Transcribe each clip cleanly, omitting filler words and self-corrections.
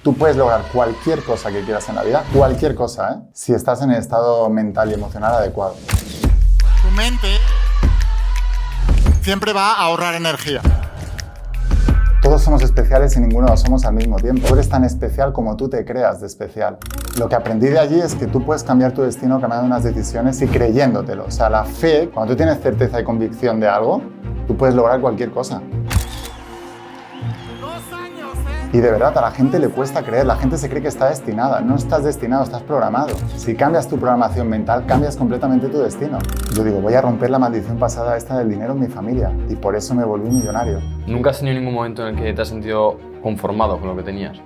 Tú puedes lograr cualquier cosa que quieras en la vida, cualquier cosa, si estás en el estado mental y emocional adecuado. Tu mente siempre va a ahorrar energía. Todos somos especiales y ninguno lo somos al mismo tiempo. Tú eres tan especial como tú te creas de especial. Lo que aprendí de allí es que tú puedes cambiar tu destino cambiando unas decisiones y creyéndotelo. O sea, la fe, cuando tú tienes certeza y convicción de algo, tú puedes lograr cualquier cosa. 2 años, Y de verdad, a la gente le cuesta creer, la gente se cree que está destinada. No estás destinado, estás programado. Si cambias tu programación mental, cambias completamente tu destino. Yo digo, voy a romper la maldición pasada esta del dinero en mi familia y por eso me volví millonario. ¿Nunca has tenido ningún momento en el que te has sentido conformado con lo que tenías?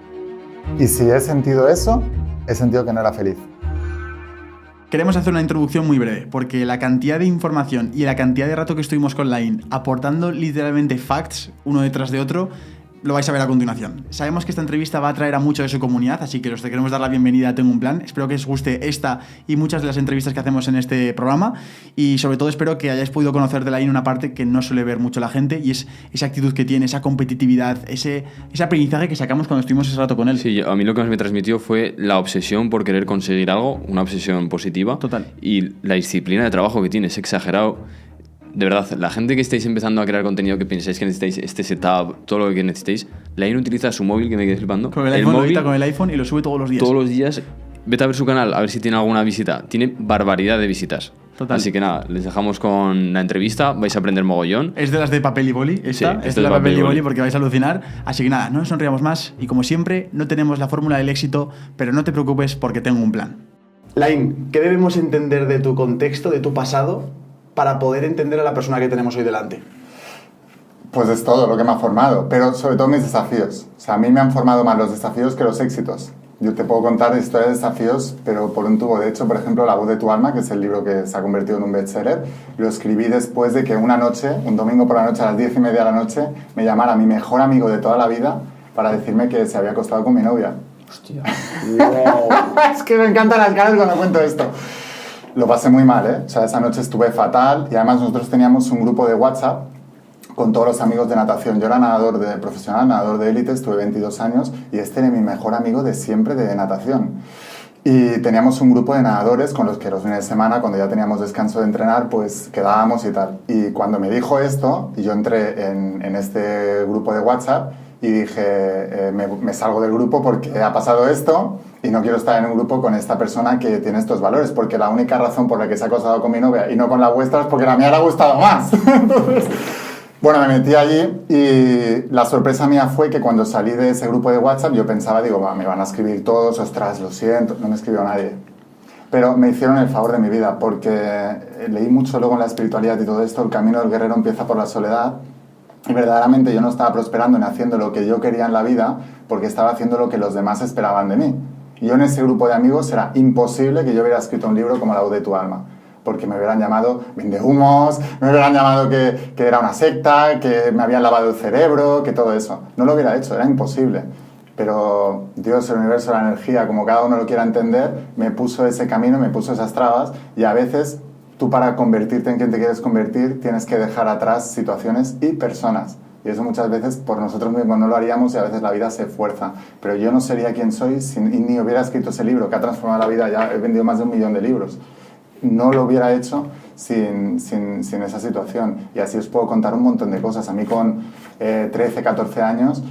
Y si he sentido eso, he sentido que no era feliz. Queremos hacer una introducción muy breve, porque la cantidad de información y la cantidad de rato que estuvimos con Lain aportando literalmente facts uno detrás de otro, lo vais a ver a continuación. Sabemos que esta entrevista va a atraer a mucho de su comunidad, así que os queremos dar la bienvenida a Tengo un Plan. Espero que os guste esta y muchas de las entrevistas que hacemos en este programa, y sobre todo espero que hayáis podido conocer de Lain una parte que no suele ver mucho la gente, y es esa actitud que tiene, esa competitividad, ese aprendizaje que sacamos cuando estuvimos ese rato con él. Sí, a mí lo que más me transmitió fue la obsesión por querer conseguir algo, una obsesión positiva. Total. Y la disciplina de trabajo que tiene es exagerado. De verdad, la gente que estáis empezando a crear contenido, que pensáis que necesitáis este setup, todo lo que necesitéis, Lain utiliza su móvil, que me quedé flipando. Con el iPhone, lo edita con el iPhone y lo sube todos los días. Todos los días, vete a ver su canal, a ver si tiene alguna visita. Tiene barbaridad de visitas. Total. Así que nada, les dejamos con la entrevista, vais a aprender mogollón. Es de las de papel y boli, esta. Sí, es de la papel y boli porque vais a alucinar. Así que nada, no nos sonriamos más y como siempre, no tenemos la fórmula del éxito, pero no te preocupes porque tengo un plan. Lain, ¿qué debemos entender de tu contexto, de tu pasado, para poder entender a la persona que tenemos hoy delante? Pues es todo lo que me ha formado, pero sobre todo mis desafíos. O sea, a mí me han formado más los desafíos que los éxitos. Yo te puedo contar historias de desafíos, pero por un tubo. De hecho, por ejemplo, La voz de tu alma, que es el libro que se ha convertido en un bestseller, lo escribí después de que una noche, un domingo por la noche, a las 10:30 de la noche, me llamara mi mejor amigo de toda la vida para decirme que se había acostado con mi novia. Hostia. Wow. Es que me encantan las caras cuando cuento esto. Lo pasé muy mal, ¿eh? O sea, esa noche estuve fatal y además nosotros teníamos un grupo de WhatsApp con todos los amigos de natación. Yo era nadador profesional, nadador de élite, estuve 22 años y este era mi mejor amigo de siempre de natación. Y teníamos un grupo de nadadores con los que los fines de semana, cuando ya teníamos descanso de entrenar, pues quedábamos y tal. Y cuando me dijo esto, y yo entré en este grupo de WhatsApp y dije, me salgo del grupo porque ha pasado esto y no quiero estar en un grupo con esta persona que tiene estos valores, porque la única razón por la que se ha acostado con mi novia y no con la vuestra es porque la mía le ha gustado más. Entonces, bueno, me metí allí y la sorpresa mía fue que cuando salí de ese grupo de WhatsApp yo pensaba, digo, me van a escribir todos, ostras, lo siento, no me escribió nadie. Pero me hicieron el favor de mi vida porque leí mucho luego en la espiritualidad y todo esto, el camino del guerrero empieza por la soledad. Y verdaderamente yo no estaba prosperando ni haciendo lo que yo quería en la vida porque estaba haciendo lo que los demás esperaban de mí. Y yo en ese grupo de amigos era imposible que yo hubiera escrito un libro como La voz de tu alma, porque me hubieran llamado vendehumos, me hubieran llamado que era una secta, que me habían lavado el cerebro, que todo eso. No lo hubiera hecho, era imposible. Pero Dios, el universo, la energía, como cada uno lo quiera entender, me puso ese camino, me puso esas trabas y a veces tú para convertirte en quien te quieres convertir tienes que dejar atrás situaciones y personas. Y eso muchas veces por nosotros mismos no lo haríamos y a veces la vida se fuerza. Pero yo no sería quien soy y ni hubiera escrito ese libro que ha transformado la vida. Ya he vendido más de 1 millón de libros. No lo hubiera hecho sin esa situación. Y así os puedo contar un montón de cosas. A mí con 13, 14 años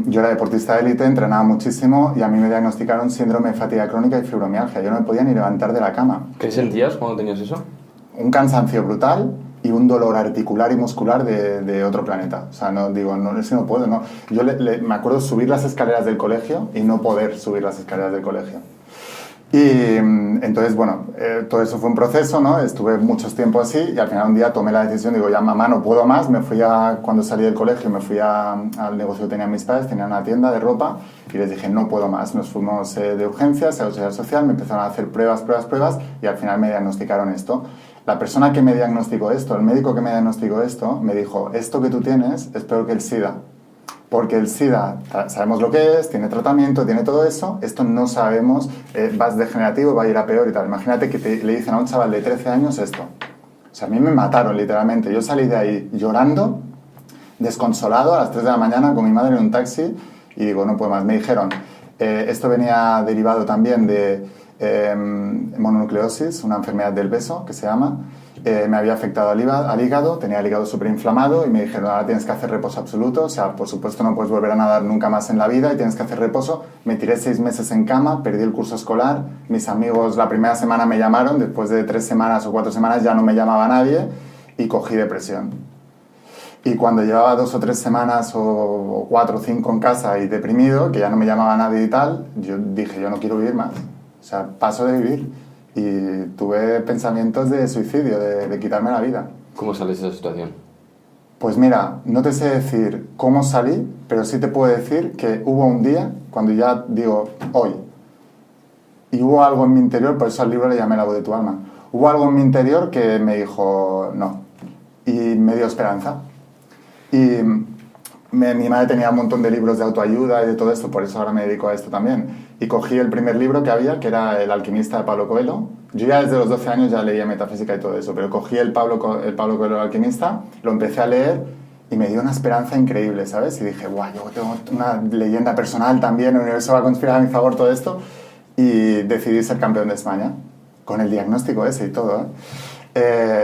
yo era deportista de élite, entrenaba muchísimo y a mí me diagnosticaron síndrome de fatiga crónica y fibromialgia. Yo no me podía ni levantar de la cama. ¿Qué sentías cuando tenías eso? Un cansancio brutal y un dolor articular y muscular de otro planeta. O sea, no digo, no, es que no puedo, no. Yo me acuerdo subir las escaleras del colegio y no poder subir las escaleras del colegio. Y entonces, bueno, todo eso fue un proceso, ¿no? Estuve mucho tiempo así y al final un día tomé la decisión, digo, ya mamá, no puedo más. Cuando salí del colegio me fui al negocio que tenían mis padres, tenían una tienda de ropa y les dije, no puedo más. Nos fuimos de urgencias a la seguridad social, me empezaron a hacer pruebas y al final me diagnosticaron esto. La persona que me diagnosticó esto, el médico que me diagnosticó esto, me dijo, esto que tú tienes es peor que el SIDA. Porque el SIDA, sabemos lo que es, tiene tratamiento, tiene todo eso, esto no sabemos, va degenerativo, va a ir a peor y tal. Imagínate que le dicen a un chaval de 13 años esto. O sea, a mí me mataron literalmente. Yo salí de ahí llorando, desconsolado, a las 3 de la mañana con mi madre en un taxi y digo, no puedo más. Me dijeron, esto venía derivado también de mononucleosis, una enfermedad del beso que se llama. Me había afectado al hígado, tenía el hígado súper inflamado y me dijeron, ahora tienes que hacer reposo absoluto, o sea, por supuesto no puedes volver a nadar nunca más en la vida y tienes que hacer reposo. Me tiré 6 meses en cama, perdí el curso escolar, mis amigos la primera semana me llamaron, después de 3 semanas o 4 semanas ya no me llamaba nadie y cogí depresión. Y cuando llevaba 2 o 3 semanas o 4 o 5 en casa y deprimido, que ya no me llamaba nadie y tal, yo dije, yo no quiero vivir más, o sea, paso de vivir. Y tuve pensamientos de suicidio, de quitarme la vida. ¿Cómo sales de esa situación? Pues mira, no te sé decir cómo salí, pero sí te puedo decir que hubo un día, cuando ya digo, hoy, y hubo algo en mi interior, por eso al libro le llamé La voz de tu alma, hubo algo en mi interior que me dijo no, y me dio esperanza. Y mi madre tenía un montón de libros de autoayuda y de todo esto, por eso ahora me dedico a esto también. Y cogí el primer libro que había, que era El alquimista de Pablo Coelho. Yo ya desde los 12 años ya leía metafísica y todo eso, pero cogí el Pablo Coelho, el alquimista, lo empecé a leer y me dio una esperanza increíble, ¿sabes? Y dije, guau, yo tengo una leyenda personal también, el universo va a conspirar a mi favor, todo esto. Y decidí ser campeón de España, con el diagnóstico ese y todo,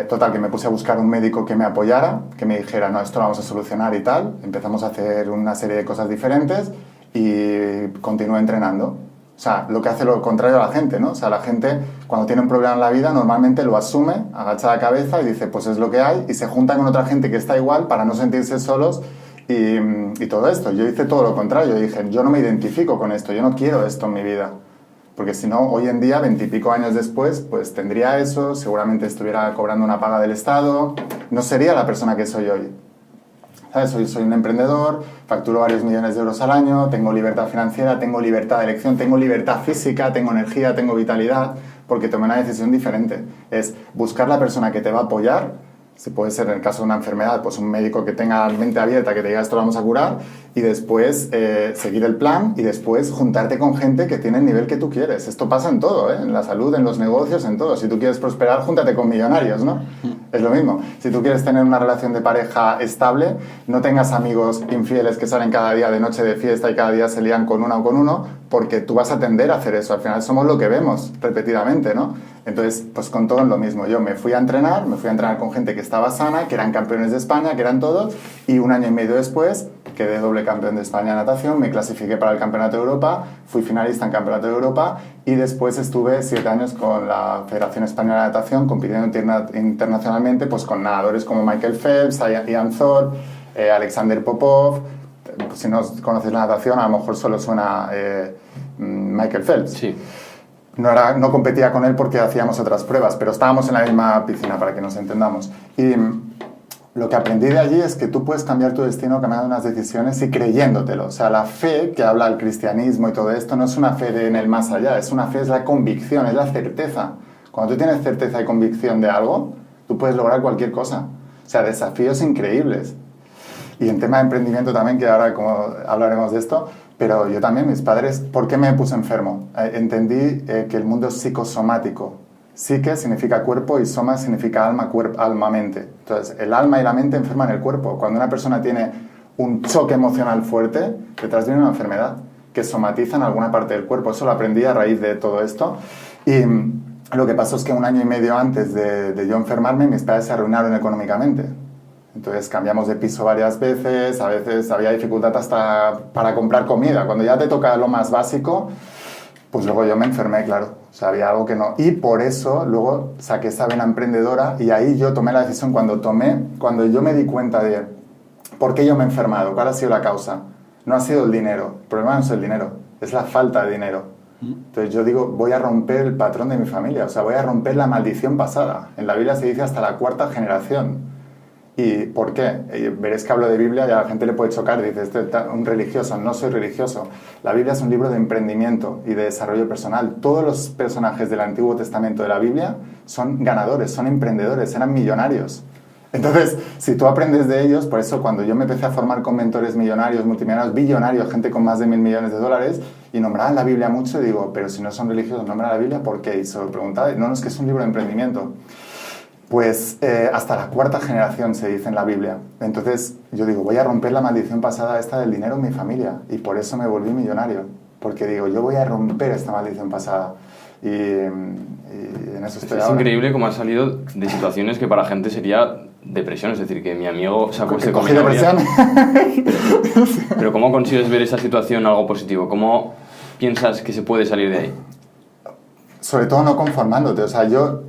total, que me puse a buscar un médico que me apoyara, que me dijera, no, esto lo vamos a solucionar y tal. Empezamos a hacer una serie de cosas diferentes y continué entrenando. O sea, lo que hace lo contrario a la gente, ¿no? O sea, la gente cuando tiene un problema en la vida normalmente lo asume, agacha la cabeza y dice, pues es lo que hay, y se junta con otra gente que está igual para no sentirse solos y todo esto. Yo hice todo lo contrario, dije, yo no me identifico con esto, yo no quiero esto en mi vida. Porque si no, hoy en día, 20 y pico años después, pues tendría eso, seguramente estuviera cobrando una paga del Estado, no sería la persona que soy hoy. ¿Sabes? Soy un emprendedor, facturo varios millones de euros al año, tengo libertad financiera, tengo libertad de elección, tengo libertad física, tengo energía, tengo vitalidad, porque tomé una decisión diferente. Es buscar la persona que te va a apoyar, si puede ser en el caso de una enfermedad, pues un médico que tenga la mente abierta, que te diga esto lo vamos a curar, y después seguir el plan y después juntarte con gente que tiene el nivel que tú quieres. Esto pasa en todo, en la salud, en los negocios, en todo. Si tú quieres prosperar, júntate con millonarios, ¿no? Es lo mismo. Si tú quieres tener una relación de pareja estable, no tengas amigos infieles que salen cada día de noche de fiesta y cada día se lían con una o con uno, porque tú vas a tender a hacer eso. Al final somos lo que vemos repetidamente, ¿no? Entonces, pues con todo es lo mismo. Yo me fui a entrenar con gente que estaba sana, que eran campeones de España, que eran todos, y 1 año y medio después quedé doble campeón de España en natación, me clasifiqué para el Campeonato de Europa, fui finalista en Campeonato de Europa y después estuve 7 años con la Federación Española de Natación compitiendo internacionalmente pues con nadadores como Michael Phelps, Ian Thorpe, Alexander Popov. Si no conoces la natación, a lo mejor solo suena Michael Phelps. Sí. No competía con él porque hacíamos otras pruebas, pero estábamos en la misma piscina, para que nos entendamos. Y lo que aprendí de allí es que tú puedes cambiar tu destino cambiando unas decisiones y creyéndotelo. O sea, la fe que habla el cristianismo y todo esto no es una fe en el más allá, es la convicción, es la certeza. Cuando tú tienes certeza y convicción de algo, tú puedes lograr cualquier cosa. O sea, desafíos increíbles. Y en tema de emprendimiento también, que ahora como hablaremos de esto, pero yo también, mis padres, ¿por qué me puse enfermo? Entendí que el mundo es psicosomático. Psique significa cuerpo y soma significa alma, alma, mente. Entonces, el alma y la mente enferman el cuerpo. Cuando una persona tiene un choque emocional fuerte, detrás viene una enfermedad que somatiza en alguna parte del cuerpo. Eso lo aprendí a raíz de todo esto. Y lo que pasó es que 1 año y medio antes de yo enfermarme, mis padres se arruinaron económicamente. Entonces cambiamos de piso varias veces, a veces había dificultad hasta para comprar comida. Cuando ya te toca lo más básico, pues luego yo me enfermé, claro. O sea, había algo que no. Y por eso luego saqué esa vena emprendedora y ahí yo tomé la decisión cuando yo me di cuenta de por qué yo me he enfermado, cuál ha sido la causa. No ha sido el dinero. El problema no es el dinero, es la falta de dinero. Entonces yo digo, voy a romper el patrón de mi familia, o sea, voy a romper la maldición pasada. En la Biblia se dice hasta la 4ª generación. ¿Y por qué? Veréis que hablo de Biblia y a la gente le puede chocar. Dices, un religioso. No soy religioso. La Biblia es un libro de emprendimiento y de desarrollo personal. Todos los personajes del Antiguo Testamento de la Biblia son ganadores, son emprendedores, eran millonarios. Entonces, si tú aprendes de ellos, por eso cuando yo me empecé a formar con mentores millonarios, multimillonarios, billonarios, gente con más de $1.000 millones, y nombraban la Biblia mucho, y digo, pero si no son religiosos, nombran la Biblia, ¿por qué? Y se lo preguntaba, no, es que es un libro de emprendimiento. Pues hasta la 4ª generación se dice en la Biblia. Entonces yo digo, voy a romper la maldición pasada esta del dinero en mi familia. Y por eso me volví millonario. Porque digo, yo voy a romper esta maldición pasada. Y en eso estoy ahora. Es increíble cómo has salido de situaciones que para la gente sería depresión. Es decir, que mi amigo se acueste con mi novia. Pero ¿cómo consigues ver esa situación algo positivo? ¿Cómo piensas que se puede salir de ahí? Sobre todo no conformándote. O sea, yo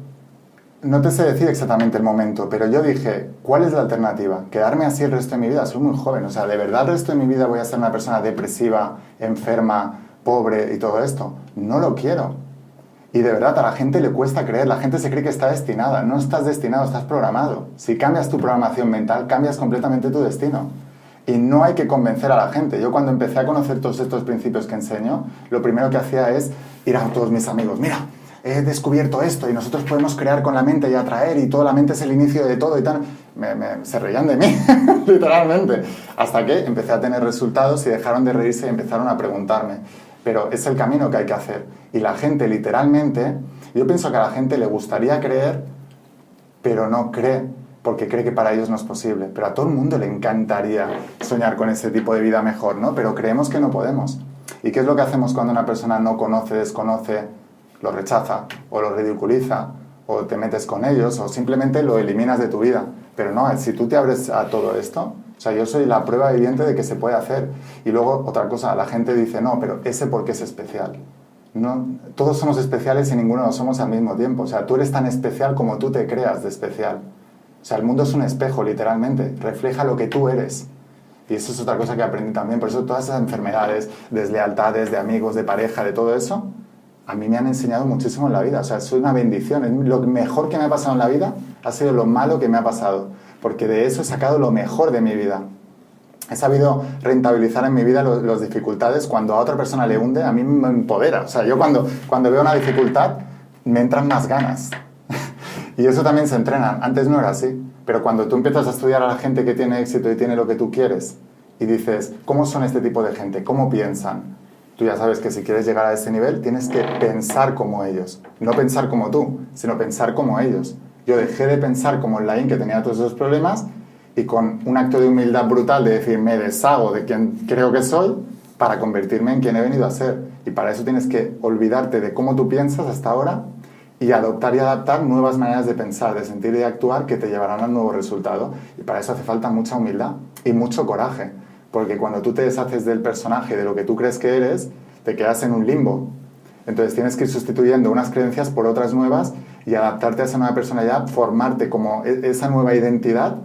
no te sé decir exactamente el momento, pero yo dije, ¿cuál es la alternativa? ¿Quedarme así el resto de mi vida? Soy muy joven. O sea, ¿de verdad el resto de mi vida voy a ser una persona depresiva, enferma, pobre y todo esto? No lo quiero. Y de verdad a la gente le cuesta creer, la gente se cree que está destinada. No estás destinado, estás programado. Si cambias tu programación mental, cambias completamente tu destino. Y no hay que convencer a la gente. Yo cuando empecé a conocer todos estos principios que enseño, lo primero que hacía es ir a todos mis amigos. Mira, he descubierto esto y nosotros podemos crear con la mente y atraer y toda la mente es el inicio de todo y tal. Se reían de mí, literalmente. Hasta que empecé a tener resultados y dejaron de reírse y empezaron a preguntarme. Pero es el camino que hay que hacer. Y la gente, literalmente, yo pienso que a la gente le gustaría creer, pero no cree, porque cree que para ellos no es posible. Pero a todo el mundo le encantaría soñar con ese tipo de vida mejor, ¿no? Pero creemos que no podemos. ¿Y qué es lo que hacemos cuando una persona no conoce, desconoce, lo rechaza o lo ridiculiza o te metes con ellos o simplemente lo eliminas de tu vida? Pero no, si tú te abres a todo esto, o sea, yo soy la prueba viviente de que se puede hacer. Y luego, otra cosa, la gente dice, no, pero ese porque es especial. No, todos somos especiales y ninguno lo somos al mismo tiempo. O sea, tú eres tan especial como tú te creas de especial. O sea, el mundo es un espejo, literalmente. Refleja lo que tú eres. Y eso es otra cosa que aprendí también. Por eso todas esas enfermedades, deslealtades, de amigos, de pareja, de todo eso, a mí me han enseñado muchísimo en la vida. O sea, es una bendición. Lo mejor que me ha pasado en la vida ha sido lo malo que me ha pasado. Porque de eso he sacado lo mejor de mi vida. He sabido rentabilizar en mi vida las dificultades. Cuando a otra persona le hunde, a mí me empodera. O sea, yo cuando veo una dificultad, me entran más ganas. Y eso también se entrena. Antes no era así. Pero cuando tú empiezas a estudiar a la gente que tiene éxito y tiene lo que tú quieres, y dices, ¿cómo son este tipo de gente? ¿Cómo piensan? Tú ya sabes que si quieres llegar a ese nivel, tienes que pensar como ellos. No pensar como tú, sino pensar como ellos. Yo dejé de pensar como el Laín que tenía todos esos problemas y con un acto de humildad brutal de decir, me deshago de quien creo que soy para convertirme en quien he venido a ser. Y para eso tienes que olvidarte de cómo tú piensas hasta ahora y adoptar y adaptar nuevas maneras de pensar, de sentir y de actuar que te llevarán al nuevo resultado. Y para eso hace falta mucha humildad y mucho coraje. Porque cuando tú te deshaces del personaje, de lo que tú crees que eres, te quedas en un limbo. Entonces tienes que ir sustituyendo unas creencias por otras nuevas y adaptarte a esa nueva personalidad, formarte como esa nueva identidad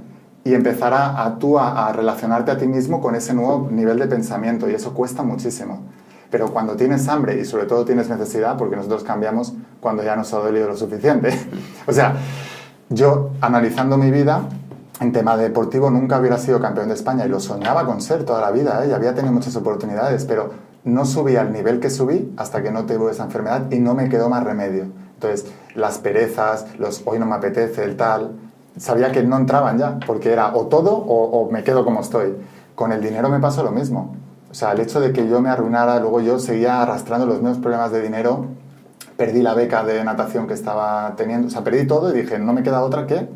y empezar a relacionarte a ti mismo con ese nuevo nivel de pensamiento. Y eso cuesta muchísimo. Pero cuando tienes hambre y sobre todo tienes necesidad, porque nosotros cambiamos cuando ya nos ha dolido lo suficiente. O sea, yo analizando mi vida, en tema deportivo nunca hubiera sido campeón de España y lo soñaba con ser toda la vida, y había tenido muchas oportunidades, pero no subí al nivel que subí hasta que no tuve esa enfermedad y no me quedó más remedio. Entonces, las perezas, hoy no me apetece, el tal, sabía que no entraban ya, porque era o todo o me quedo como estoy. Con el dinero me pasó lo mismo. O sea, el hecho de que yo me arruinara, luego yo seguía arrastrando los mismos problemas de dinero, perdí la beca de natación que estaba teniendo, o sea, perdí todo y dije, no me queda otra que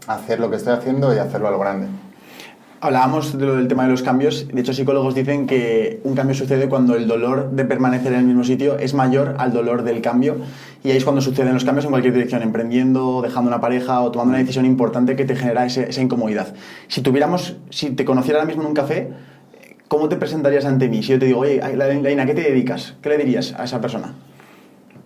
hacer lo que estoy haciendo y hacerlo a lo grande. Hablábamos del tema de los cambios. De hecho, psicólogos dicen que un cambio sucede cuando el dolor de permanecer en el mismo sitio es mayor al dolor del cambio. Y ahí es cuando suceden los cambios en cualquier dirección, emprendiendo, dejando una pareja o tomando una decisión importante que te genera esa incomodidad. Si te conociera ahora mismo en un café, ¿cómo te presentarías ante mí? Si yo te digo, oye, Laín, ¿a qué te dedicas? ¿Qué le dirías a esa persona?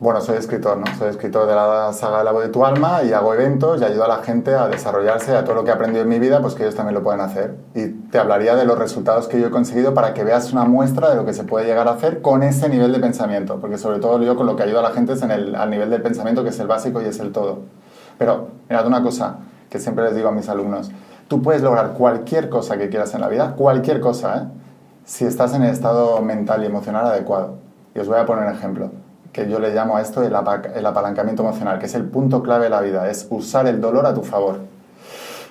Bueno, soy escritor, ¿no? Soy escritor de la saga La voz de tu alma y hago eventos y ayudo a la gente a desarrollarse, a todo lo que he aprendido en mi vida, pues que ellos también lo pueden hacer. Y te hablaría de los resultados que yo he conseguido para que veas una muestra de lo que se puede llegar a hacer con ese nivel de pensamiento. Porque sobre todo yo con lo que ayudo a la gente es al nivel del pensamiento, que es el básico y es el todo. Pero, mirad una cosa que siempre les digo a mis alumnos. Tú puedes lograr cualquier cosa que quieras en la vida, cualquier cosa, ¿eh? Si estás en el estado mental y emocional adecuado. Y os voy a poner un ejemplo, que yo le llamo a esto el apalancamiento emocional, que es el punto clave de la vida, es usar el dolor a tu favor.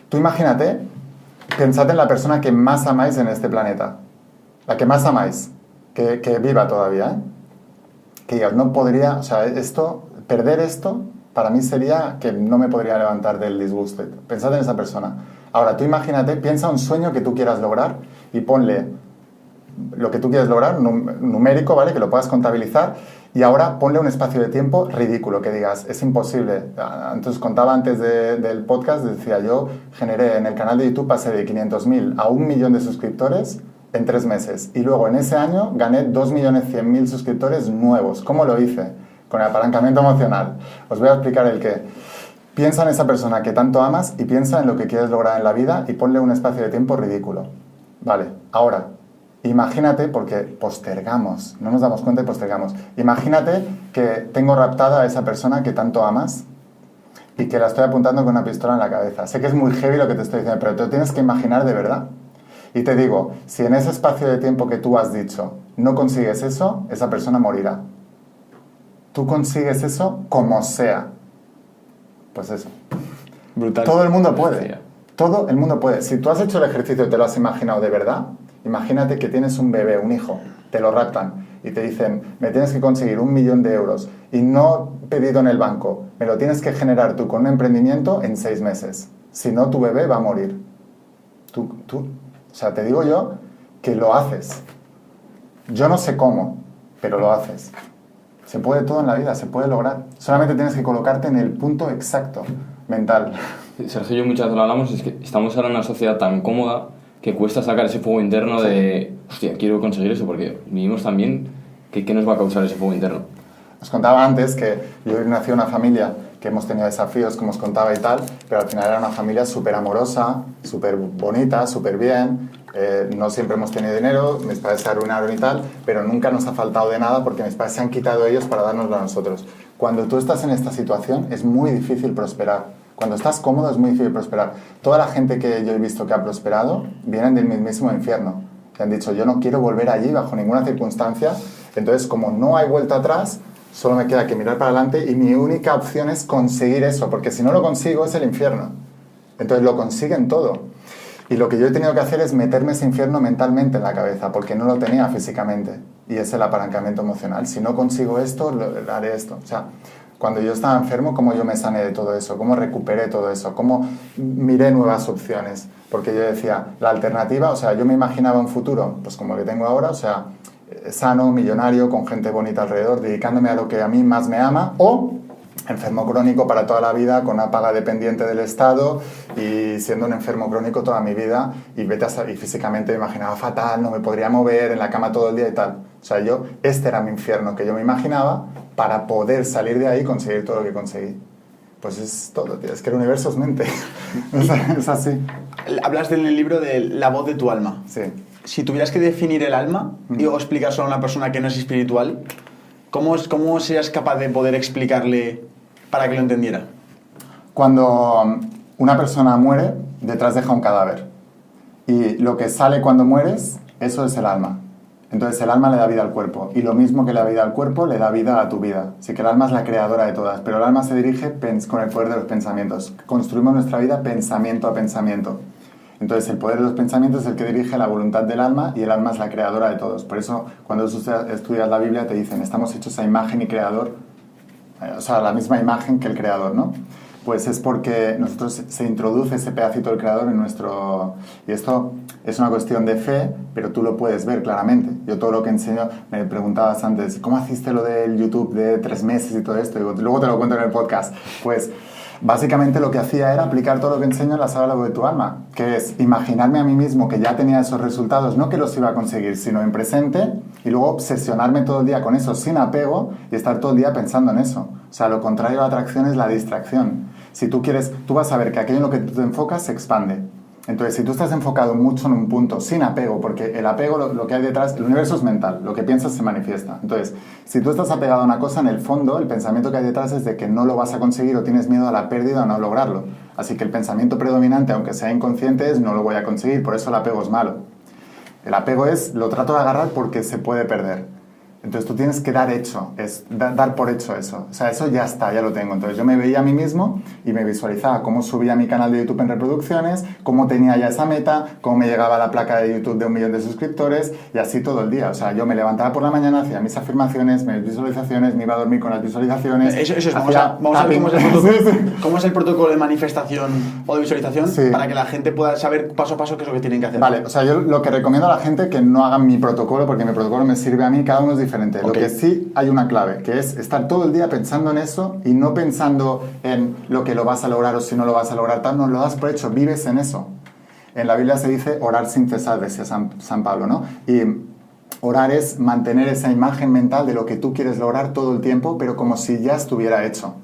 Tú imagínate, pensad en la persona que más amáis en este planeta, la que más amáis, que viva todavía, ¿eh? Que digas, no podría, o sea, perder esto, para mí sería que no me podría levantar del disgusto. Pensad en esa persona. Ahora, tú imagínate, piensa un sueño que tú quieras lograr y ponle lo que tú quieres lograr, numérico, ¿vale? Que lo puedas contabilizar. Y ahora ponle un espacio de tiempo ridículo, que digas, es imposible. Entonces contaba antes del podcast, decía yo, generé en el canal de YouTube, pasé de 500.000 a 1.000.000 de suscriptores en 3 meses. Y luego en ese año gané 2.100.000 suscriptores nuevos. ¿Cómo lo hice? Con el apalancamiento emocional. Os voy a explicar el qué. Piensa en esa persona que tanto amas y piensa en lo que quieres lograr en la vida y ponle un espacio de tiempo ridículo. Vale, ahora, imagínate, porque postergamos, no nos damos cuenta y postergamos. Imagínate que tengo raptada a esa persona que tanto amas y que la estoy apuntando con una pistola en la cabeza. Sé que es muy heavy lo que te estoy diciendo, pero te lo tienes que imaginar de verdad. Y te digo, si en ese espacio de tiempo que tú has dicho no consigues eso, esa persona morirá. Tú consigues eso como sea. Pues eso. Brutal. Todo el mundo puede. Todo el mundo puede. Si tú has hecho el ejercicio y te lo has imaginado de verdad, imagínate que tienes un bebé, un hijo, te lo raptan y te dicen, me tienes que conseguir 1.000.000 de euros y no pedido en el banco, me lo tienes que generar tú con un emprendimiento en 6 meses. Si no, tu bebé va a morir. O sea, te digo yo que lo haces. Yo no sé cómo, pero lo haces. Se puede todo en la vida, se puede lograr. Solamente tienes que colocarte en el punto exacto mental. Sergio y yo muchas veces lo hablamos, es que estamos ahora en una sociedad tan cómoda que cuesta sacar ese fuego interno de, hostia, quiero conseguir eso, porque vivimos también, ¿qué nos va a causar ese fuego interno? Os contaba antes que yo nací en una familia que hemos tenido desafíos, como os contaba y tal, pero al final era una familia súper amorosa, súper bonita, súper bien. No siempre hemos tenido dinero, mis padres se arruinaron y tal, pero nunca nos ha faltado de nada porque mis padres se han quitado ellos para dárnoslo a nosotros. Cuando tú estás en esta situación es muy difícil prosperar. Cuando estás cómodo es muy difícil prosperar. Toda la gente que yo he visto que ha prosperado vienen del mismísimo infierno. Te han dicho, yo no quiero volver allí bajo ninguna circunstancia. Entonces, como no hay vuelta atrás, solo me queda que mirar para adelante y mi única opción es conseguir eso, porque si no lo consigo es el infierno. Entonces lo consiguen todo. Y lo que yo he tenido que hacer es meterme ese infierno mentalmente en la cabeza, porque no lo tenía físicamente. Y es el apalancamiento emocional. Si no consigo esto, haré esto. O sea, cuando yo estaba enfermo, cómo yo me sané de todo eso, cómo recuperé todo eso, cómo miré nuevas opciones. Porque yo decía, la alternativa, o sea, yo me imaginaba un futuro, pues como el que tengo ahora, o sea, sano, millonario, con gente bonita alrededor, dedicándome a lo que a mí más me ama, o enfermo crónico para toda la vida, con una paga dependiente del Estado y siendo un enfermo crónico toda mi vida y físicamente me imaginaba fatal, no me podría mover, en la cama todo el día y tal. O sea, este era mi infierno que yo me imaginaba para poder salir de ahí y conseguir todo lo que conseguí. Pues es todo, tío. Es que el universo es mente. Es así. Hablas en el libro de la voz de tu alma. Sí. Si tuvieras que definir el alma y o explicárselo a una persona que no es espiritual, ¿cómo serías capaz de poder explicarle para que lo entendiera? Cuando una persona muere, detrás deja un cadáver. Y lo que sale cuando mueres, eso es el alma. Entonces el alma le da vida al cuerpo. Y lo mismo que le da vida al cuerpo, le da vida a tu vida. Así que el alma es la creadora de todas. Pero el alma se dirige con el poder de los pensamientos. Construimos nuestra vida pensamiento a pensamiento. Entonces el poder de los pensamientos es el que dirige la voluntad del alma y el alma es la creadora de todos. Por eso cuando estudias la Biblia te dicen, estamos hechos a imagen y creador, o sea, la misma imagen que el creador, ¿no? Pues es porque nosotros se introduce ese pedacito del creador en nuestro... Y esto es una cuestión de fe, pero tú lo puedes ver claramente. Yo todo lo que enseño, me preguntabas antes, ¿cómo hiciste lo del YouTube de 3 meses y todo esto? Digo, luego te lo cuento en el podcast. Pues básicamente lo que hacía era aplicar todo lo que enseño en la sala de tu alma, que es imaginarme a mí mismo que ya tenía esos resultados, no que los iba a conseguir, sino en presente, y luego obsesionarme todo el día con eso sin apego y estar todo el día pensando en eso. O sea, lo contrario a la atracción es la distracción. Si tú quieres, tú vas a ver que aquello en lo que tú te enfocas se expande. Entonces, si tú estás enfocado mucho en un punto, sin apego, porque el apego, lo que hay detrás, el universo es mental, lo que piensas se manifiesta. Entonces, si tú estás apegado a una cosa, en el fondo, el pensamiento que hay detrás es de que no lo vas a conseguir o tienes miedo a la pérdida o no lograrlo. Así que el pensamiento predominante, aunque sea inconsciente, es no lo voy a conseguir, por eso el apego es malo. El apego es, lo trato de agarrar porque se puede perder. Entonces tú tienes que dar por hecho eso. O sea, eso ya está, ya lo tengo. Entonces yo me veía a mí mismo y me visualizaba cómo subía mi canal de YouTube en reproducciones, cómo tenía ya esa meta, cómo me llegaba la placa de YouTube de 1 millón de suscriptores y así todo el día. O sea, yo me levantaba por la mañana, hacía mis afirmaciones, mis visualizaciones, me iba a dormir con las visualizaciones. Eso es, vamos a ver cómo es el protocolo de manifestación o de visualización para que la gente pueda saber paso a paso qué es lo que tienen que hacer. Vale, o sea, yo lo que recomiendo a la gente es que no hagan mi protocolo porque mi protocolo me sirve a mí, cada uno es diferente. Okay. Lo que sí hay una clave, que es estar todo el día pensando en eso y no pensando en lo que lo vas a lograr o si no lo vas a lograr, tal, no lo das por hecho, vives en eso. En la Biblia se dice orar sin cesar, decía San Pablo, ¿no? Y orar es mantener esa imagen mental de lo que tú quieres lograr todo el tiempo, pero como si ya estuviera hecho.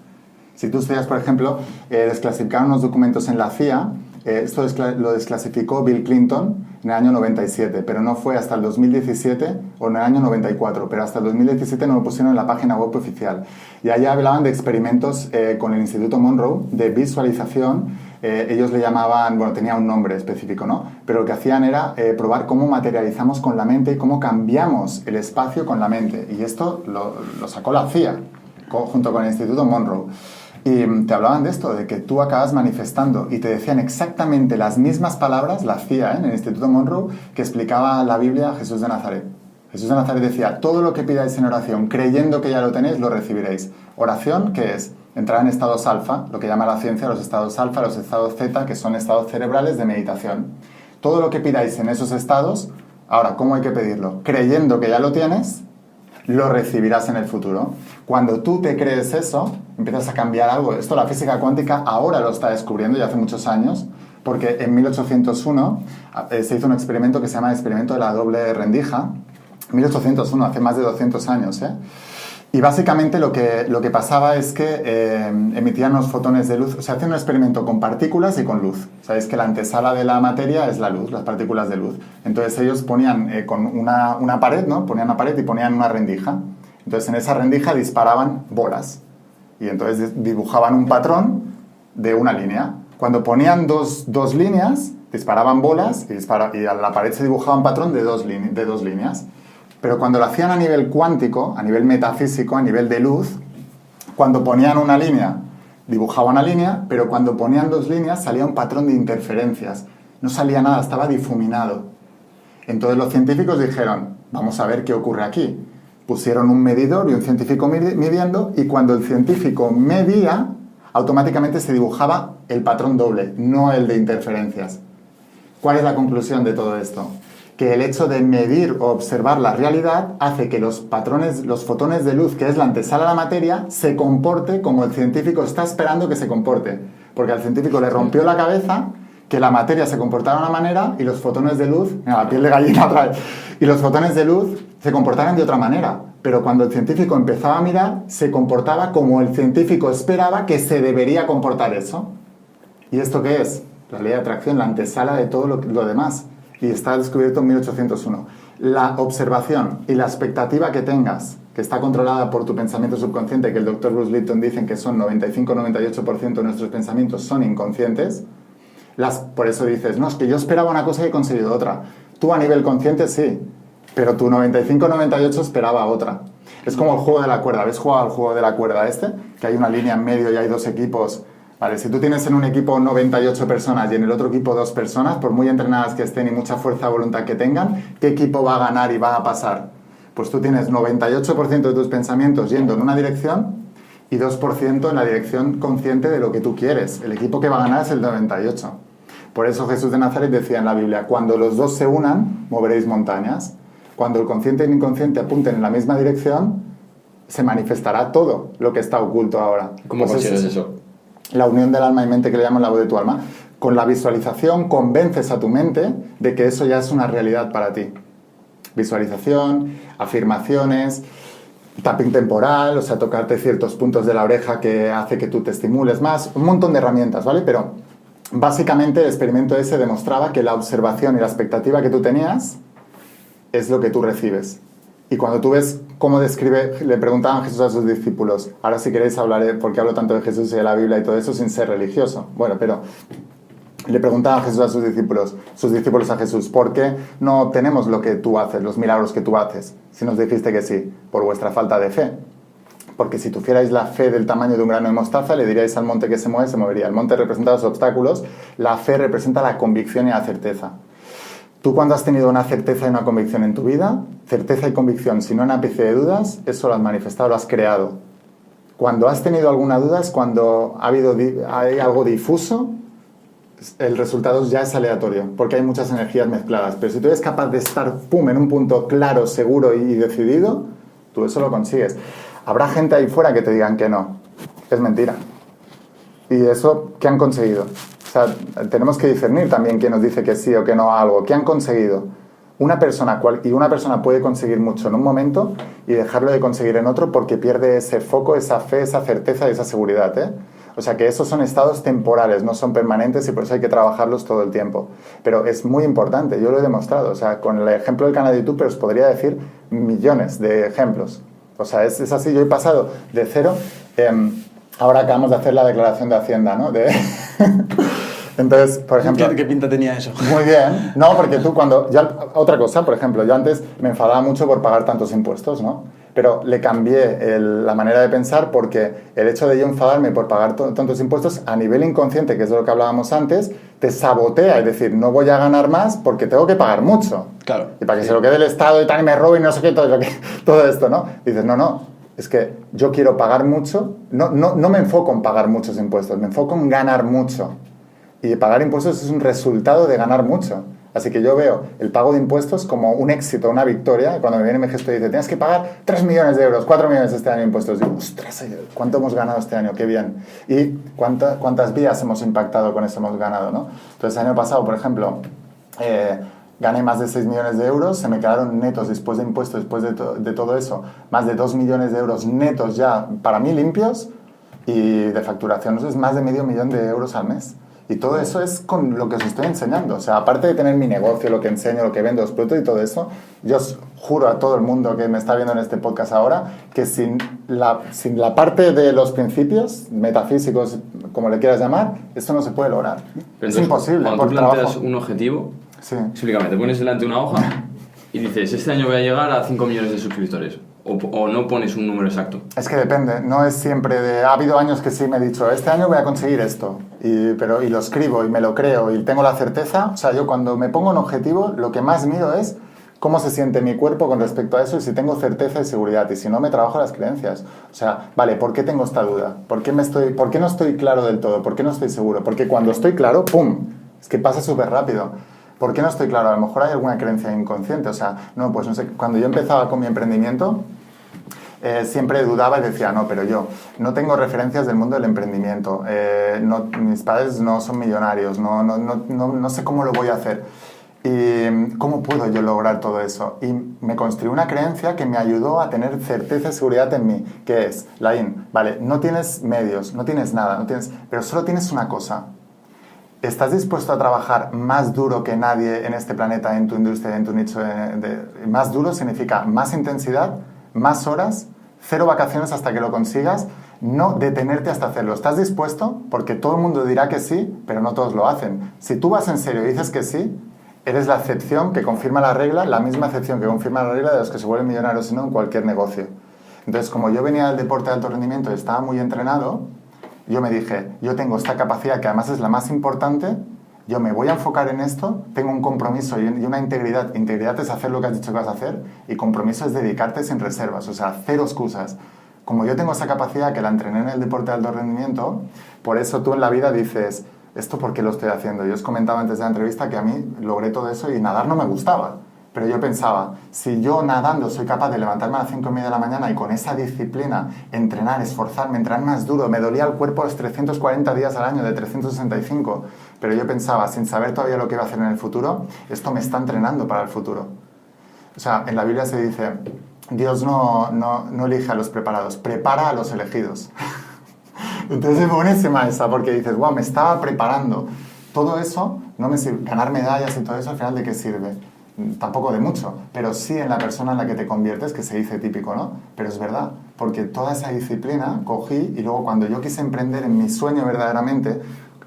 Si tú estudias, por ejemplo, desclasificaron unos documentos en la CIA, esto lo desclasificó Bill Clinton en el año 97, pero no fue hasta el 2017 o en el año 94, pero hasta el 2017 no lo pusieron en la página web oficial. Y allá hablaban de experimentos con el Instituto Monroe de visualización. Ellos le llamaban, bueno, tenía un nombre específico, ¿no? Pero lo que hacían era probar cómo materializamos con la mente y cómo cambiamos el espacio con la mente. Y esto lo sacó la CIA junto con el Instituto Monroe. Y te hablaban de esto, de que tú acabas manifestando y te decían exactamente las mismas palabras, la CIA, en el Instituto Monroe, que explicaba la Biblia a Jesús de Nazaret. Jesús de Nazaret decía, todo lo que pidáis en oración, creyendo que ya lo tenéis, lo recibiréis. Oración, ¿qué es? Entrar en estados alfa, lo que llama la ciencia los estados alfa, los estados zeta, que son estados cerebrales de meditación. Todo lo que pidáis en esos estados, ahora, ¿cómo hay que pedirlo? Creyendo que ya lo tienes, lo recibirás en el futuro. Cuando tú te crees eso, empiezas a cambiar algo. Esto la física cuántica ahora lo está descubriendo, ya hace muchos años, porque en 1801 se hizo un experimento que se llama el experimento de la doble rendija. 1801, hace más de 200 años, ¿eh? Y básicamente lo que pasaba es que emitían unos fotones de luz. O sea, hacían un experimento con partículas y con luz. Sabéis que la antesala de la materia es la luz, las partículas de luz. Entonces ellos ponían con una pared, ¿no? Ponían una pared y ponían una rendija. Entonces en esa rendija disparaban bolas. Y entonces dibujaban un patrón de una línea. Cuando ponían dos líneas, disparaban bolas y a la pared se dibujaba un patrón de dos líneas. Pero cuando lo hacían a nivel cuántico, a nivel metafísico, a nivel de luz, cuando ponían una línea, dibujaba una línea, pero cuando ponían dos líneas salía un patrón de interferencias. No salía nada, estaba difuminado. Entonces los científicos dijeron, vamos a ver qué ocurre aquí. Pusieron un medidor y un científico midiendo, y cuando el científico medía, automáticamente se dibujaba el patrón doble, no el de interferencias. ¿Cuál es la conclusión de todo esto? Que el hecho de medir o observar la realidad hace que los fotones de luz, que es la antesala a la materia, se comporte como el científico está esperando que se comporte. Porque al científico le rompió la cabeza que la materia se comportara de una manera y los fotones de luz, mira, la piel de gallina otra vez, y los fotones de luz se comportaran de otra manera. Pero cuando el científico empezaba a mirar, se comportaba como el científico esperaba que se debería comportar eso. ¿Y esto qué es? La ley de atracción, la antesala de todo lo demás. Y está descubierto en 1801. La observación y la expectativa que tengas, que está controlada por tu pensamiento subconsciente, que el Dr. Bruce Lipton dice que son 95-98% de nuestros pensamientos son inconscientes, por eso dices, no, es que yo esperaba una cosa y he conseguido otra. Tú a nivel consciente sí, pero tu 95-98 esperaba otra. Es como el juego de la cuerda. ¿Habéis jugado al juego de la cuerda este? Que hay una línea en medio y hay dos equipos. Vale, si tú tienes en un equipo 98 personas y en el otro equipo 2 personas, por muy entrenadas que estén y mucha fuerza de voluntad que tengan, ¿qué equipo va a ganar y va a pasar? Pues tú tienes 98% de tus pensamientos yendo en una dirección y 2% en la dirección consciente de lo que tú quieres. El equipo que va a ganar es el 98%. Por eso Jesús de Nazaret decía en la Biblia, cuando los dos se unan, moveréis montañas. Cuando el consciente y el inconsciente apunten en la misma dirección, se manifestará todo lo que está oculto ahora. ¿Cómo consigues eso? La unión del alma y mente, que le llaman la voz de tu alma. Con la visualización convences a tu mente de que eso ya es una realidad para ti. Visualización, afirmaciones, tapping temporal, o sea, tocarte ciertos puntos de la oreja que hace que tú te estimules más, un montón de herramientas, ¿vale? Pero básicamente el experimento ese demostraba que la observación y la expectativa que tú tenías es lo que tú recibes. Y cuando tú ves cómo describe, le preguntaban Jesús a sus discípulos, ahora si queréis hablaré, porque hablo tanto de Jesús y de la Biblia y todo eso sin ser religioso. Bueno, pero Le preguntaban Jesús a sus discípulos a Jesús, ¿por qué no obtenemos lo que tú haces, los milagros que tú haces? Si nos dijiste que sí, por vuestra falta de fe. Porque si tuvierais la fe del tamaño de un grano de mostaza, le diríais al monte que se mueve, se movería. El monte representa los obstáculos, la fe representa la convicción y la certeza. Tú cuando has tenido una certeza y una convicción en tu vida, certeza y convicción, si no un ápice de dudas, eso lo has manifestado, lo has creado. Cuando has tenido alguna duda es cuando hay algo difuso, el resultado ya es aleatorio, porque hay muchas energías mezcladas. Pero si tú eres capaz de estar, pum, en un punto claro, seguro y decidido, tú eso lo consigues. Habrá gente ahí fuera que te digan que no. Es mentira. ¿Y eso qué han conseguido? O sea, tenemos que discernir también quién nos dice que sí o que no a algo. ¿Qué han conseguido? Una persona puede conseguir mucho en un momento y dejarlo de conseguir en otro porque pierde ese foco, esa fe, esa certeza y esa seguridad, ¿eh? O sea que esos son estados temporales, no son permanentes y por eso hay que trabajarlos todo el tiempo. Pero es muy importante, yo lo he demostrado. O sea, con el ejemplo del canal de YouTube, pero os podría decir millones de ejemplos. O sea, es así, yo he pasado de cero. Ahora acabamos de hacer la declaración de Hacienda, ¿no? Entonces, por ejemplo... ¿Qué pinta tenía eso? Muy bien. No, porque tú cuando... otra cosa, por ejemplo, yo antes me enfadaba mucho por pagar tantos impuestos, ¿no? Pero le cambié la manera de pensar porque el hecho de yo enfadarme por pagar tantos impuestos a nivel inconsciente, que es de lo que hablábamos antes, te sabotea. Es decir, no voy a ganar más porque tengo que pagar mucho. Claro. Y para que se lo quede el Estado y tal, y me robe y no sé qué, todo esto, ¿no? Dices, no, es que yo quiero pagar mucho. No me enfoco en pagar muchos impuestos, me enfoco en ganar mucho. Y pagar impuestos es un resultado de ganar mucho. Así que yo veo el pago de impuestos como un éxito, una victoria. Cuando me viene mi gestor y dice, tienes que pagar 3 millones de euros, 4 millones este año de impuestos. Digo, ostras, ¿cuánto hemos ganado este año? Qué bien. Y cuántas vidas hemos impactado con eso hemos ganado, ¿no? Entonces, el año pasado, por ejemplo, gané más de 6 millones de euros. Se me quedaron netos después de impuestos, después de todo eso, más de 2 millones de euros netos ya para mí limpios. Y de facturación, eso es más de medio millón de euros al mes. Y todo eso es con lo que os estoy enseñando. O sea, aparte de tener mi negocio, lo que enseño, lo que vendo, los productos y todo eso, yo os juro a todo el mundo que me está viendo en este podcast ahora que sin la parte de los principios metafísicos, como le quieras llamar, esto no se puede lograr. Pero es imposible. Cuando por tú planteas trabajo. un objetivo, sí. Explícame, te pones delante una hoja y dices, este año voy a llegar a 5 millones de suscriptores. O no pones un número exacto. Es que depende, no es siempre de... Ha habido años que sí me he dicho, este año voy a conseguir esto, y lo escribo y me lo creo y tengo la certeza. O sea, yo cuando me pongo un objetivo, lo que más miro es cómo se siente mi cuerpo con respecto a eso y si tengo certeza y seguridad. Y si no, me trabajo las creencias. O sea, vale, ¿por qué tengo esta duda? ¿Por qué no estoy claro del todo? ¿Por qué no estoy seguro? Porque cuando estoy claro, ¡pum! Es que pasa súper rápido. ¿Por qué no estoy claro? A lo mejor hay alguna creencia inconsciente. O sea, no, pues no sé, cuando yo empezaba con mi emprendimiento... siempre dudaba y decía, no, pero yo no tengo referencias del mundo del emprendimiento, mis padres no son millonarios, no sé cómo lo voy a hacer y cómo puedo yo lograr todo eso. Y me construí una creencia que me ayudó a tener certeza y seguridad en mí, que es, Laín, vale, no tienes medios, no tienes nada, pero solo tienes una cosa. ¿Estás dispuesto a trabajar más duro que nadie en este planeta, en tu industria, en tu nicho? Más duro significa más intensidad, más horas, 0 vacaciones hasta que lo consigas, no detenerte hasta hacerlo. ¿Estás dispuesto? Porque todo el mundo dirá que sí, pero no todos lo hacen. Si tú vas en serio y dices que sí, eres la excepción que confirma la regla, la misma excepción que confirma la regla de los que se vuelven millonarios, sino en cualquier negocio. Entonces, como yo venía del deporte de alto rendimiento y estaba muy entrenado, yo me dije, yo tengo esta capacidad que además es la más importante, yo me voy a enfocar en esto, tengo un compromiso y una integridad. Integridad es hacer lo que has dicho que vas a hacer y compromiso es dedicarte sin reservas, o sea, 0 excusas. Como yo tengo esa capacidad que la entrené en el deporte de alto rendimiento, por eso tú en la vida dices, ¿esto por qué lo estoy haciendo? Yo os comentaba antes de la entrevista que a mí logré todo eso y nadar no me gustaba. Pero yo pensaba, si yo nadando soy capaz de levantarme a las 5:30 de la mañana y con esa disciplina entrenar, esforzarme, entrenar más duro, me dolía el cuerpo los 340 días al año de 365, pero yo pensaba, sin saber todavía lo que iba a hacer en el futuro, esto me está entrenando para el futuro. O sea, en la Biblia se dice, Dios no elige a los preparados, prepara a los elegidos. Entonces es buenísima esa, porque dices, wow, me estaba preparando. Todo eso no me sirve, ganar medallas y todo eso, al final, ¿de qué sirve? Tampoco de mucho, pero sí en la persona en la que te conviertes, que se dice típico, ¿no? Pero es verdad, porque toda esa disciplina cogí y luego cuando yo quise emprender en mi sueño verdaderamente,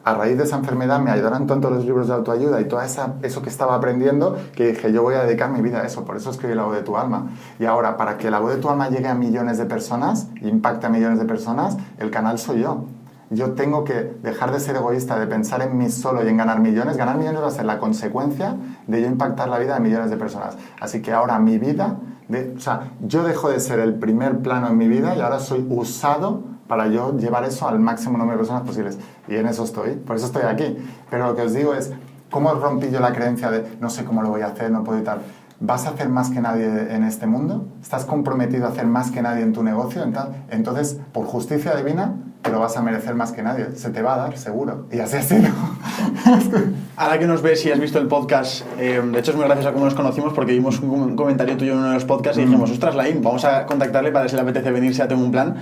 a raíz de esa enfermedad me ayudaron tanto los libros de autoayuda y todo eso que estaba aprendiendo, que dije, yo voy a dedicar mi vida a eso. Por eso escribí La Voz de tu Alma. Y ahora, para que La Voz de tu Alma llegue a millones de personas, impacte a millones de personas, el canal soy yo. Yo tengo que dejar de ser egoísta, de pensar en mí solo y en ganar millones. Ganar millones va a ser la consecuencia de yo impactar la vida de millones de personas. Así que ahora mi vida, yo dejo de ser el primer plano en mi vida y ahora soy usado para yo llevar eso al máximo número de personas posibles. Y en eso estoy, por eso estoy aquí. Pero lo que os digo es, ¿cómo rompí yo la creencia de no sé cómo lo voy a hacer, no puedo y tal? ¿Vas a hacer más que nadie en este mundo? ¿Estás comprometido a hacer más que nadie en tu negocio? Entonces, por justicia divina, te lo vas a merecer más que nadie. Se te va a dar, seguro. Y así ha sido. Ahora que nos ves y has visto el podcast, de hecho es muy gracioso cómo nos conocimos porque vimos un comentario tuyo en uno de los podcasts y dijimos, ostras, Laín, vamos a contactarle para ver si le apetece venirse a Tengo un Plan.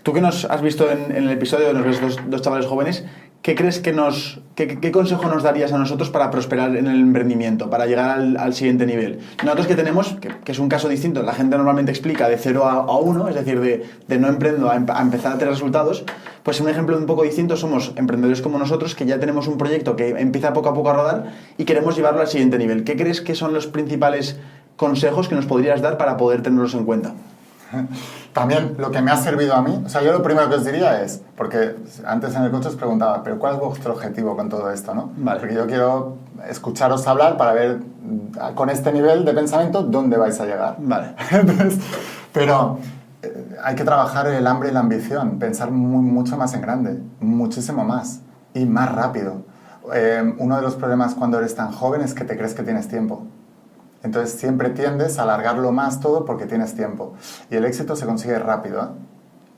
Tú que nos has visto en el episodio, nos ves dos chavales jóvenes, ¿qué crees qué consejo nos darías a nosotros para prosperar en el emprendimiento, para llegar al siguiente nivel? Nosotros que tenemos, que es un caso distinto, la gente normalmente explica de 0 a 1, es decir, de no emprendo a empezar a tener resultados, pues un ejemplo un poco distinto somos emprendedores como nosotros, que ya tenemos un proyecto que empieza poco a poco a rodar y queremos llevarlo al siguiente nivel. ¿Qué crees que son los principales consejos que nos podrías dar para poder tenerlos en cuenta? También lo que me ha servido a mí, yo lo primero que os diría es, porque antes en el coche os preguntaba, pero ¿cuál es vuestro objetivo con todo esto, no? Vale. Porque yo quiero escucharos hablar para ver con este nivel de pensamiento dónde vais a llegar. Vale. Entonces, pero hay que trabajar el hambre y la ambición, pensar mucho más en grande, muchísimo más y más rápido. Uno de los problemas cuando eres tan joven es que te crees que tienes tiempo. Entonces siempre tiendes a alargarlo más todo porque tienes tiempo. Y el éxito se consigue rápido, ¿eh?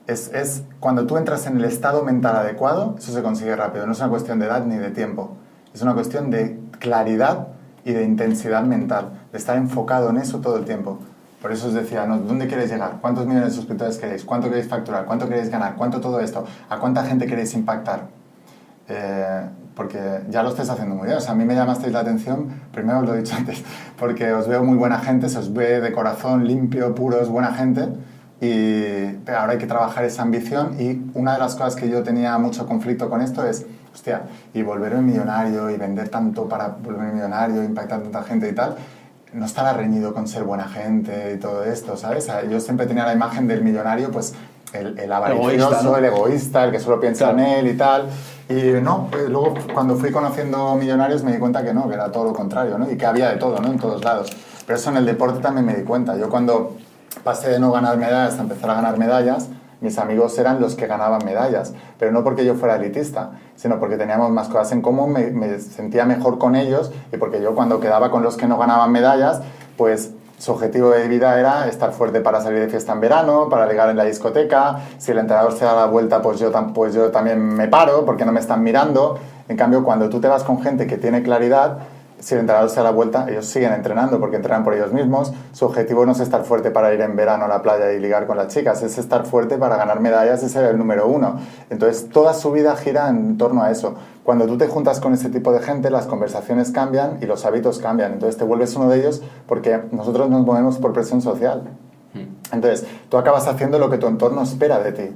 Es cuando tú entras en el estado mental adecuado, eso se consigue rápido. No es una cuestión de edad ni de tiempo. Es una cuestión de claridad y de intensidad mental, de estar enfocado en eso todo el tiempo. Por eso os decía, ¿no? ¿Dónde queréis llegar? ¿Cuántos millones de suscriptores queréis? ¿Cuánto queréis facturar? ¿Cuánto queréis ganar? ¿Cuánto todo esto? ¿A cuánta gente queréis impactar? Porque ya lo estáis haciendo muy bien. A mí me llamasteis la atención, primero os lo he dicho antes, porque os veo muy buena gente, se os ve de corazón limpio, puros, buena gente, pero ahora hay que trabajar esa ambición y una de las cosas que yo tenía mucho conflicto con esto es, hostia, y volverme millonario y vender tanto para volverme millonario, impactar a tanta gente y tal, no estará reñido con ser buena gente y todo esto, ¿sabes? Yo siempre tenía la imagen del millonario, pues el avaricioso, ¿no? El egoísta, el que solo piensa en él y tal. Y no, pues luego cuando fui conociendo millonarios me di cuenta que no, que era todo lo contrario, ¿no? Y que había de todo, ¿no? En todos lados. Pero eso en el deporte también me di cuenta. Yo cuando pasé de no ganar medallas a empezar a ganar medallas, mis amigos eran los que ganaban medallas. Pero no porque yo fuera elitista, sino porque teníamos más cosas en común, me sentía mejor con ellos y porque yo cuando quedaba con los que no ganaban medallas, pues su objetivo de vida era estar fuerte para salir de fiesta en verano, para ligar en la discoteca. Si el entrenador se da la vuelta, pues yo también me paro porque no me están mirando. En cambio, cuando tú te vas con gente que tiene claridad, si el entrenador se da la vuelta, ellos siguen entrenando porque entrenan por ellos mismos. Su objetivo no es estar fuerte para ir en verano a la playa y ligar con las chicas, es estar fuerte para ganar medallas y ser el número 1. Entonces, toda su vida gira en torno a eso. Cuando tú te juntas con ese tipo de gente, las conversaciones cambian y los hábitos cambian. Entonces, te vuelves uno de ellos porque nosotros nos movemos por presión social. Entonces, tú acabas haciendo lo que tu entorno espera de ti.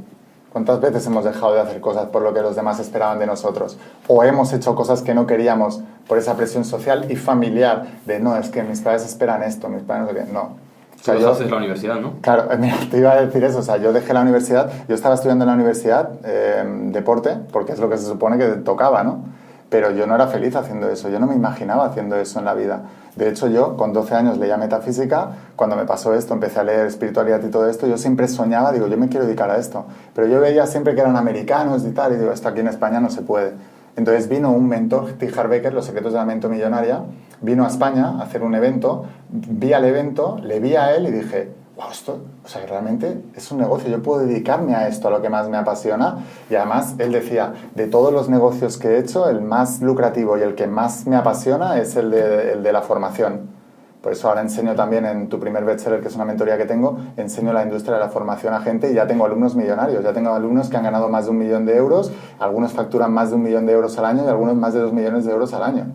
¿Cuántas veces hemos dejado de hacer cosas por lo que los demás esperaban de nosotros? O hemos hecho cosas que no queríamos por esa presión social y familiar de no, es que mis padres esperan esto, mis padres no sé qué. No. O sea, yo haces la universidad, ¿no? Claro, mira, te iba a decir eso. O sea, yo dejé la universidad, yo estaba estudiando en la universidad deporte, porque es lo que se supone que tocaba, ¿no? Pero yo no era feliz haciendo eso, yo no me imaginaba haciendo eso en la vida. De hecho, yo con 12 años leía metafísica, cuando me pasó esto, empecé a leer espiritualidad y todo esto, yo siempre soñaba, digo, yo me quiero dedicar a esto. Pero yo veía siempre que eran americanos y tal, y digo, esto aquí en España no se puede. Entonces vino un mentor, T. Harv Eker, Los secretos de la mente millonaria, vino a España a hacer un evento, vi al evento, le vi a él y dije, wow, esto, o sea, realmente es un negocio, yo puedo dedicarme a esto, a lo que más me apasiona. Y además, él decía, de todos los negocios que he hecho, el más lucrativo y el que más me apasiona es el de la formación. Por eso ahora enseño también en tu primer bestseller, que es una mentoría que tengo, enseño la industria de la formación a gente y ya tengo alumnos millonarios, ya tengo alumnos que han ganado más de 1 millón de euros, algunos facturan más de 1 millón de euros al año y algunos más de 2 millones de euros al año.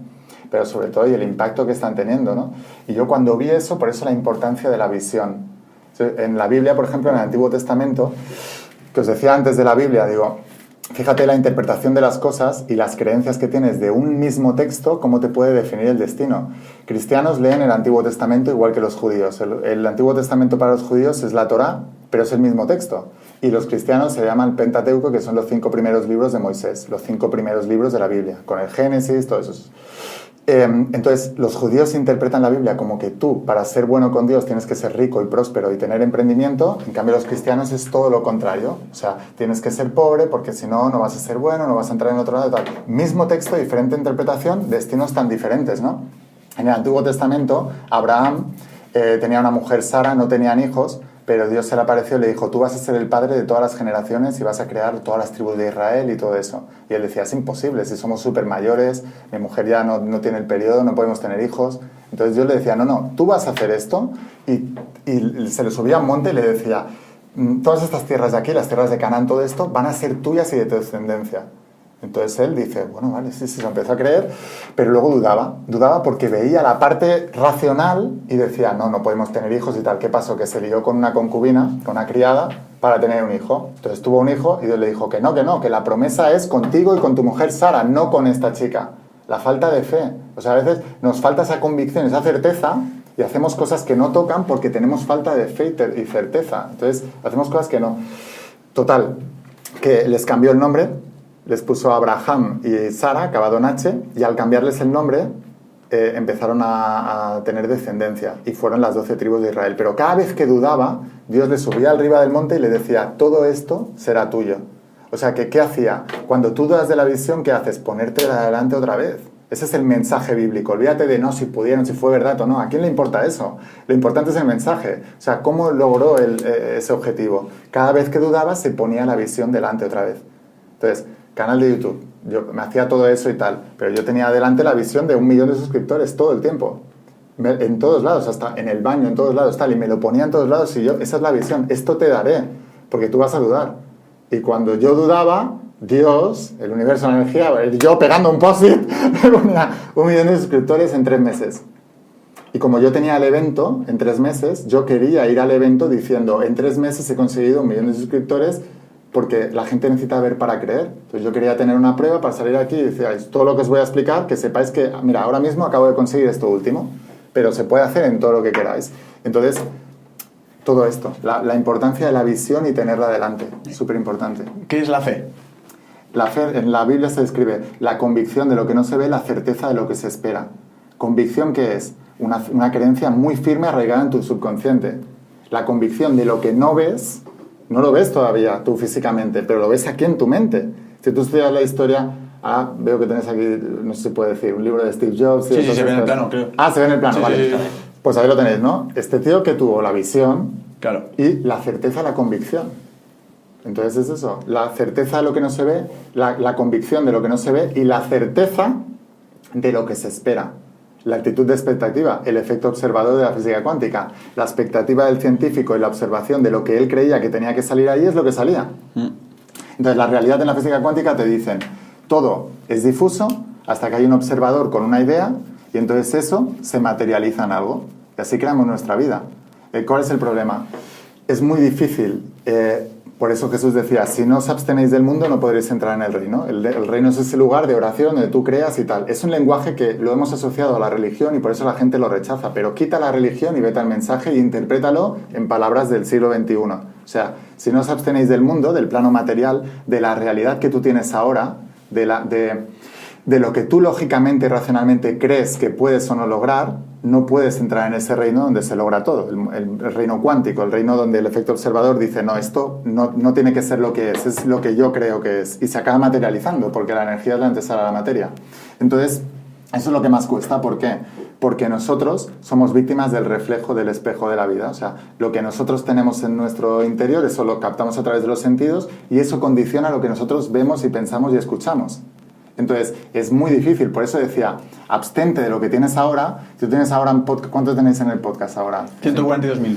Pero sobre todo, y el impacto que están teniendo, ¿no? Y yo cuando vi eso, por eso la importancia de la visión. En la Biblia, por ejemplo, en el Antiguo Testamento, que os decía antes de la Biblia, digo, fíjate la interpretación de las cosas y las creencias que tienes de un mismo texto, cómo te puede definir el destino. Cristianos leen el Antiguo Testamento igual que los judíos. El Antiguo Testamento para los judíos es la Torá, pero es el mismo texto. Y los cristianos se llaman Pentateuco, que son los 5 primeros libros de Moisés, los 5 primeros libros de la Biblia, con el Génesis, todo eso. Entonces, los judíos interpretan la Biblia como que tú, para ser bueno con Dios, tienes que ser rico y próspero y tener emprendimiento. En cambio, los cristianos es todo lo contrario. O sea, tienes que ser pobre porque si no, no vas a ser bueno, no vas a entrar en otro lado. Tal. Mismo texto, diferente interpretación, destinos tan diferentes, ¿no? En el Antiguo Testamento, Abraham tenía una mujer, Sara, no tenían hijos, pero Dios se le apareció y le dijo, tú vas a ser el padre de todas las generaciones y vas a crear todas las tribus de Israel y todo eso. Y él decía, es imposible, si somos súper mayores, mi mujer ya no tiene el periodo, no podemos tener hijos. Entonces Dios le decía, no, tú vas a hacer esto. Y se le subía a un monte y le decía, todas estas tierras de aquí, las tierras de Canaán, todo esto, van a ser tuyas y de tu descendencia. Entonces él dice, bueno, vale, sí, se empezó a creer, pero luego dudaba porque veía la parte racional y decía, no podemos tener hijos y tal. ¿Qué pasó? Que se lió con una concubina, con una criada, para tener un hijo. Entonces tuvo un hijo y Dios le dijo que que la promesa es contigo y con tu mujer Sara, no con esta chica. La falta de fe. O sea, a veces nos falta esa convicción, esa certeza, y hacemos cosas que no tocan porque tenemos falta de fe y certeza. Entonces hacemos cosas que no. Total, que les cambió el nombre. Les puso Abraham y Sara, acabado en H, y al cambiarles el nombre empezaron a tener descendencia y fueron las 12 tribus de Israel. Pero cada vez que dudaba, Dios le subía arriba del monte y le decía, todo esto será tuyo. O sea, que ¿qué hacía? Cuando tú dudas de la visión, ¿qué haces? Ponerte adelante otra vez. Ese es el mensaje bíblico. Olvídate de si pudieron, si fue verdad o no. ¿A quién le importa eso? Lo importante es el mensaje. O sea, ¿cómo logró ese objetivo? Cada vez que dudaba, se ponía la visión delante otra vez. Entonces, canal de YouTube, yo me hacía todo eso y tal, pero yo tenía adelante la visión de 1 millón de suscriptores todo el tiempo, en todos lados, hasta en el baño, en todos lados, tal, y me lo ponía en todos lados y esa es la visión, esto te daré, porque tú vas a dudar. Y cuando yo dudaba, Dios, el universo, la energía, yo pegando un post-it, me ponía 1 millón de suscriptores en 3 meses. Y como yo tenía el evento en 3 meses, yo quería ir al evento diciendo, en 3 meses he conseguido 1 millón de suscriptores, porque la gente necesita ver para creer. Entonces yo quería tener una prueba para salir aquí y decir, todo lo que os voy a explicar, que sepáis que, mira, ahora mismo acabo de conseguir esto último, pero se puede hacer en todo lo que queráis. Entonces, todo esto, la importancia de la visión y tenerla delante, súper importante. ¿Qué es la fe? La fe, en la Biblia se describe la convicción de lo que no se ve, la certeza de lo que se espera. ¿Convicción qué es? Una creencia muy firme arraigada en tu subconsciente. La convicción de lo que no ves. No lo ves todavía tú físicamente, pero lo ves aquí en tu mente. Si tú estudias la historia, veo que tenés aquí, no sé si puede decir, un libro de Steve Jobs. Sí, se ve en el plano, creo. Se ve en el plano, sí, vale. Sí. Pues ahí lo tenéis, ¿no? Este tío que tuvo la visión claro. Y la certeza, la convicción. Entonces es eso, la certeza de lo que no se ve, la convicción de lo que no se ve y la certeza de lo que se espera. La actitud de expectativa, el efecto observador de la física cuántica. La expectativa del científico y la observación de lo que él creía que tenía que salir ahí es lo que salía. Entonces, la realidad en la física cuántica te dicen, todo es difuso hasta que hay un observador con una idea y entonces eso se materializa en algo. Y así creamos nuestra vida. ¿Cuál es el problema? Es muy difícil. Por eso Jesús decía, si no os abstenéis del mundo no podréis entrar en el reino. El reino es ese lugar de oración donde tú creas y tal. Es un lenguaje que lo hemos asociado a la religión y por eso la gente lo rechaza. Pero quita la religión y vete al mensaje e interprétalo en palabras del siglo XXI. O sea, si no os abstenéis del mundo, del plano material, de la realidad que tú tienes ahora, de lo que tú lógicamente y racionalmente crees que puedes o no lograr, no puedes entrar en ese reino donde se logra todo, el reino cuántico, el reino donde el efecto observador dice, no, esto no tiene que ser lo que es lo que yo creo que es, y se acaba materializando, porque la energía es la antesala a la materia. Entonces, eso es lo que más cuesta. ¿Por qué? Porque nosotros somos víctimas del reflejo del espejo de la vida. O sea, lo que nosotros tenemos en nuestro interior, eso lo captamos a través de los sentidos, y eso condiciona lo que nosotros vemos y pensamos y escuchamos. Entonces, es muy difícil. Por eso decía, abstente de lo que tienes ahora. Si tú tienes ahora un podcast, ¿cuántos tenéis en el podcast ahora? 142.000.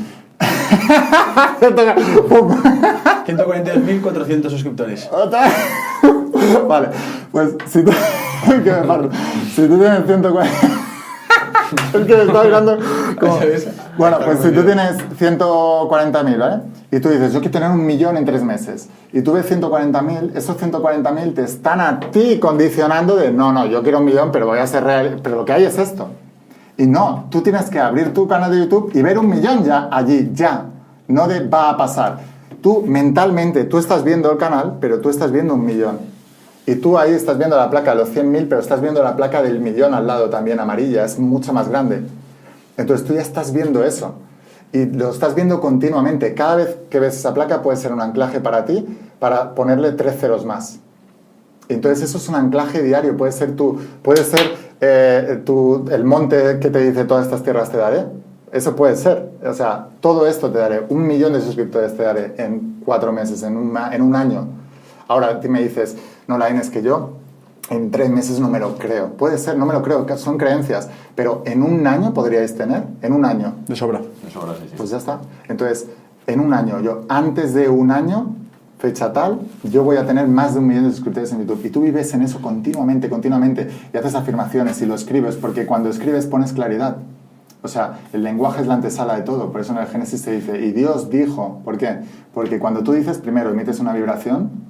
142.400 suscriptores. Vale, pues si tú tienes 140... Es que me está mirando como... Bueno, pues si tú tienes 140.000, ¿vale? Y tú dices, yo quiero tener 1.000.000 en 3 meses. Y tú ves 140.000, esos 140.000 te están a ti condicionando de, no, yo quiero 1.000.000, pero voy a ser real. Pero lo que hay es esto. Y no, tú tienes que abrir tu canal de YouTube y ver 1.000.000 ya allí, ya. No de va a pasar. Tú mentalmente, tú estás viendo el canal, pero tú estás viendo 1.000.000. Y tú ahí estás viendo la placa de los 100.000, pero estás viendo la placa del 1.000.000 al lado también, amarilla, es mucho más grande. Entonces tú ya estás viendo eso. Y lo estás viendo continuamente. Cada vez que ves esa placa puede ser un anclaje para ti, para ponerle 3 ceros más. Entonces eso es un anclaje diario. Puede ser el monte que te dice todas estas tierras te daré. Eso puede ser. O sea, todo esto te daré. 1.000.000 de suscriptores te daré en 4 meses, en un año. Ahora tú me dices, no, Lain, es que yo en 3 meses no me lo creo. Puede ser, no me lo creo, son creencias. Pero en un año podríais tener, en un año. De sobra. De sobra, sí. Pues ya está. Entonces, en un año, antes de un año, fecha tal, yo voy a tener más de 1.000.000 de suscriptores en YouTube. Y tú vives en eso continuamente. Y haces afirmaciones y lo escribes, porque cuando escribes pones claridad. O sea, el lenguaje es la antesala de todo. Por eso en el Génesis se dice, y Dios dijo. ¿Por qué? Porque cuando tú dices, primero emites una vibración.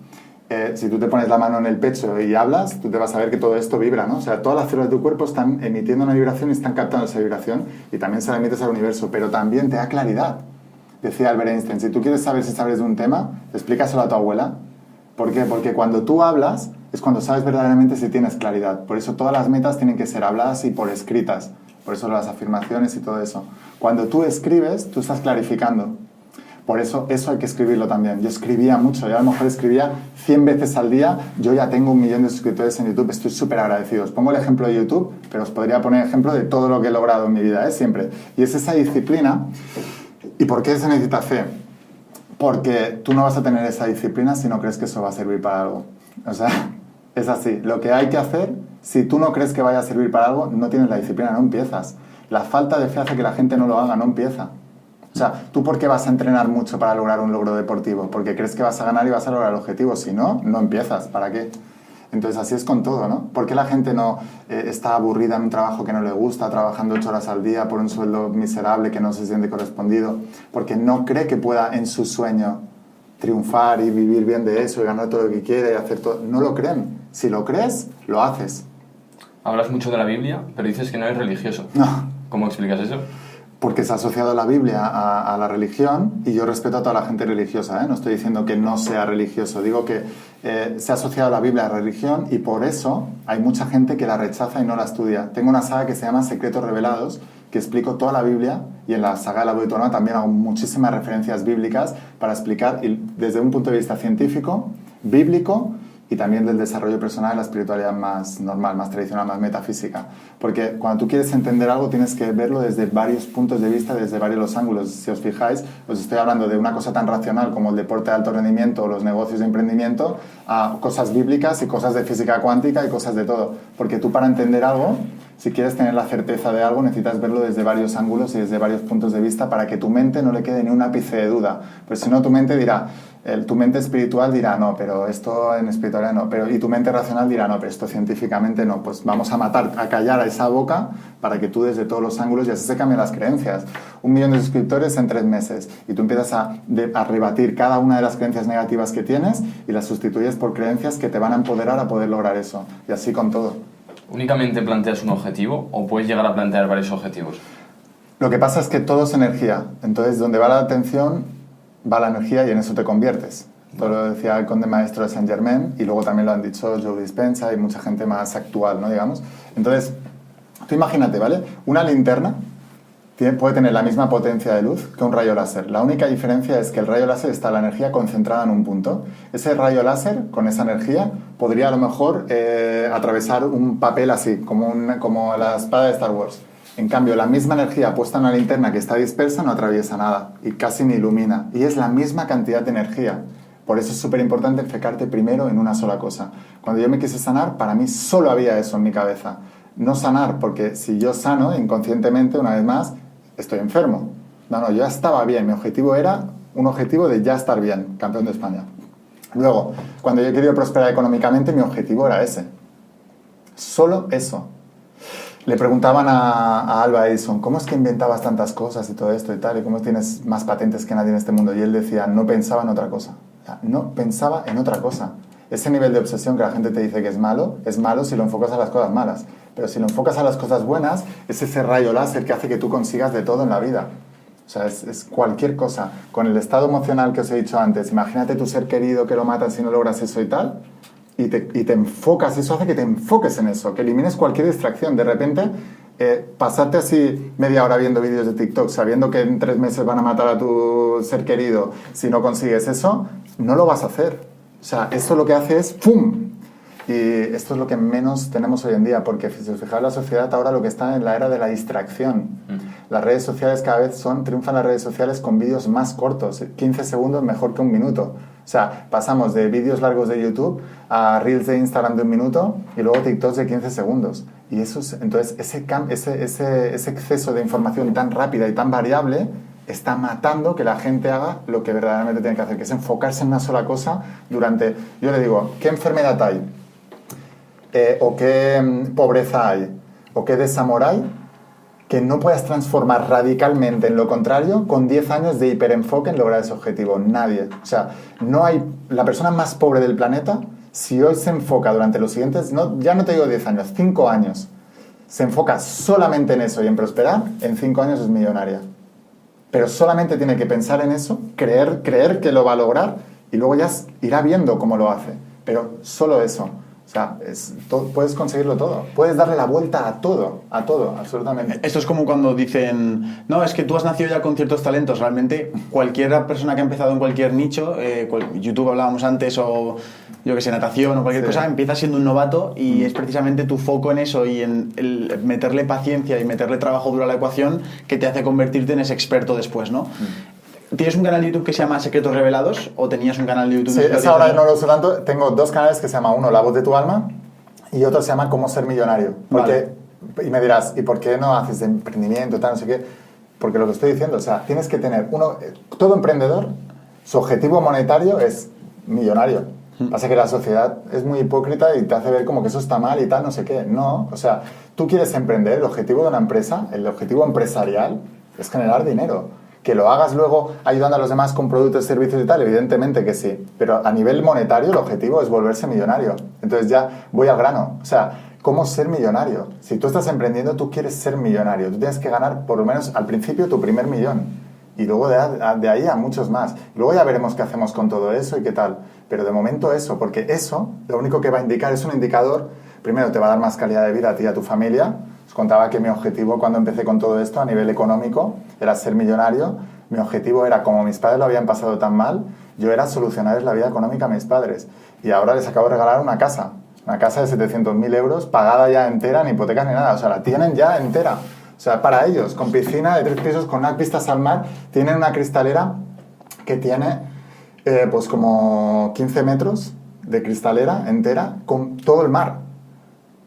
Si tú te pones la mano en el pecho y hablas, tú te vas a ver que todo esto vibra, ¿no? O sea, todas las células de tu cuerpo están emitiendo una vibración y están captando esa vibración y también se la emites al universo, pero también te da claridad. Decía Albert Einstein, si tú quieres saber si sabes de un tema, explícaselo a tu abuela. ¿Por qué? Porque cuando tú hablas es cuando sabes verdaderamente si tienes claridad. Por eso todas las metas tienen que ser habladas y por escritas. Por eso las afirmaciones y todo eso. Cuando tú escribes, tú estás clarificando. Por eso hay que escribirlo también. Yo escribía mucho, yo a lo mejor escribía 100 veces al día. Yo ya tengo 1.000.000 de suscriptores en YouTube, estoy súper agradecido. Os pongo el ejemplo de YouTube, pero os podría poner ejemplo de todo lo que he logrado en mi vida, siempre. Y es esa disciplina. ¿Y por qué se necesita fe? Porque tú no vas a tener esa disciplina si no crees que eso va a servir para algo. O sea, es así. Lo que hay que hacer, si tú no crees que vaya a servir para algo, no tienes la disciplina, no empiezas. La falta de fe hace que la gente no lo haga, no empieza. O sea, ¿tú por qué vas a entrenar mucho para lograr un logro deportivo? Porque crees que vas a ganar y vas a lograr el objetivo. Si no, no empiezas. ¿Para qué? Entonces así es con todo, ¿no? ¿Por qué la gente no está aburrida en un trabajo que no le gusta, trabajando 8 horas al día por un sueldo miserable que no se siente correspondido? Porque no cree que pueda en su sueño triunfar y vivir bien de eso y ganar todo lo que quiere y hacer todo. No lo creen. Si lo crees, lo haces. Hablas mucho de la Biblia, pero dices que no eres religioso. No. ¿Cómo explicas eso? Porque se ha asociado la Biblia a la religión y yo respeto a toda la gente religiosa, ¿eh? No estoy diciendo que no sea religioso, digo que se ha asociado la Biblia a la religión y por eso hay mucha gente que la rechaza y no la estudia. Tengo una saga que se llama Secretos Revelados, que explico toda la Biblia y en la saga de la Voz Autónoma también hago muchísimas referencias bíblicas para explicar desde un punto de vista científico, bíblico, y también del desarrollo personal y la espiritualidad más normal, más tradicional, más metafísica. Porque cuando tú quieres entender algo tienes que verlo desde varios puntos de vista, desde varios los ángulos. Si os fijáis, os estoy hablando de una cosa tan racional como el deporte de alto rendimiento o los negocios de emprendimiento, a cosas bíblicas y cosas de física cuántica y cosas de todo. Porque tú para entender algo, si quieres tener la certeza de algo, necesitas verlo desde varios ángulos y desde varios puntos de vista para que tu mente no le quede ni un ápice de duda. Pues si no, tu mente dirá... tu mente espiritual dirá, no, pero esto en espiritualidad no. Y tu mente racional dirá, no, pero esto científicamente no. Pues vamos a callar a esa boca para que tú desde todos los ángulos y así se cambian las creencias. 1.000.000 de suscriptores en 3 meses. Y tú empiezas a rebatir cada una de las creencias negativas que tienes y las sustituyes por creencias que te van a empoderar a poder lograr eso. Y así con todo. ¿Únicamente planteas un objetivo o puedes llegar a plantear varios objetivos? Lo que pasa es que todo es energía. Entonces, donde va la atención, va la energía y en eso te conviertes. Esto lo decía el conde maestro de Saint Germain y luego también lo han dicho Joe Dispenza y mucha gente más actual, ¿no? Digamos. Entonces, tú imagínate, ¿vale? Una linterna puede tener la misma potencia de luz que un rayo láser. La única diferencia es que el rayo láser está la energía concentrada en un punto. Ese rayo láser, con esa energía, podría a lo mejor atravesar un papel así, como la espada de Star Wars. En cambio, la misma energía puesta en una linterna que está dispersa no atraviesa nada y casi ni ilumina. Y es la misma cantidad de energía. Por eso es súper importante enfocarte primero en una sola cosa. Cuando yo me quise sanar, para mí solo había eso en mi cabeza. No sanar, porque si yo sano inconscientemente, una vez más, estoy enfermo. No, yo ya estaba bien. Mi objetivo era un objetivo de ya estar bien, campeón de España. Luego, cuando yo he querido prosperar económicamente, mi objetivo era ese. Solo eso. Le preguntaban a Alba Edison, ¿cómo es que inventabas tantas cosas y todo esto y tal? ¿Y cómo tienes más patentes que nadie en este mundo? Y él decía, no pensaba en otra cosa. O sea, no pensaba en otra cosa. Ese nivel de obsesión que la gente te dice que es malo si lo enfocas a las cosas malas. Pero si lo enfocas a las cosas buenas, es ese rayo láser que hace que tú consigas de todo en la vida. O sea, es cualquier cosa. Con el estado emocional que os he dicho antes, imagínate tu ser querido que lo matan si no logras eso y tal, y te enfocas, eso hace que te enfoques en eso, que elimines cualquier distracción. De repente, pasarte así media hora viendo vídeos de TikTok, sabiendo que en 3 meses van a matar a tu ser querido, si no consigues eso, no lo vas a hacer. O sea, esto lo que hace es ¡pum! Y esto es lo que menos tenemos hoy en día, porque si os fijáis, la sociedad ahora lo que está en la era de la distracción. Las redes sociales cada vez triunfan las redes sociales con vídeos más cortos, 15 segundos mejor que 1 minuto. O sea, pasamos de vídeos largos de YouTube a Reels de Instagram de 1 minuto y luego TikToks de 15 segundos. Y eso es, entonces ese exceso de información tan rápida y tan variable está matando que la gente haga lo que verdaderamente tiene que hacer, que es enfocarse en una sola cosa durante... Yo le digo, ¿qué enfermedad hay? ¿O qué pobreza hay? ¿O qué desamor hay? Que no puedas transformar radicalmente en lo contrario con 10 años de hiperenfoque en lograr ese objetivo. Nadie. O sea, no hay... La persona más pobre del planeta, si hoy se enfoca durante los siguientes... ya no te digo 10 años, 5 años. Se enfoca solamente en eso y en prosperar, en 5 años es millonaria. Pero solamente tiene que pensar en eso, creer que lo va a lograr y luego ya irá viendo cómo lo hace. Pero solo eso. O sea, puedes conseguirlo todo. Puedes darle la vuelta a todo, absolutamente. Esto es como cuando dicen, no, es que tú has nacido ya con ciertos talentos. Realmente, cualquier persona que ha empezado en cualquier nicho, YouTube hablábamos antes, o yo que sé, natación o cualquier cosa, empieza siendo un novato y es precisamente tu foco en eso y en el meterle paciencia y meterle trabajo duro a la ecuación que te hace convertirte en ese experto después, ¿no? ¿Tienes un canal de YouTube que se llama Secretos Revelados o tenías un canal de YouTube? Sí, esa ahora no lo uso tanto. Tengo 2 canales que se llama uno La Voz de tu Alma y otro se llama Cómo Ser Millonario. Porque, vale. Y me dirás, ¿y por qué no haces de emprendimiento, tal, no sé qué? Porque lo que estoy diciendo, o sea, tienes que tener todo emprendedor, su objetivo monetario es millonario. Pasa que la sociedad es muy hipócrita y te hace ver como que eso está mal y tal, no sé qué. No, o sea, tú quieres emprender, el objetivo de una empresa, el objetivo empresarial es generar dinero. Que lo hagas luego ayudando a los demás con productos, servicios y tal, evidentemente que sí. Pero a nivel monetario el objetivo es volverse millonario. Entonces ya voy al grano. O sea, ¿cómo ser millonario? Si tú estás emprendiendo, tú quieres ser millonario. Tú tienes que ganar por lo menos al principio tu primer millón. Y luego de ahí a muchos más. Luego ya veremos qué hacemos con todo eso y qué tal. Pero de momento eso, porque eso lo único que va a indicar es un indicador. Primero te va a dar más calidad de vida a ti y a tu familia. Os contaba que mi objetivo cuando empecé con todo esto a nivel económico era ser millonario. Mi objetivo era, como mis padres lo habían pasado tan mal, yo era solucionarles la vida económica a mis padres. Y ahora les acabo de regalar una casa de 700.000 euros, pagada ya entera, ni hipotecas ni nada. O sea, la tienen ya entera. O sea, para ellos, con piscina de 3 pisos, con unas vistas al mar, tienen una cristalera que tiene pues como 15 metros de cristalera entera con todo el mar.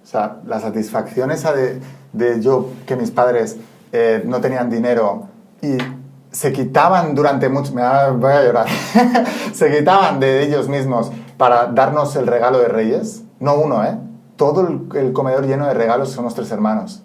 O sea, la satisfacción esa de yo, que mis padres no tenían dinero y se quitaban durante mucho... voy a llorar. Se quitaban de ellos mismos para darnos el regalo de Reyes. No uno, ¿eh? Todo el comedor lleno de regalos somos 3 hermanos.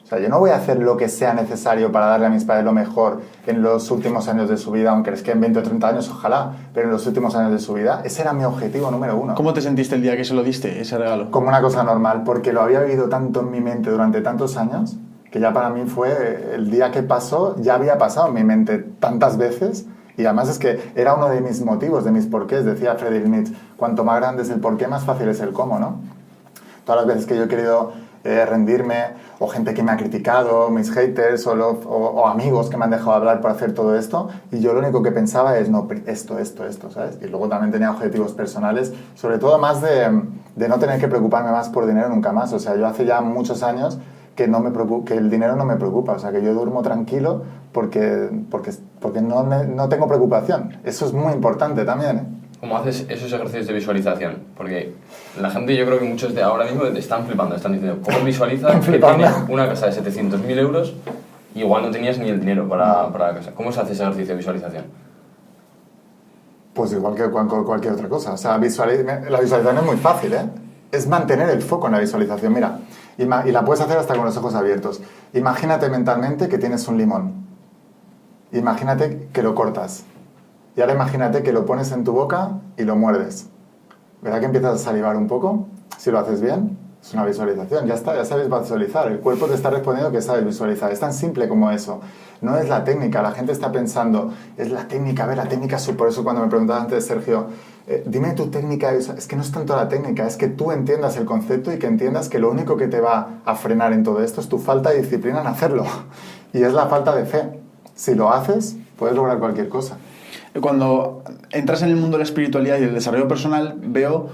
O sea, yo no voy a hacer lo que sea necesario para darle a mis padres lo mejor en los últimos años de su vida, aunque les queden 20 o 30 años, ojalá, pero en los últimos años de su vida, ese era mi objetivo número 1. ¿Cómo te sentiste el día que se lo diste, ese regalo? Como una cosa normal, porque lo había vivido tanto en mi mente durante tantos años, que ya para mí fue el día que pasó, ya había pasado en mi mente tantas veces, y además es que era uno de mis motivos, de mis porqués, decía Friedrich Nietzsche, cuanto más grande es el porqué, más fácil es el cómo, ¿no? Todas las veces que yo he querido rendirme, o gente que me ha criticado, mis haters, o amigos que me han dejado hablar por hacer todo esto, y yo lo único que pensaba es, no, esto, ¿sabes? Y luego también tenía objetivos personales, sobre todo más de no tener que preocuparme más por dinero nunca más. O sea, yo hace ya muchos años que el dinero no me preocupa, o sea, que yo duermo tranquilo porque no tengo preocupación. Eso es muy importante también, ¿eh? ¿Cómo haces esos ejercicios de visualización? Porque la gente, yo creo que muchos de ahora mismo están flipando, están diciendo, ¿cómo visualizas que tienes una casa de 700.000 euros y igual no tenías ni el dinero para la casa? ¿Cómo se hace ese ejercicio de visualización? Pues igual que cualquier otra cosa. O sea, la visualización es muy fácil, ¿eh? es mantener el foco en la visualización. Mira, y la puedes hacer hasta con los ojos abiertos. Imagínate mentalmente que tienes un limón. Imagínate que lo cortas. Y ahora imagínate que lo pones en tu boca y lo muerdes. ¿Verdad que empiezas a salivar un poco? Si lo haces bien, es una visualización. Ya está, ya sabes visualizar. El cuerpo te está respondiendo que sabes visualizar. Es tan simple como eso. No es la técnica. La gente está pensando, es la técnica. A ver, la técnica, por eso cuando me preguntabas antes, Sergio, dime tu técnica. Es que no es tanto la técnica, es que tú entiendas el concepto y que entiendas que lo único que te va a frenar en todo esto es tu falta de disciplina en hacerlo. Y es la falta de fe. Si lo haces, puedes lograr cualquier cosa. Cuando entras en el mundo de la espiritualidad y el desarrollo personal, veo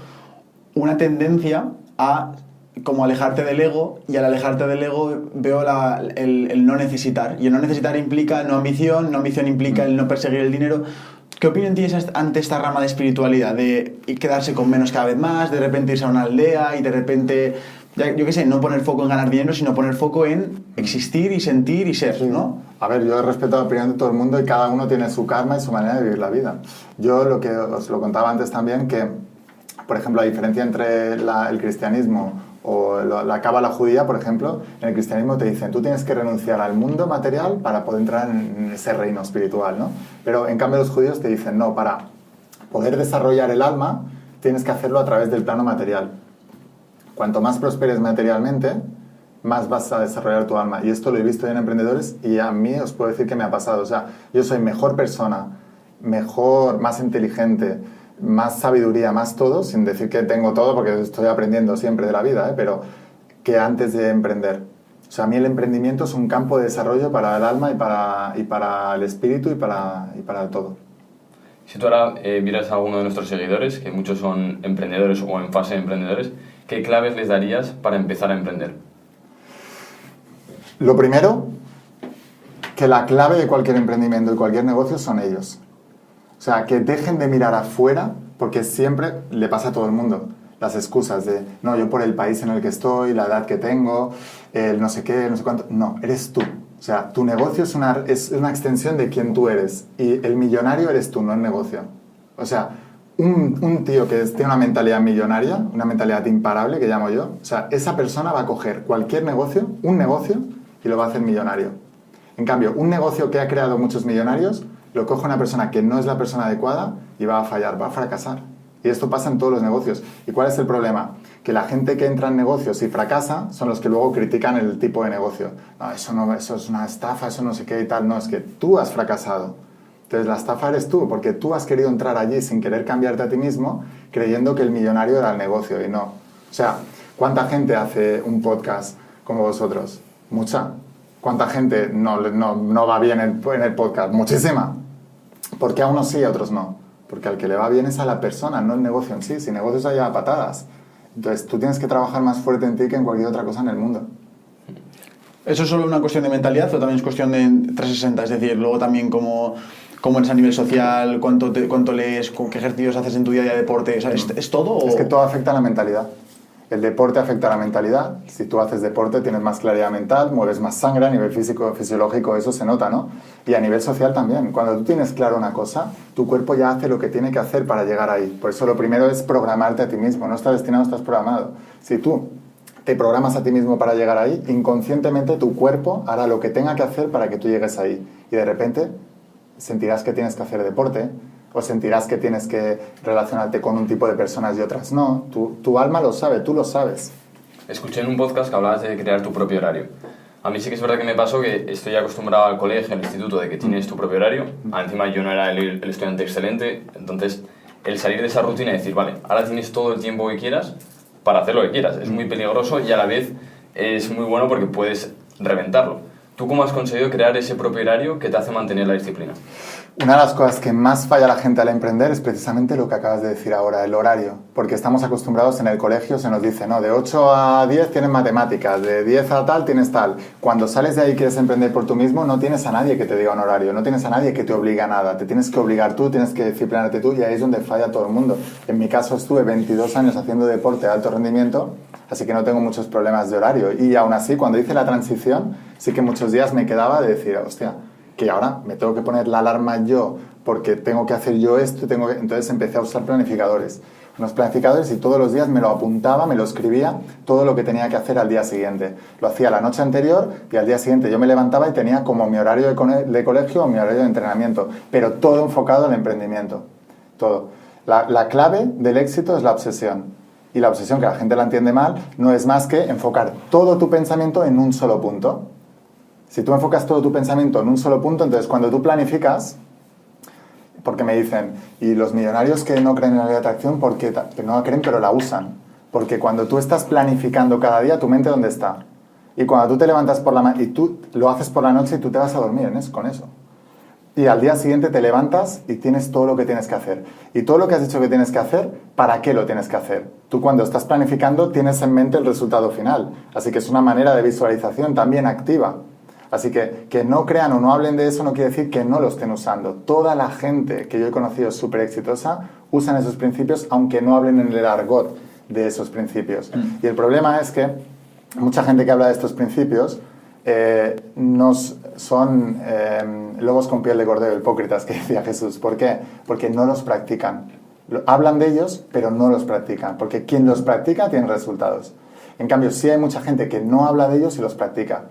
una tendencia a como alejarte del ego, y al alejarte del ego veo el no necesitar. Y el no necesitar implica no ambición implica el no perseguir el dinero. ¿Qué opinión tienes ante esta rama de espiritualidad? De quedarse con menos cada vez más, de repente irse a una aldea y de repente, yo qué sé, no poner foco en ganar dinero, sino poner foco en existir y sentir y ser, ¿no? A ver, yo respeto la opinión de todo el mundo y cada uno tiene su karma y su manera de vivir la vida. Yo lo que os lo contaba antes también, que, por ejemplo, la diferencia entre el cristianismo o la cábala judía, por ejemplo, en el cristianismo te dicen, tú tienes que renunciar al mundo material para poder entrar en ese reino espiritual, ¿no? Pero en cambio los judíos te dicen, no, para poder desarrollar el alma, tienes que hacerlo a través del plano material. Cuanto más prosperes materialmente, más vas a desarrollar tu alma. Y esto lo he visto en emprendedores y a mí os puedo decir que me ha pasado. O sea, yo soy mejor persona, mejor, más inteligente, más sabiduría, más todo, sin decir que tengo todo porque estoy aprendiendo siempre de la vida, pero que antes de emprender. O sea, a mí el emprendimiento es un campo de desarrollo para el alma y para el espíritu y para todo. Si tú ahora vieras a alguno de nuestros seguidores, que muchos son emprendedores o en fase de emprendedores, ¿qué claves les darías para empezar a emprender? Lo primero, que la clave de cualquier emprendimiento y cualquier negocio son ellos. O sea, que dejen de mirar afuera, porque siempre le pasa a todo el mundo. Las excusas de, no, yo por el país en el que estoy, la edad que tengo, el no sé qué, no sé cuánto. No, eres tú. O sea, tu negocio es una extensión de quién tú eres. Y el millonario eres tú, no el negocio. O sea, un tío que tiene una mentalidad millonaria, una mentalidad imparable, que llamo yo, o sea, esa persona va a coger cualquier negocio, un negocio, y lo va a hacer millonario. En cambio, un negocio que ha creado muchos millonarios, lo coge una persona que no es la persona adecuada y va a fallar, va a fracasar. Y esto pasa en todos los negocios. ¿Y cuál es el problema? Que la gente que entra en negocios y fracasa son los que luego critican el tipo de negocio. No, eso es una estafa, eso no sé qué y tal. No, es que tú has fracasado. Entonces la estafa eres tú, porque tú has querido entrar allí sin querer cambiarte a ti mismo, creyendo que el millonario era el negocio y no. O sea, ¿cuánta gente hace un podcast como vosotros? Mucha. ¿Cuánta gente no va bien en el podcast? Muchísima. ¿Por qué a unos sí y a otros no? Porque al que le va bien es a la persona, no el negocio en sí. Si negocios hay a patadas. Entonces tú tienes que trabajar más fuerte en ti que en cualquier otra cosa en el mundo. ¿Eso es solo una cuestión de mentalidad o también es cuestión de 360? Es decir, luego también cómo eres a nivel social, cuánto lees, qué ejercicios haces en tu día a día de deporte. O sea, ¿es todo? ¿O? Es que todo afecta a la mentalidad. El deporte afecta a la mentalidad. Si tú haces deporte tienes más claridad mental, mueves más sangre, a nivel físico, fisiológico eso se nota, ¿no? Y a nivel social también. Cuando tú tienes claro una cosa, tu cuerpo ya hace lo que tiene que hacer para llegar ahí. Por eso lo primero es programarte a ti mismo. No estás destinado, estás programado. Si tú te programas a ti mismo para llegar ahí, inconscientemente tu cuerpo hará lo que tenga que hacer para que tú llegues ahí. Y de repente sentirás que tienes que hacer deporte, o sentirás que tienes que relacionarte con un tipo de personas y otras no. Tu alma lo sabe, tú lo sabes. Escuché en un podcast que hablabas de crear tu propio horario. A mí sí que es verdad que me pasó que estoy acostumbrado al colegio, al instituto, de que tienes tu propio horario. Encima yo no era el estudiante excelente, entonces el salir de esa rutina y decir, vale, ahora tienes todo el tiempo que quieras para hacer lo que quieras. Es muy peligroso y a la vez es muy bueno porque puedes reventarlo. ¿Tú cómo has conseguido crear ese propio horario que te hace mantener la disciplina? Una de las cosas que más falla la gente al emprender es precisamente lo que acabas de decir ahora, el horario. Porque estamos acostumbrados en el colegio, se nos dice, no, de 8 a 10 tienes matemáticas, de 10 a tal tienes tal. Cuando sales de ahí y quieres emprender por tú mismo, no tienes a nadie que te diga un horario, no tienes a nadie que te obliga a nada. Te tienes que obligar tú, tienes que disciplinarte tú y ahí es donde falla todo el mundo. En mi caso estuve 22 años haciendo deporte de alto rendimiento, así que no tengo muchos problemas de horario. Y aún así, cuando hice la transición, sí que muchos días me quedaba de decir, hostia, que ahora me tengo que poner la alarma yo porque tengo que hacer yo esto, entonces empecé a usar planificadores. unos planificadores, y todos los días me lo apuntaba, me lo escribía, todo lo que tenía que hacer al día siguiente. Lo hacía la noche anterior y al día siguiente yo me levantaba y tenía como mi horario de colegio o mi horario de entrenamiento, pero todo enfocado al emprendimiento, todo. La clave del éxito es la obsesión. Y la obsesión, que la gente la entiende mal, no es más que enfocar todo tu pensamiento en un solo punto. Si tú enfocas todo tu pensamiento en un solo punto, entonces cuando tú planificas, porque me dicen, y los millonarios que no creen en la ley de atracción, porque no la creen pero la usan. Porque cuando tú estás planificando cada día, tu mente ¿dónde está? Y cuando tú te levantas por la mañana, y tú lo haces por la noche y tú te vas a dormir con eso. Y al día siguiente te levantas y tienes todo lo que tienes que hacer. Y todo lo que has dicho que tienes que hacer, ¿para qué lo tienes que hacer? Tú cuando estás planificando tienes en mente el resultado final. Así que es una manera de visualización también activa. Así que no crean o no hablen de eso no quiere decir que no lo estén usando. Toda la gente que yo he conocido súper exitosa usan esos principios, aunque no hablen en el argot de esos principios. Y el problema es que mucha gente que habla de estos principios son lobos con piel de cordero, hipócritas, que decía Jesús. ¿Por qué? Porque no los practican. Hablan de ellos, pero no los practican. Porque quien los practica tiene resultados. En cambio, sí hay mucha gente que no habla de ellos y los practica.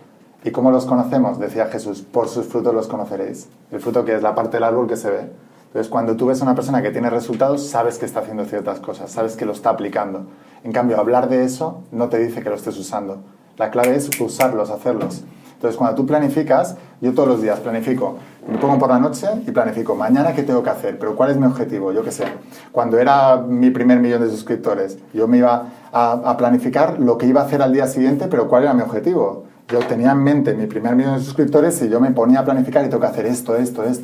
¿Y cómo los conocemos? Decía Jesús, por sus frutos los conoceréis. El fruto, que es la parte del árbol que se ve. Entonces, cuando tú ves a una persona que tiene resultados, sabes que está haciendo ciertas cosas, sabes que lo está aplicando. En cambio, hablar de eso no te dice que lo estés usando. La clave es usarlos, hacerlos. Entonces, cuando tú planificas, yo todos los días planifico, me pongo por la noche y planifico, mañana qué tengo que hacer, pero cuál es mi objetivo, yo qué sé. Cuando era mi primer millón de suscriptores, yo me iba a planificar lo que iba a hacer al día siguiente, pero cuál era mi objetivo. Yo tenía en mente mi primer millón de suscriptores y yo me ponía a planificar y tengo que hacer esto. Entonces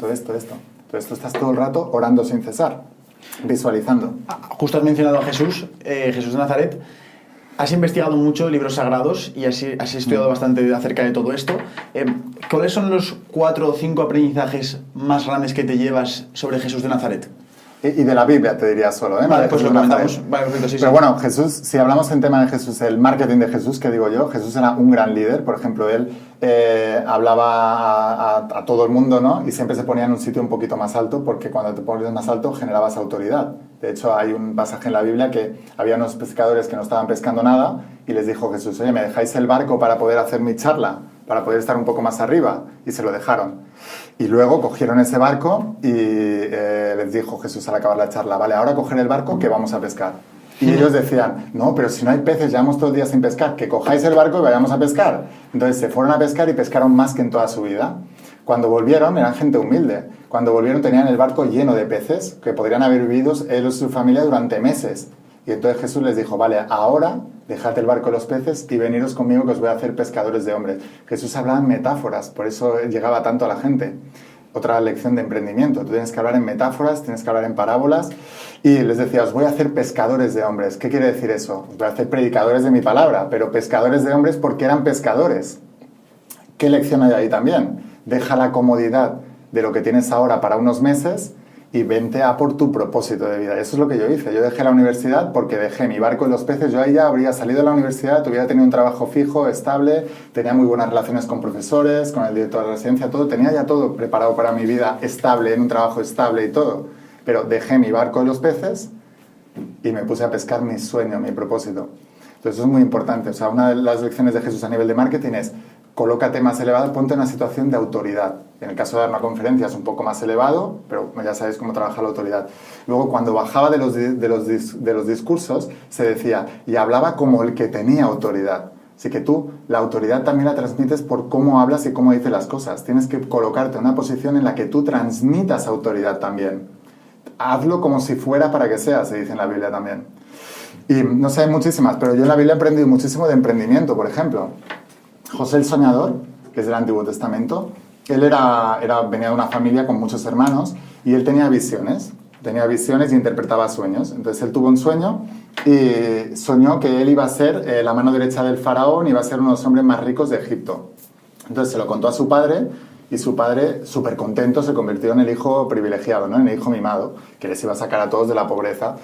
tú estás todo el rato orando sin cesar, visualizando. Justo has mencionado a Jesús, Jesús de Nazaret. Has investigado mucho libros sagrados y has estudiado bastante acerca de todo esto. ¿Cuáles son los 4 o 5 aprendizajes más grandes que te llevas sobre Jesús de Nazaret? Y de la Biblia te diría solo, ¿eh? Vale, pues lo comentamos. Vale, perfecto, sí. Pero bueno, Jesús, si hablamos en tema de Jesús, el marketing de Jesús, que digo yo, Jesús era un gran líder. Por ejemplo, él hablaba a todo el mundo, ¿no? Y siempre se ponía en un sitio un poquito más alto, porque cuando te pones más alto generabas autoridad. De hecho, hay un pasaje en la Biblia que había unos pescadores que no estaban pescando nada y les dijo Jesús, oye, ¿me dejáis el barco para poder hacer mi charla? Para poder estar un poco más arriba. Y se lo dejaron. Y luego cogieron ese barco y les dijo Jesús al acabar la charla, vale, ahora coger el barco que vamos a pescar. Y ellos decían, no, pero si no hay peces, llevamos todo el día sin pescar, que cojáis el barco y vayamos a pescar. Entonces se fueron a pescar y pescaron más que en toda su vida. Cuando volvieron, eran gente humilde. Cuando volvieron tenían el barco lleno de peces que podrían haber vivido ellos y su familia durante meses. Y entonces Jesús les dijo, vale, ahora dejad el barco de los peces y veniros conmigo que os voy a hacer pescadores de hombres. Jesús hablaba en metáforas, por eso llegaba tanto a la gente. Otra lección de emprendimiento. Tú tienes que hablar en metáforas, tienes que hablar en parábolas. Y les decía, os voy a hacer pescadores de hombres. ¿Qué quiere decir eso? Os voy a hacer predicadores de mi palabra, pero pescadores de hombres porque eran pescadores. ¿Qué lección hay ahí también? Deja la comodidad de lo que tienes ahora para unos meses y vente a por tu propósito de vida. Eso es lo que yo hice. Yo dejé la universidad porque dejé mi barco en los peces. Yo ahí ya habría salido de la universidad, hubiera tenido un trabajo fijo, estable, tenía muy buenas relaciones con profesores, con el director de la residencia, todo. Tenía ya todo preparado para mi vida estable, en un trabajo estable y todo. Pero dejé mi barco en los peces y me puse a pescar mi sueño, mi propósito. Entonces eso es muy importante. O sea, una de las lecciones de Jesús a nivel de marketing es colócate más elevado, ponte en una situación de autoridad. En el caso de dar una conferencia es un poco más elevado, pero ya sabéis cómo trabaja la autoridad. Luego, cuando bajaba de los discursos, se decía, y hablaba como el que tenía autoridad. Así que tú, la autoridad también la transmites por cómo hablas y cómo dices las cosas. Tienes que colocarte en una posición en la que tú transmitas autoridad también. Hazlo como si fuera para que sea, se dice en la Biblia también. Y no sé, hay muchísimas, pero yo en la Biblia he aprendido muchísimo de emprendimiento, por ejemplo. José el Soñador, que es del Antiguo Testamento, él venía de una familia con muchos hermanos y él tenía visiones y interpretaba sueños. Entonces él tuvo un sueño y soñó que él iba a ser la mano derecha del faraón y iba a ser uno de los hombres más ricos de Egipto. Entonces se lo contó a su padre y su padre, súper contento, se convirtió en el hijo privilegiado, ¿no? En el hijo mimado, que les iba a sacar a todos de la pobreza.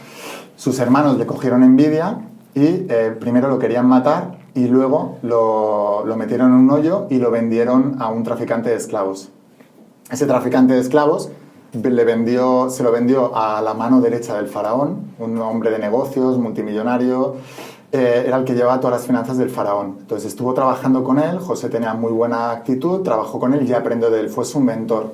Sus hermanos le cogieron envidia y primero lo querían matar y luego lo metieron en un hoyo y lo vendieron a un traficante de esclavos. Ese traficante de esclavos se lo vendió a la mano derecha del faraón, un hombre de negocios, multimillonario, era el que llevaba todas las finanzas del faraón. Entonces estuvo trabajando con él, José tenía muy buena actitud, trabajó con él y aprendió de él, fue su mentor.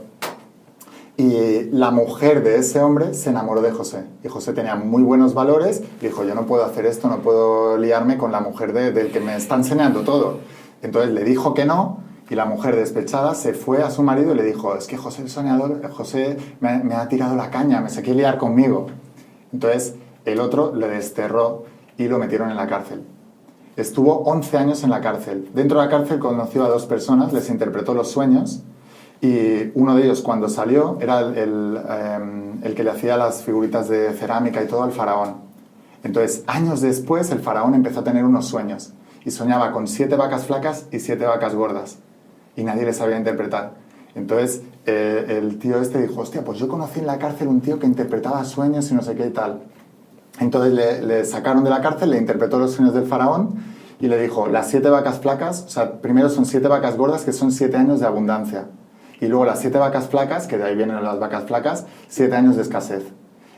Y la mujer de ese hombre se enamoró de José. Y José tenía muy buenos valores y dijo, yo no puedo hacer esto, no puedo liarme con la mujer del que me está enseñando todo. Entonces le dijo que no y la mujer despechada se fue a su marido y le dijo, es que José el soñador, José me ha tirado la caña, me se quiere liar conmigo. Entonces el otro le desterró y lo metieron en la cárcel. Estuvo 11 años en la cárcel. Dentro de la cárcel conoció a 2 personas, les interpretó los sueños y uno de ellos cuando salió era el que le hacía las figuritas de cerámica y todo al faraón. Entonces, años después, el faraón empezó a tener unos sueños y soñaba con 7 vacas flacas y 7 vacas gordas y nadie les sabía interpretar. Entonces, el tío este dijo, hostia, pues yo conocí en la cárcel un tío que interpretaba sueños y no sé qué y tal. Entonces le sacaron de la cárcel, le interpretó los sueños del faraón y le dijo, las 7 vacas flacas, o sea, primero son 7 vacas gordas que son 7 años de abundancia. Y luego las 7 vacas flacas, que de ahí vienen las vacas flacas, 7 años de escasez.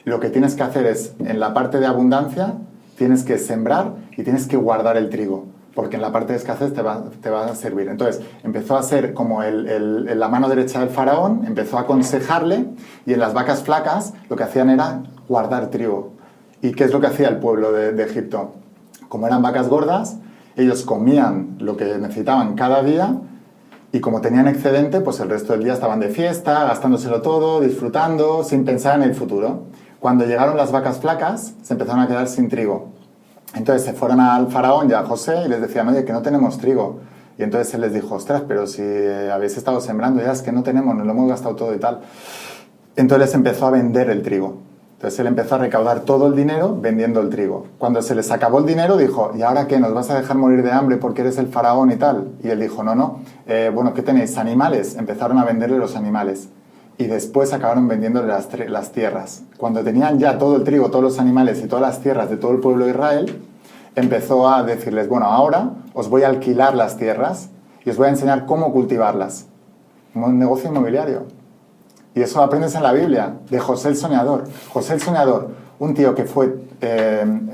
Lo que tienes que hacer es, en la parte de abundancia, tienes que sembrar y tienes que guardar el trigo, porque en la parte de escasez te va a servir. Entonces, empezó a ser como la mano derecha del faraón, empezó a aconsejarle, y en las vacas flacas lo que hacían era guardar trigo. ¿Y qué es lo que hacía el pueblo de Egipto? Como eran vacas gordas, ellos comían lo que necesitaban cada día, y como tenían excedente, pues el resto del día estaban de fiesta, gastándoselo todo, disfrutando, sin pensar en el futuro. Cuando llegaron las vacas flacas, se empezaron a quedar sin trigo. Entonces se fueron al faraón y a José y les decían, oye, que no tenemos trigo. Y entonces él les dijo, ostras, pero si habéis estado sembrando, ya es que no tenemos, nos lo hemos gastado todo y tal. Entonces les empezó a vender el trigo. Entonces él empezó a recaudar todo el dinero vendiendo el trigo. Cuando se les acabó el dinero dijo, ¿y ahora qué? ¿Nos vas a dejar morir de hambre porque eres el faraón y tal? Y él dijo, no. Bueno, ¿qué tenéis? ¿Animales? Empezaron a venderle los animales. Y después acabaron vendiéndole las tierras. Cuando tenían ya todo el trigo, todos los animales y todas las tierras de todo el pueblo de Israel, empezó a decirles, bueno, ahora os voy a alquilar las tierras y os voy a enseñar cómo cultivarlas. Un negocio inmobiliario. Y eso aprendes en la Biblia, de José el soñador. José el soñador, un tío que fue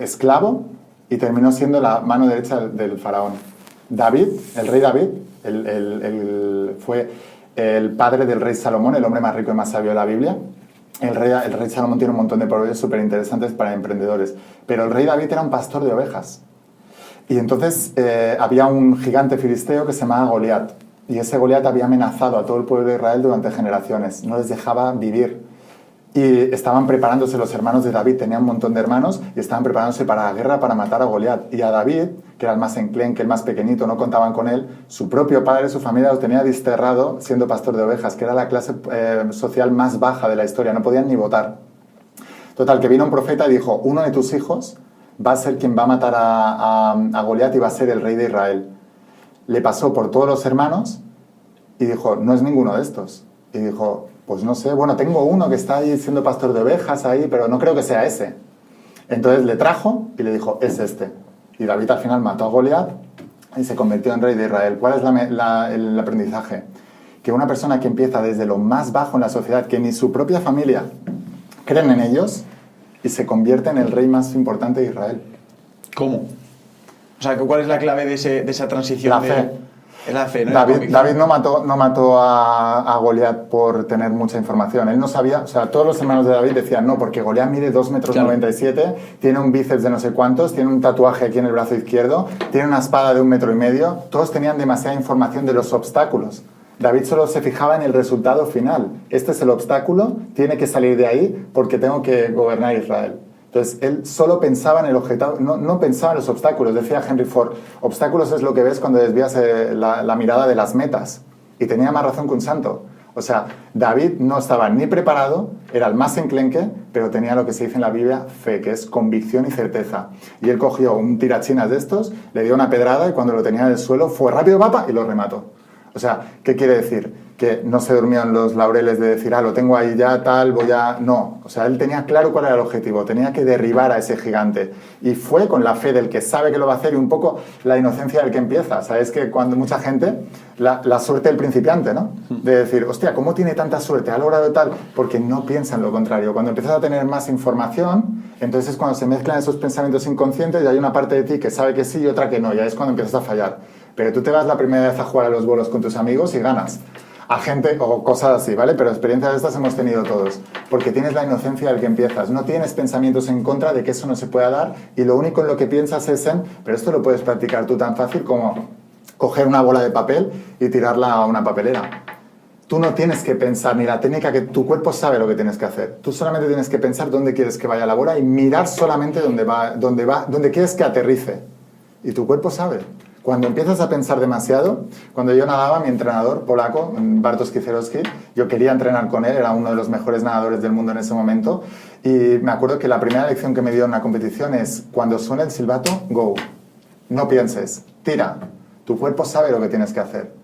esclavo y terminó siendo la mano derecha del faraón. David, el rey David, fue el padre del rey Salomón, el hombre más rico y más sabio de la Biblia. El rey Salomón tiene un montón de proverbios súper interesantes para emprendedores. Pero el rey David era un pastor de ovejas. Y entonces había un gigante filisteo que se llamaba Goliat. Y ese Goliat había amenazado a todo el pueblo de Israel durante generaciones. No les dejaba vivir. Y estaban preparándose los hermanos de David. Tenían un montón de hermanos y estaban preparándose para la guerra para matar a Goliat. Y a David, que era el más enclenque, el más pequeñito, no contaban con él. Su propio padre, su familia lo tenía desterrado siendo pastor de ovejas, que era la clase social más baja de la historia. No podían ni votar. Total, que vino un profeta y dijo, uno de tus hijos va a ser quien va a matar a Goliat y va a ser el rey de Israel. Le pasó por todos los hermanos y dijo, no es ninguno de estos. Y dijo, pues no sé, bueno, tengo uno que está ahí siendo pastor de ovejas ahí, pero no creo que sea ese. Entonces le trajo y le dijo, es este. Y David al final mató a Goliat y se convirtió en rey de Israel. ¿Cuál es el aprendizaje? Que una persona que empieza desde lo más bajo en la sociedad, que ni su propia familia creen en ellos, y se convierte en el rey más importante de Israel. ¿Cómo? O sea, ¿cuál es la clave de esa transición? La fe. La fe, ¿no? David no mató a Goliat por tener mucha información. Él no sabía, o sea, todos los hermanos de David decían, no, porque Goliat mide 2,97 m, tiene un bíceps de no sé cuántos, tiene un tatuaje aquí en el brazo izquierdo, tiene una espada de 1,5 m. Todos tenían demasiada información de los obstáculos. David solo se fijaba en el resultado final. Este es el obstáculo, tiene que salir de ahí porque tengo que gobernar Israel. Entonces, él solo pensaba en el objetivo, no pensaba en los obstáculos. Decía Henry Ford, obstáculos es lo que ves cuando desvías la mirada de las metas. Y tenía más razón que un santo. O sea, David no estaba ni preparado, era el más enclenque, pero tenía lo que se dice en la Biblia, fe, que es convicción y certeza. Y él cogió un tirachinas de estos, le dio una pedrada y cuando lo tenía en el suelo fue rápido, papá, y lo remató. O sea, ¿qué quiere decir? que no se durmió en los laureles de decir, lo tengo ahí ya, tal, voy a... No, o sea, él tenía claro cuál era el objetivo, tenía que derribar a ese gigante. Y fue con la fe del que sabe que lo va a hacer y un poco la inocencia del que empieza. Sabes que cuando mucha gente, la suerte del principiante, ¿no? De decir, hostia, ¿cómo tiene tanta suerte? ¿Ha logrado tal? Porque no piensa en lo contrario. Cuando empiezas a tener más información, entonces es cuando se mezclan esos pensamientos inconscientes y hay una parte de ti que sabe que sí y otra que no. Y ahí es cuando empiezas a fallar. Pero tú te vas la primera vez a jugar a los bolos con tus amigos y ganas. A gente o cosas así, ¿vale? Pero experiencias de estas hemos tenido todos. Porque tienes la inocencia del que empiezas. No tienes pensamientos en contra de que eso no se pueda dar y lo único en lo que piensas es en, pero esto lo puedes practicar tú tan fácil como coger una bola de papel y tirarla a una papelera. Tú no tienes que pensar ni la técnica, que tu cuerpo sabe lo que tienes que hacer. Tú solamente tienes que pensar dónde quieres que vaya la bola y mirar solamente dónde quieres que aterrice. Y tu cuerpo sabe. Cuando empiezas a pensar demasiado, cuando yo nadaba, mi entrenador polaco, Bartosz Kieserowski, yo quería entrenar con él, era uno de los mejores nadadores del mundo en ese momento, y me acuerdo que la primera lección que me dio en una competición es, cuando suene el silbato, go. No pienses, tira. Tu cuerpo sabe lo que tienes que hacer.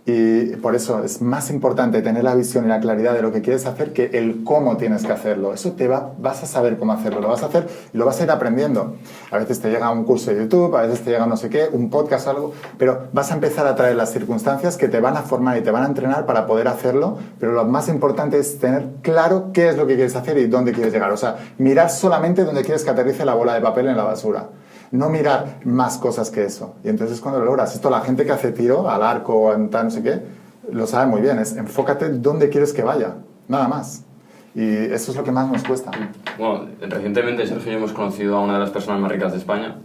Y por eso es más importante tener la visión y la claridad de lo que quieres hacer que el cómo tienes que hacerlo. Eso vas a saber cómo hacerlo, lo vas a hacer y lo vas a ir aprendiendo. A veces te llega un curso de YouTube, a veces te llega no sé qué, un podcast o algo, pero vas a empezar a traer las circunstancias que te van a formar y te van a entrenar para poder hacerlo, pero lo más importante es tener claro qué es lo que quieres hacer y dónde quieres llegar. O sea, mirar solamente dónde quieres que aterrice la bola de papel en la basura. No mirar más cosas que eso. Y entonces cuando lo logras, esto la gente que hace tiro al arco o en tal no sé qué, lo sabe muy bien, es enfócate dónde quieres que vaya, nada más. Y eso es lo que más nos cuesta. Bueno, recientemente Sergio y yo hemos conocido a una de las personas más ricas de España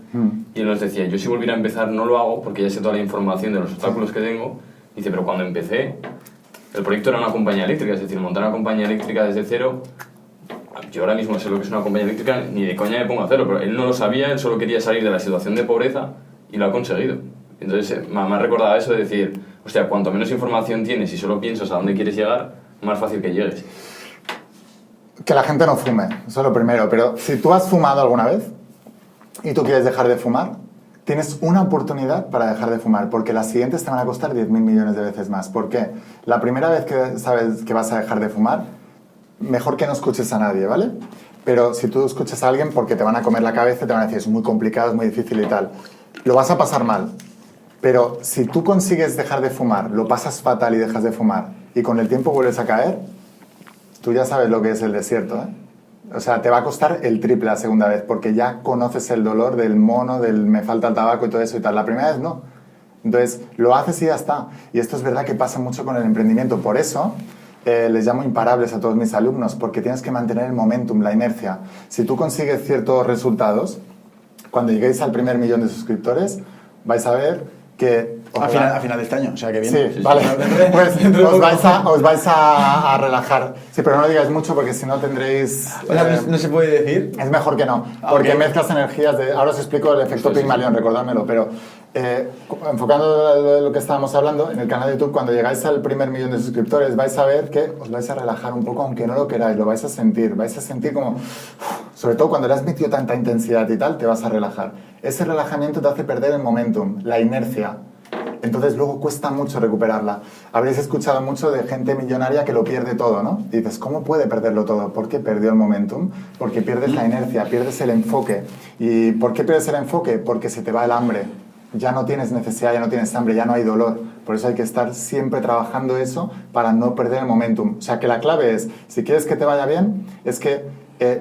y él nos decía, yo si volviera a empezar no lo hago porque ya sé toda la información de los obstáculos que tengo. Dice, pero cuando empecé, el proyecto era una compañía eléctrica, es decir, montar una compañía eléctrica desde cero. Yo ahora mismo sé lo que es una compañía eléctrica, ni de coña me pongo a hacerlo, pero él no lo sabía, él solo quería salir de la situación de pobreza y lo ha conseguido. Entonces me ha recordado eso de decir, hostia, cuanto menos información tienes y solo piensas a dónde quieres llegar, más fácil que llegues. Que la gente no fume, eso es lo primero, pero si tú has fumado alguna vez y tú quieres dejar de fumar, tienes una oportunidad para dejar de fumar, porque las siguientes te van a costar 10.000 millones de veces más. ¿Por qué? La primera vez que sabes que vas a dejar de fumar, mejor que no escuches a nadie, ¿vale? Pero si tú escuchas a alguien porque te van a comer la cabeza, te van a decir es muy complicado, es muy difícil y tal, lo vas a pasar mal. Pero si tú consigues dejar de fumar, lo pasas fatal y dejas de fumar y con el tiempo vuelves a caer, tú ya sabes lo que es el desierto, ¿eh? O sea, te va a costar el triple la segunda vez porque ya conoces el dolor del mono, del me falta el tabaco y todo eso y tal. La primera vez no. Entonces, lo haces y ya está. Y esto es verdad que pasa mucho con el emprendimiento. Por eso les llamo imparables a todos mis alumnos, porque tienes que mantener el momentum, la inercia. Si tú consigues ciertos resultados, cuando lleguéis al primer 1.000.000 de suscriptores, vais a ver que... A final de este año, o sea que bien. Sí, vale. Pues os vais a relajar. Sí, pero no lo digáis mucho porque si no tendréis... O sea, ¿no se puede decir? Es mejor que no, porque mezclas energías de... Ahora os explico el efecto Pygmalion, recordádmelo, pero enfocando lo que estábamos hablando, en el canal de YouTube, cuando llegáis al primer 1.000.000 de suscriptores, vais a ver que os vais a relajar un poco, aunque no lo queráis, lo vais a sentir como... Sobre todo cuando le has metido tanta intensidad y tal, te vas a relajar. Ese relajamiento te hace perder el momentum, la inercia. Entonces luego cuesta mucho recuperarla. Habréis escuchado mucho de gente millonaria que lo pierde todo, ¿no? Y dices, ¿cómo puede perderlo todo? ¿Por qué perdió el momentum? Porque pierdes la inercia, pierdes el enfoque. ¿Y por qué pierdes el enfoque? Porque se te va el hambre. Ya no tienes necesidad, ya no tienes hambre, ya no hay dolor. Por eso hay que estar siempre trabajando eso para no perder el momentum. O sea, que la clave es, si quieres que te vaya bien, es que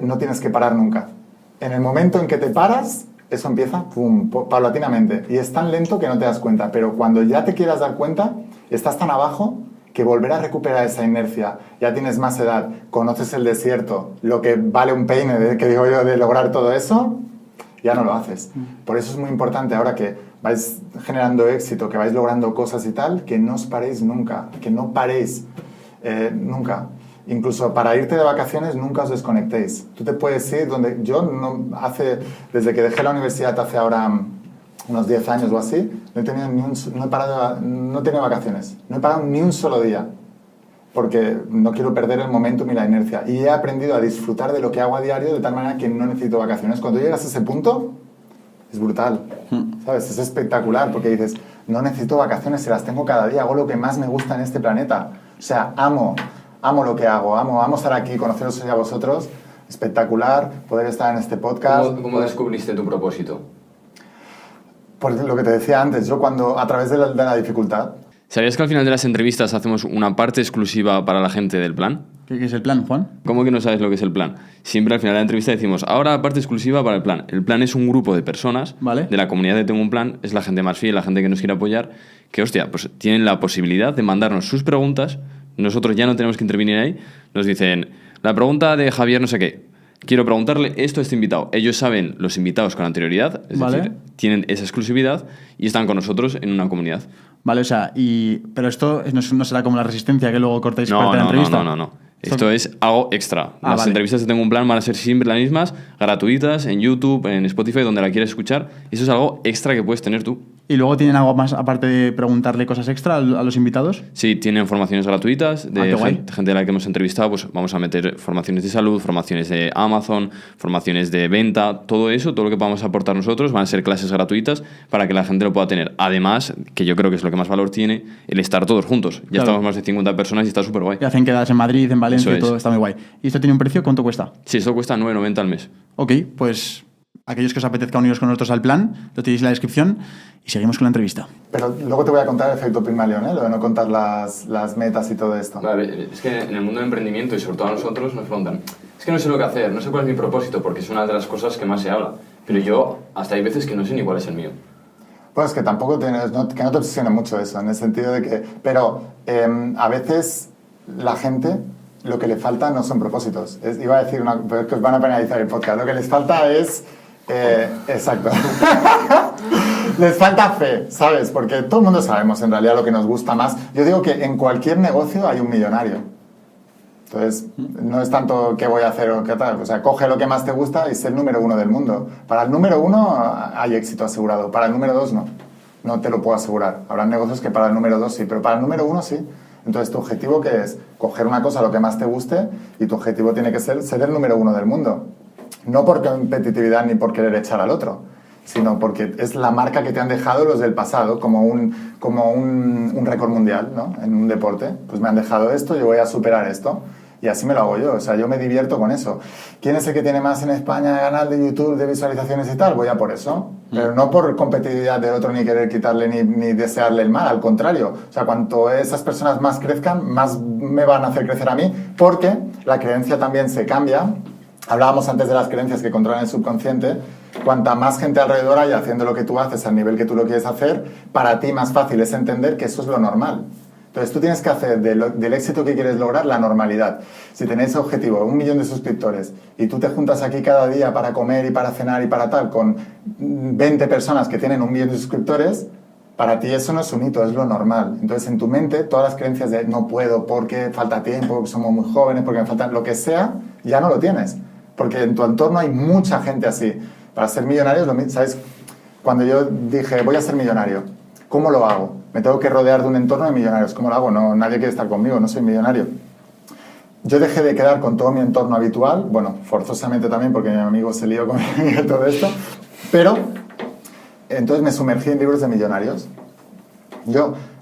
no tienes que parar nunca. En el momento en que te paras, eso empieza pum, paulatinamente. Y es tan lento que no te das cuenta. Pero cuando ya te quieras dar cuenta, estás tan abajo que volver a recuperar esa inercia. Ya tienes más edad, conoces el desierto, lo que vale un peine, que digo yo, de lograr todo eso, ya no lo haces. Por eso es muy importante ahora que vais generando éxito, que vais logrando cosas y tal, que no os paréis nunca, que no paréis nunca. Incluso para irte de vacaciones nunca os desconectéis. Tú te puedes ir donde... Desde que dejé la universidad hace ahora unos 10 años o así, no he tenido vacaciones. No he parado ni un solo día. Porque no quiero perder el momentum y la inercia. Y he aprendido a disfrutar de lo que hago a diario de tal manera que no necesito vacaciones. Cuando llegas a ese punto, es brutal. ¿Sabes? Es espectacular porque dices, no necesito vacaciones, se las tengo cada día, hago lo que más me gusta en este planeta. sea, amo lo que hago, amo estar aquí, conoceros a vosotros, espectacular poder estar en este podcast. ¿Cómo descubriste tu propósito? Por lo que te decía antes, yo cuando, a través de la dificultad... ¿Sabías que al final de las entrevistas hacemos una parte exclusiva para la gente del plan? ¿Qué es el plan, Juan? ¿Cómo que no sabes lo que es el plan? Siempre al final de la entrevista decimos, ahora parte exclusiva para el plan. El plan es un grupo de personas de la comunidad de Tengo un Plan, es la gente más fiel, la gente que nos quiere apoyar, que, hostia, pues tienen la posibilidad de mandarnos sus preguntas, nosotros ya no tenemos que intervenir ahí, nos dicen, la pregunta de Javier no sé qué, quiero preguntarle esto a este invitado. Ellos saben los invitados con anterioridad, es decir, tienen esa exclusividad y están con nosotros en una comunidad. Vale, o sea, pero esto no será como la Resistencia que luego cortáis parte de la entrevista. No. Esto es algo extra. Las entrevistas de Tengo un Plan van a ser siempre las mismas, gratuitas, en YouTube, en Spotify, donde la quieras escuchar. Eso es algo extra que puedes tener tú. ¿Y luego tienen algo más, aparte de preguntarle cosas extra a los invitados? Sí, tienen formaciones gratuitas de gente a la que hemos entrevistado. Pues vamos a meter formaciones de salud, formaciones de Amazon, formaciones de venta, todo eso, todo lo que podamos aportar nosotros, van a ser clases gratuitas para que la gente lo pueda tener. Además, que yo creo que es lo que más valor tiene, el estar todos juntos. Ya estamos más de 50 personas y está súper guay. Y hacen quedadas en Madrid, en Valencia, y todo está muy guay. ¿Y esto tiene un precio? ¿Cuánto cuesta? Sí, esto cuesta 9,90 al mes. Ok, pues aquellos que os apetezca uniros con nosotros al plan, lo tenéis en la descripción y seguimos con la entrevista. Pero luego te voy a contar el efecto Pygmalion, lo de no contar las metas y todo esto. Vale, es que en el mundo del emprendimiento y sobre todo a nosotros nos preguntan, es que no sé lo que hacer, no sé cuál es mi propósito, porque es una de las cosas que más se habla. Pero yo, hasta hay veces que no sé ni cuál es el mío. Pues que tampoco que no te obsesione mucho eso, en el sentido de que... Pero a veces la gente... Lo que le falta no son propósitos. Iba a decir pero es que os van a penalizar el podcast. Lo que les falta es... exacto. Les falta fe, ¿sabes? Porque todo el mundo sabemos en realidad lo que nos gusta más. Yo digo que en cualquier negocio hay un millonario. Entonces, no es tanto qué voy a hacer o qué tal. O sea, coge lo que más te gusta y sé el número 1 del mundo. Para el número 1 hay éxito asegurado. Para el número 2 no. No te lo puedo asegurar. Habrá negocios que para el número 2 sí, pero para el número 1 sí. Entonces, ¿tu objetivo qué es? Coger una cosa, lo que más te guste, y tu objetivo tiene que ser el número 1 del mundo. No por competitividad ni por querer echar al otro, sino porque es la marca que te han dejado los del pasado, como un récord mundial, ¿no? En un deporte. Pues me han dejado esto, yo voy a superar esto. Y así me lo hago yo, o sea, yo me divierto con eso. ¿Quién es el que tiene más en España canal de YouTube, de visualizaciones y tal? Voy a por eso. Pero no por competitividad del otro, ni querer quitarle, ni desearle el mal, al contrario. O sea, cuanto esas personas más crezcan, más me van a hacer crecer a mí, porque la creencia también se cambia. Hablábamos antes de las creencias que controlan el subconsciente. Cuanta más gente alrededor haya haciendo lo que tú haces al nivel que tú lo quieres hacer, para ti más fácil es entender que eso es lo normal. Entonces tú tienes que hacer del éxito que quieres lograr la normalidad. Si tenéis objetivo 1 millón de suscriptores y tú te juntas aquí cada día para comer y para cenar y para tal con 20 personas que tienen 1 millón de suscriptores, para ti eso no es un hito, es lo normal. Entonces en tu mente todas las creencias de no puedo porque falta tiempo, porque somos muy jóvenes, porque me falta lo que sea, ya no lo tienes. Porque en tu entorno hay mucha gente así. Para ser millonario, ¿sabes? Cuando yo dije voy a ser millonario, ¿cómo lo hago? Me tengo que rodear de un entorno de millonarios. ¿Cómo lo hago? No, nadie quiere estar conmigo, no soy millonario. Yo dejé de quedar con todo mi entorno habitual, bueno, forzosamente también porque mi amigo se lió conmigo y todo esto, pero entonces me sumergí en libros de millonarios.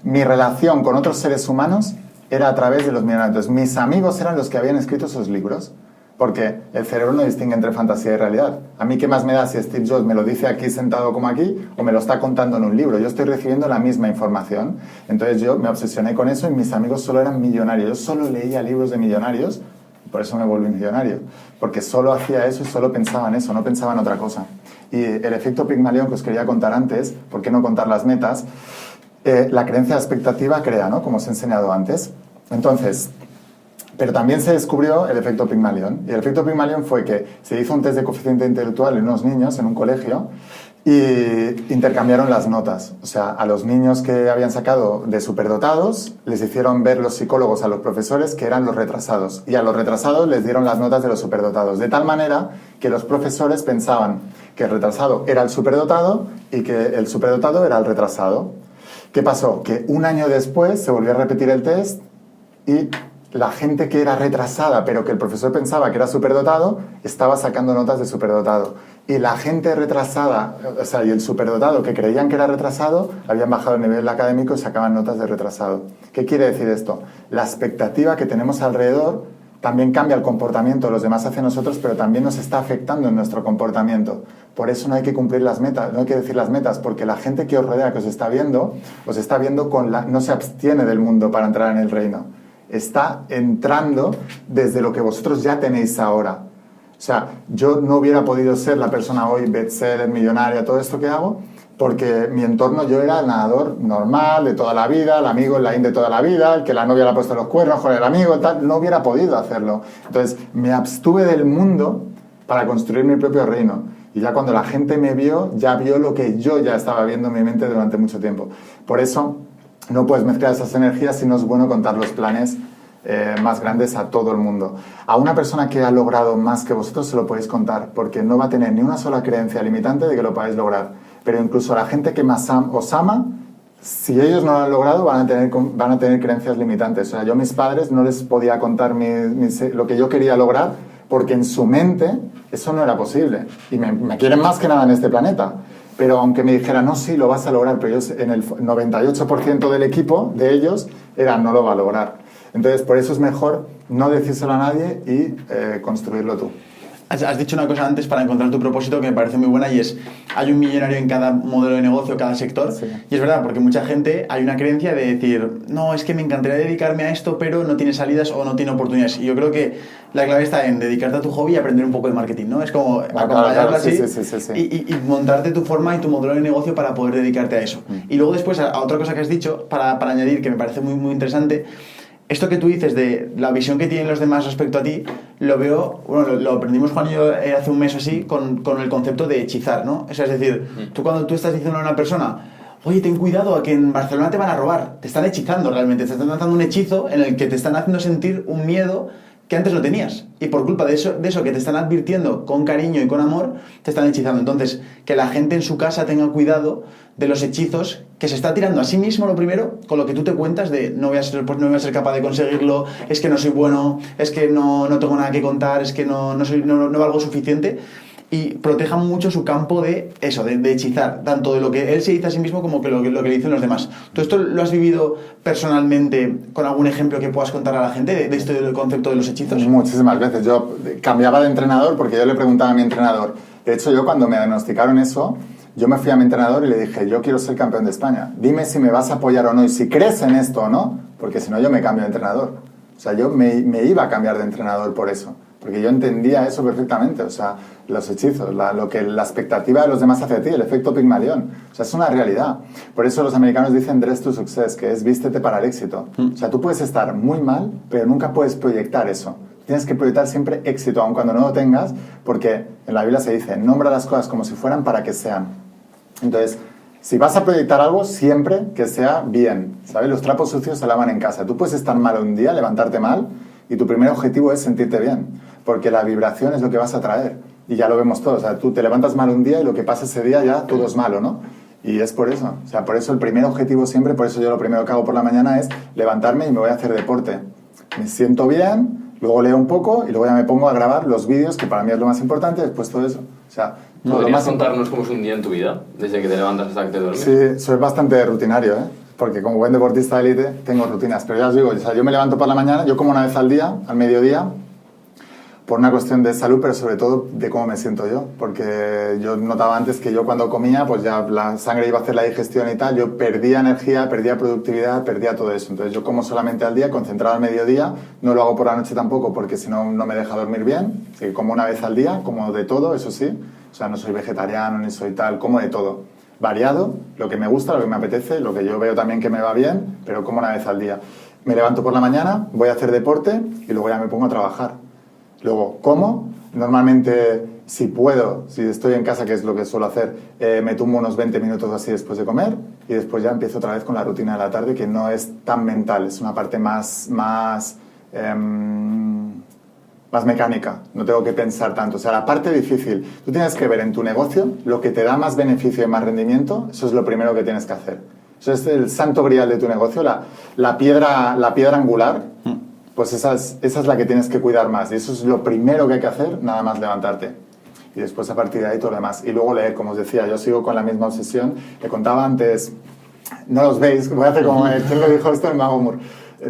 Mi relación con otros seres humanos era a través de los millonarios. Entonces, mis amigos eran los que habían escrito esos libros. Porque el cerebro no distingue entre fantasía y realidad. A mí, ¿qué más me da si Steve Jobs me lo dice aquí sentado como aquí o me lo está contando en un libro? Yo estoy recibiendo la misma información. Entonces yo me obsesioné con eso y mis amigos solo eran millonarios. Yo solo leía libros de millonarios y por eso me volví millonario. Porque solo hacía eso y solo pensaba en eso, no pensaba en otra cosa. Y el efecto Pygmalion que os quería contar antes, ¿por qué no contar las metas? La creencia expectativa crea, ¿no? Como os he enseñado antes. Entonces... Pero también se descubrió el efecto Pygmalion. Y el efecto Pygmalion fue que se hizo un test de coeficiente intelectual en unos niños en un colegio y intercambiaron las notas. O sea, a los niños que habían sacado de superdotados les hicieron ver los psicólogos a los profesores que eran los retrasados. Y a los retrasados les dieron las notas de los superdotados. De tal manera que los profesores pensaban que el retrasado era el superdotado y que el superdotado era el retrasado. ¿Qué pasó? Que un año después se volvió a repetir el test y la gente que era retrasada, pero que el profesor pensaba que era superdotado, estaba sacando notas de superdotado. Y la gente retrasada, o sea, y el superdotado que creían que era retrasado, habían bajado el nivel académico y sacaban notas de retrasado. ¿Qué quiere decir esto? La expectativa que tenemos alrededor también cambia el comportamiento de los demás hacia nosotros, pero también nos está afectando en nuestro comportamiento. Por eso no hay que cumplir las metas, no hay que decir las metas, porque la gente que os rodea, que os está viendo no se abstiene del mundo para entrar en el reino. Está entrando desde lo que vosotros ya tenéis ahora. O sea, yo no hubiera podido ser la persona hoy, bestseller, millonaria, todo esto que hago, porque mi entorno yo era el nadador normal de toda la vida, el amigo en la de toda la vida, el que la novia le ha puesto los cuernos con el amigo, tal, no hubiera podido hacerlo. Entonces, me abstuve del mundo para construir mi propio reino. Y ya cuando la gente me vio, ya vio lo que yo ya estaba viendo en mi mente durante mucho tiempo. Por eso, no puedes mezclar esas energías si no es bueno contar los planes más grandes a todo el mundo. A una persona que ha logrado más que vosotros se lo podéis contar, porque no va a tener ni una sola creencia limitante de que lo podáis lograr. Pero incluso a la gente que más os ama, si ellos no lo han logrado, van a tener creencias limitantes. O sea, yo a mis padres no les podía contar lo que yo quería lograr, porque en su mente eso no era posible. Y me quieren más que nada en este planeta. Pero aunque me dijeran, no, sí, lo vas a lograr, pero ellos, en el 98% del equipo de ellos, no lo va a lograr. Entonces, por eso es mejor no decírselo a nadie y construirlo tú. Has dicho una cosa antes para encontrar tu propósito que me parece muy buena, y es, hay un millonario en cada modelo de negocio, cada sector. Sí. Y es verdad, porque mucha gente, hay una creencia de decir, no, es que me encantaría dedicarme a esto, pero no tiene salidas o no tiene oportunidades. Y yo creo que la clave está en dedicarte a tu hobby y aprender un poco de marketing, ¿no? Es como acompañarlo así, sí. Y montarte tu forma y tu modelo de negocio para poder dedicarte a eso. Y luego después, a otra cosa que has dicho, para añadir, que me parece muy, muy interesante, esto que tú dices de la visión que tienen los demás respecto a ti, lo veo, bueno, lo aprendimos Juan y yo hace un mes así con el concepto de hechizar, ¿no? O sea, es decir, tú cuando tú estás diciendo a una persona, oye, ten cuidado, a que en Barcelona te van a robar, te están hechizando realmente, te están lanzando un hechizo en el que te están haciendo sentir un miedo que antes no tenías. Y por culpa de eso que te están advirtiendo con cariño y con amor, te están hechizando. Entonces, que la gente en su casa tenga cuidado de los hechizos que se está tirando a sí mismo, lo primero, con lo que tú te cuentas de no voy a ser capaz de conseguirlo, es que no soy bueno, es que no tengo nada que contar, es que no valgo suficiente. Y protejan mucho su campo de eso, de hechizar, tanto de lo que él se dice a sí mismo como que lo que le dicen los demás. ¿Tú esto lo has vivido personalmente con algún ejemplo que puedas contar a la gente de este concepto de los hechizos? Muchísimas veces. Yo cambiaba de entrenador porque yo le preguntaba a mi entrenador. De hecho, yo cuando me diagnosticaron eso, yo me fui a mi entrenador y le dije, yo quiero ser campeón de España. Dime si me vas a apoyar o no y si crees en esto o no, porque si no yo me cambio de entrenador. O sea, yo me iba a cambiar de entrenador por eso. Porque yo entendía eso perfectamente, o sea, los hechizos, la expectativa de los demás hacia ti, el efecto Pigmalión. O sea, es una realidad. Por eso los americanos dicen dress to success, que es vístete para el éxito. O sea, tú puedes estar muy mal, pero nunca puedes proyectar eso. Tienes que proyectar siempre éxito, aun cuando no lo tengas, porque en la Biblia se dice, nombra las cosas como si fueran para que sean. Entonces, si vas a proyectar algo, siempre que sea bien, ¿sabes? Los trapos sucios se lavan en casa. Tú puedes estar mal un día, levantarte mal, y tu primer objetivo es sentirte bien. Porque la vibración es lo que vas a traer. Y ya lo vemos todos. O sea, tú te levantas mal un día y lo que pasa ese día ya todo es malo, ¿no? Y es por eso. O sea, por eso el primer objetivo siempre, por eso yo lo primero que hago por la mañana es levantarme y me voy a hacer deporte. Me siento bien, luego leo un poco y luego ya me pongo a grabar los vídeos, que para mí es lo más importante, después todo eso. O sea, ¿podrías contarnos cómo es un día en tu vida? Desde que te levantas hasta que te duermes. Sí, soy bastante rutinario, ¿eh? Porque como buen deportista de élite tengo rutinas. Pero ya os digo, o sea, yo me levanto por la mañana, yo como una vez al día, al mediodía, por una cuestión de salud, pero sobre todo de cómo me siento yo, porque yo notaba antes que yo cuando comía, pues ya la sangre iba a hacer la digestión y tal, yo perdía energía, perdía productividad, perdía todo eso. Entonces yo como solamente al día, concentrado al mediodía, no lo hago por la noche tampoco, porque si no, no me deja dormir bien, así que como una vez al día, como de todo, eso sí, o sea, no soy vegetariano ni soy tal, como de todo. Variado, lo que me gusta, lo que me apetece, lo que yo veo también que me va bien, pero como una vez al día. Me levanto por la mañana, voy a hacer deporte y luego ya me pongo a trabajar. Luego, como, normalmente, si puedo, si estoy en casa, que es lo que suelo hacer, me tumbo unos 20 minutos así después de comer y después ya empiezo otra vez con la rutina de la tarde, que no es tan mental, es una parte más mecánica, no tengo que pensar tanto. O sea, la parte difícil, tú tienes que ver en tu negocio lo que te da más beneficio y más rendimiento, eso es lo primero que tienes que hacer. Eso es el santo grial de tu negocio, la piedra angular. pues esa es la que tienes que cuidar más. Y eso es lo primero que hay que hacer, nada más levantarte. Y después a partir de ahí todo lo demás. Y luego leer, como os decía, yo sigo con la misma obsesión. Le contaba antes, no los veis, voy a hacer como, ¿quién lo dijo esto? El Mago Moore.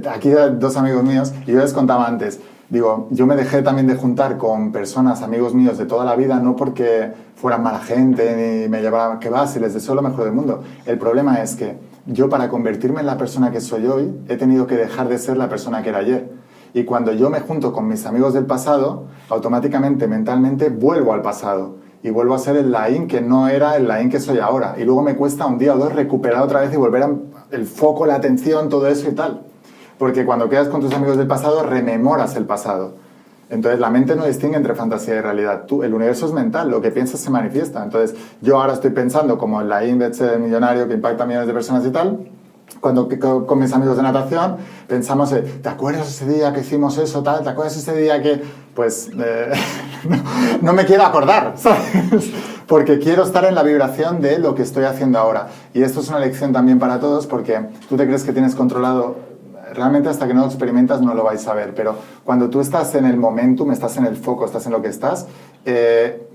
Aquí hay 2 amigos míos y yo les contaba antes, digo, yo me dejé también de juntar con personas, amigos míos de toda la vida, no porque fueran mala gente ni me llevaran, que va, si les deseo lo mejor del mundo. El problema es que yo, para convertirme en la persona que soy hoy, he tenido que dejar de ser la persona que era ayer. Y cuando yo me junto con mis amigos del pasado, automáticamente, mentalmente, vuelvo al pasado. Y vuelvo a ser el Laín que no era el Laín que soy ahora. Y luego me cuesta un día o dos recuperar otra vez y volver el foco, la atención, todo eso y tal. Porque cuando quedas con tus amigos del pasado, rememoras el pasado. Entonces, la mente no distingue entre fantasía y realidad. El universo es mental, lo que piensas se manifiesta. Entonces, yo ahora estoy pensando como el Laín Betze millonario que impacta a millones de personas y tal. Cuando con mis amigos de natación pensamos, ¿te acuerdas ese día que hicimos eso, tal? ¿Te acuerdas ese día que...? Pues no me quiero acordar, ¿sabes? Porque quiero estar en la vibración de lo que estoy haciendo ahora. Y esto es una lección también para todos, porque tú te crees que tienes controlado. Realmente hasta que no lo experimentas no lo vais a ver, pero cuando tú estás en el momentum, estás en el foco, estás en lo que estás,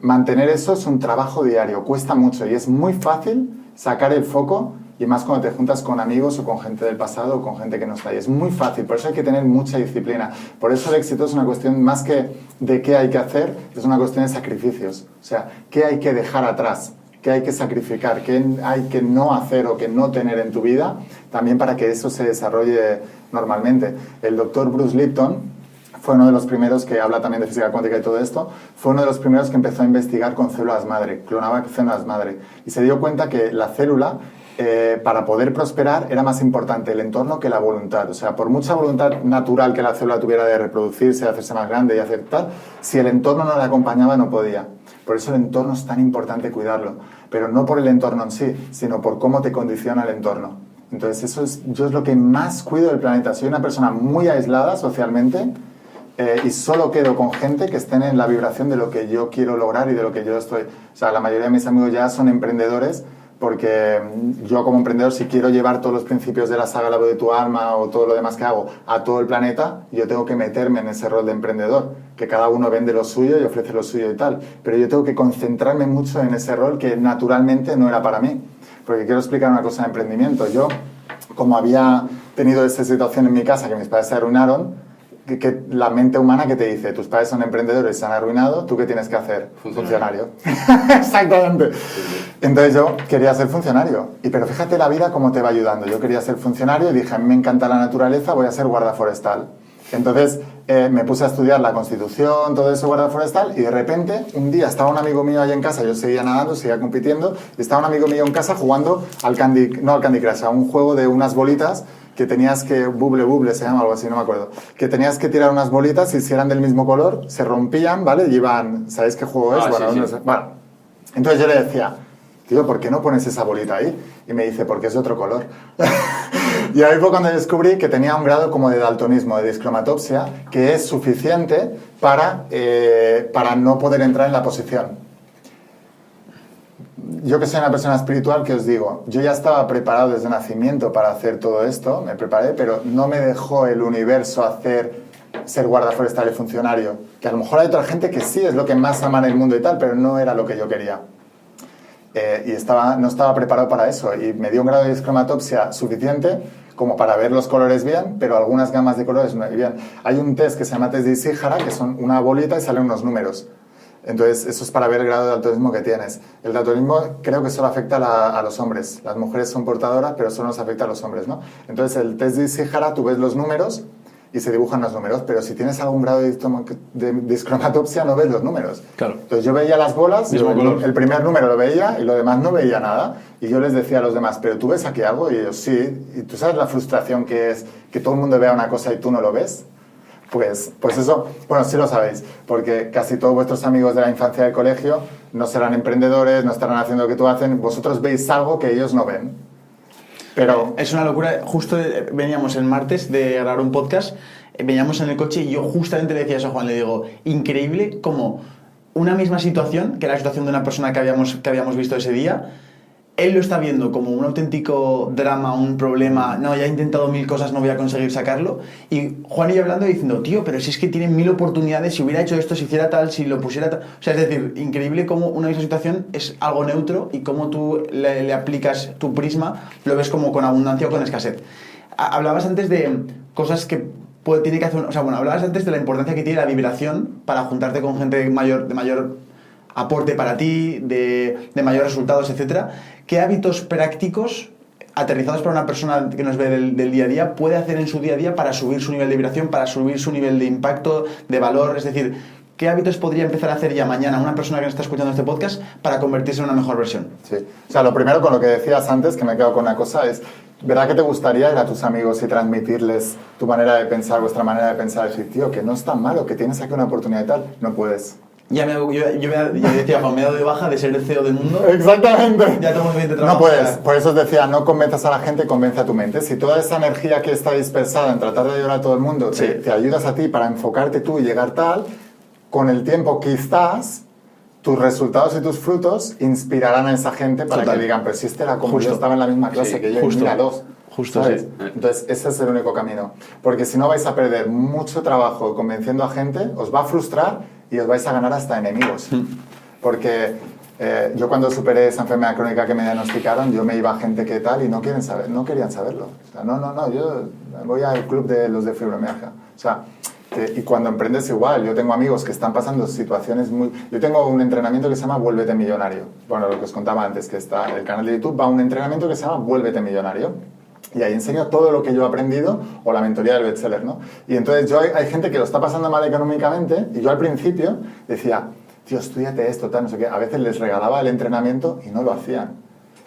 mantener eso es un trabajo diario, cuesta mucho y es muy fácil sacar el foco, y más cuando te juntas con amigos o con gente del pasado o con gente que no está ahí. Es muy fácil, por eso hay que tener mucha disciplina. Por eso el éxito es una cuestión más que de qué hay que hacer, es una cuestión de sacrificios. O sea, qué hay que dejar atrás, qué hay que sacrificar, qué hay que no hacer o que no tener en tu vida, también para que eso se desarrolle normalmente. El doctor Bruce Lipton fue uno de los primeros que habla también de física cuántica y todo esto, fue uno de los primeros que empezó a investigar con células madre, clonaba células madre, y se dio cuenta que la célula, para poder prosperar, era más importante el entorno que la voluntad. O sea, por mucha voluntad natural que la célula tuviera de reproducirse, de hacerse más grande y hacer tal, si el entorno no la acompañaba, no podía. Por eso el entorno es tan importante cuidarlo, pero no por el entorno en sí, sino por cómo te condiciona el entorno. Entonces, yo es lo que más cuido del planeta. Soy una persona muy aislada socialmente, y solo quedo con gente que estén en la vibración de lo que yo quiero lograr y de lo que yo estoy. O sea, la mayoría de mis amigos ya son emprendedores, porque yo como emprendedor, si quiero llevar todos los principios de la saga La voz de tu alma o todo lo demás que hago a todo el planeta, yo tengo que meterme en ese rol de emprendedor, que cada uno vende lo suyo y ofrece lo suyo y tal. Pero yo tengo que concentrarme mucho en ese rol que naturalmente no era para mí. Porque quiero explicar una cosa de emprendimiento. Yo, como había tenido esa situación en mi casa, que mis padres se arruinaron, que la mente humana que te dice, tus padres son emprendedores y se han arruinado, ¿tú qué tienes que hacer? Funcionario. Exactamente. Entonces yo quería ser funcionario. Pero fíjate la vida cómo te va ayudando. Yo quería ser funcionario y dije, a mí me encanta la naturaleza, voy a ser guarda forestal. Entonces me puse a estudiar la Constitución, todo eso, guarda forestal, y de repente, un día estaba un amigo mío ahí en casa, yo seguía nadando, seguía compitiendo, y estaba un amigo mío en casa jugando al Candy Crush, a un juego de unas bolitas que tenías que, buble se llama, algo así, no me acuerdo, que tenías que tirar unas bolitas y si eran del mismo color, se rompían, ¿vale? Y iban, ¿sabéis qué juego es? Bueno, sí, no sí. sé. Bueno, entonces yo le decía, tío, ¿por qué no pones esa bolita ahí? Y me dice, porque es de otro color. Y ahí fue cuando descubrí que tenía un grado como de daltonismo, de discromatopsia, que es suficiente para no poder entrar en la posición. Yo que soy una persona espiritual, que os digo, yo ya estaba preparado desde nacimiento para hacer todo esto, me preparé, pero no me dejó el universo ser guarda forestal y funcionario. Que a lo mejor hay otra gente que sí es lo que más ama en el mundo y tal, pero no era lo que yo quería. Y no estaba preparado para eso, y me dio un grado de discromatopsia suficiente como para ver los colores bien, pero algunas gamas de colores no bien. Hay un test que se llama test de Ishihara, que son una bolita y salen unos números. Entonces, eso es para ver el grado de daltonismo que tienes. El daltonismo creo que solo afecta a los hombres. Las mujeres son portadoras, pero solo nos afecta a los hombres, ¿no? Entonces, el test de Ishihara, tú ves los números y se dibujan los números, pero si tienes algún grado de discromatopsia no ves los números. Claro. Entonces yo veía las bolas, el primer número lo veía y lo demás no veía nada. Y yo les decía a los demás, ¿pero tú ves aquí algo? Y ellos, sí. ¿Y tú sabes la frustración que es que todo el mundo vea una cosa y tú no lo ves? Pues eso, bueno, sí lo sabéis, porque casi todos vuestros amigos de la infancia del colegio no serán emprendedores, no estarán haciendo lo que tú hacen, vosotros veis algo que ellos no ven. Pero es una locura. Justo veníamos el martes de grabar un podcast, veníamos en el coche y yo justamente le decía eso a Juan, le digo, increíble como una misma situación, que era la situación de una persona que habíamos visto ese día, él lo está viendo como un auténtico drama, un problema, no, ya he intentado 1000 cosas, no voy a conseguir sacarlo. Y Juan y yo hablando diciendo, tío, pero si es que tienen 1000 oportunidades, si hubiera hecho esto, si hiciera tal, si lo pusiera tal. O sea, es decir, increíble cómo una misma situación es algo neutro y cómo tú le aplicas tu prisma, lo ves como con abundancia o con escasez. Hablabas antes de cosas que tiene que hacer, o sea, bueno, hablabas antes de la importancia que tiene la vibración para juntarte con gente de mayor aporte para ti, de mayores resultados, etcétera. ¿Qué hábitos prácticos, aterrizados para una persona que nos ve del día a día, puede hacer en su día a día para subir su nivel de vibración, para subir su nivel de impacto, de valor? Es decir, ¿qué hábitos podría empezar a hacer ya mañana una persona que nos está escuchando este podcast para convertirse en una mejor versión? Sí. O sea, lo primero con lo que decías antes, que me he quedado con una cosa, es, ¿verdad que te gustaría ir a tus amigos y transmitirles tu manera de pensar, vuestra manera de pensar? Decir, tío, que no es tan malo, que tienes aquí una oportunidad y tal. No puedes. Yo decía, Juan, me he dado de baja de ser el CEO del mundo. Exactamente. Ya tengo suficiente trabajo. No puedes. Por eso os decía, no convenzas a la gente, convence a tu mente. Si toda esa energía que está dispersada en tratar de ayudar a todo el mundo, sí, te ayudas a ti para enfocarte tú y llegar tal, con el tiempo que estás, tus resultados y tus frutos inspirarán a esa gente para que digan, pero si este era como yo estaba en la misma clase que yo, y mira dos. Justo, ¿sabes? sí. Entonces, ese es el único camino. Porque si no vais a perder mucho trabajo convenciendo a gente, os va a frustrar y os vais a ganar hasta enemigos. Porque yo cuando superé esa enfermedad crónica que me diagnosticaron, yo me iba a gente que tal y no querían saberlo. O sea, no, yo voy al club de los de fibromialgia. O sea, y cuando emprendes igual, yo tengo amigos que están pasando situaciones muy... Yo tengo un entrenamiento que se llama Vuélvete Millonario. Bueno, lo que os contaba antes, que está el canal de YouTube, va a un entrenamiento que se llama Vuélvete Millonario. Y ahí enseño todo lo que yo he aprendido, o la mentoría del bestseller, ¿no? Y entonces hay gente que lo está pasando mal económicamente, y yo al principio decía, tío, estudiate esto, tal, no sé qué. A veces les regalaba el entrenamiento y no lo hacían.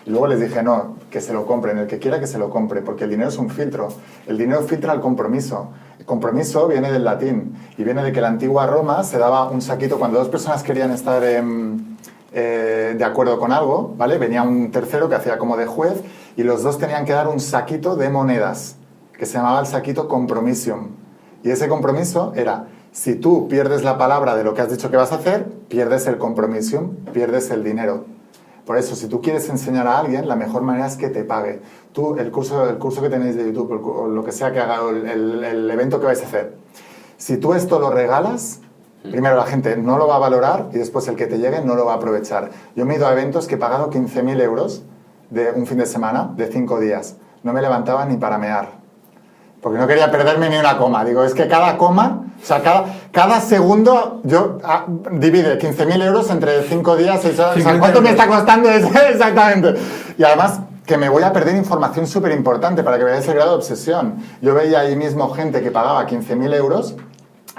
Y luego les dije, no, que se lo compren, el que quiera que se lo compre, porque el dinero es un filtro. El dinero filtra el compromiso. El compromiso viene del latín, y viene de que en la antigua Roma se daba un saquito cuando dos personas querían estar de acuerdo con algo, ¿vale? Venía un tercero que hacía como de juez, y los dos tenían que dar un saquito de monedas, que se llamaba el saquito compromisum. Y ese compromiso era, si tú pierdes la palabra de lo que has dicho que vas a hacer, pierdes el compromisum, pierdes el dinero. Por eso, si tú quieres enseñar a alguien, la mejor manera es que te pague. Tú, el curso que tenéis de YouTube, o lo que sea que haga, el evento que vais a hacer, si tú esto lo regalas, primero la gente no lo va a valorar y después el que te llegue no lo va a aprovechar. Yo me he ido a eventos que he pagado 15.000 euros de un fin de semana, de 5 días. No me levantaba ni para mear, porque no quería perderme ni una coma. Digo, es que cada coma, o sea, cada segundo, yo divide 15.000 euros entre 5 días, o sea, ¿cuánto me está costando eso? Exactamente. Y además, que me voy a perder información súper importante para que veáis el grado de obsesión. Yo veía ahí mismo gente que pagaba 15.000 euros,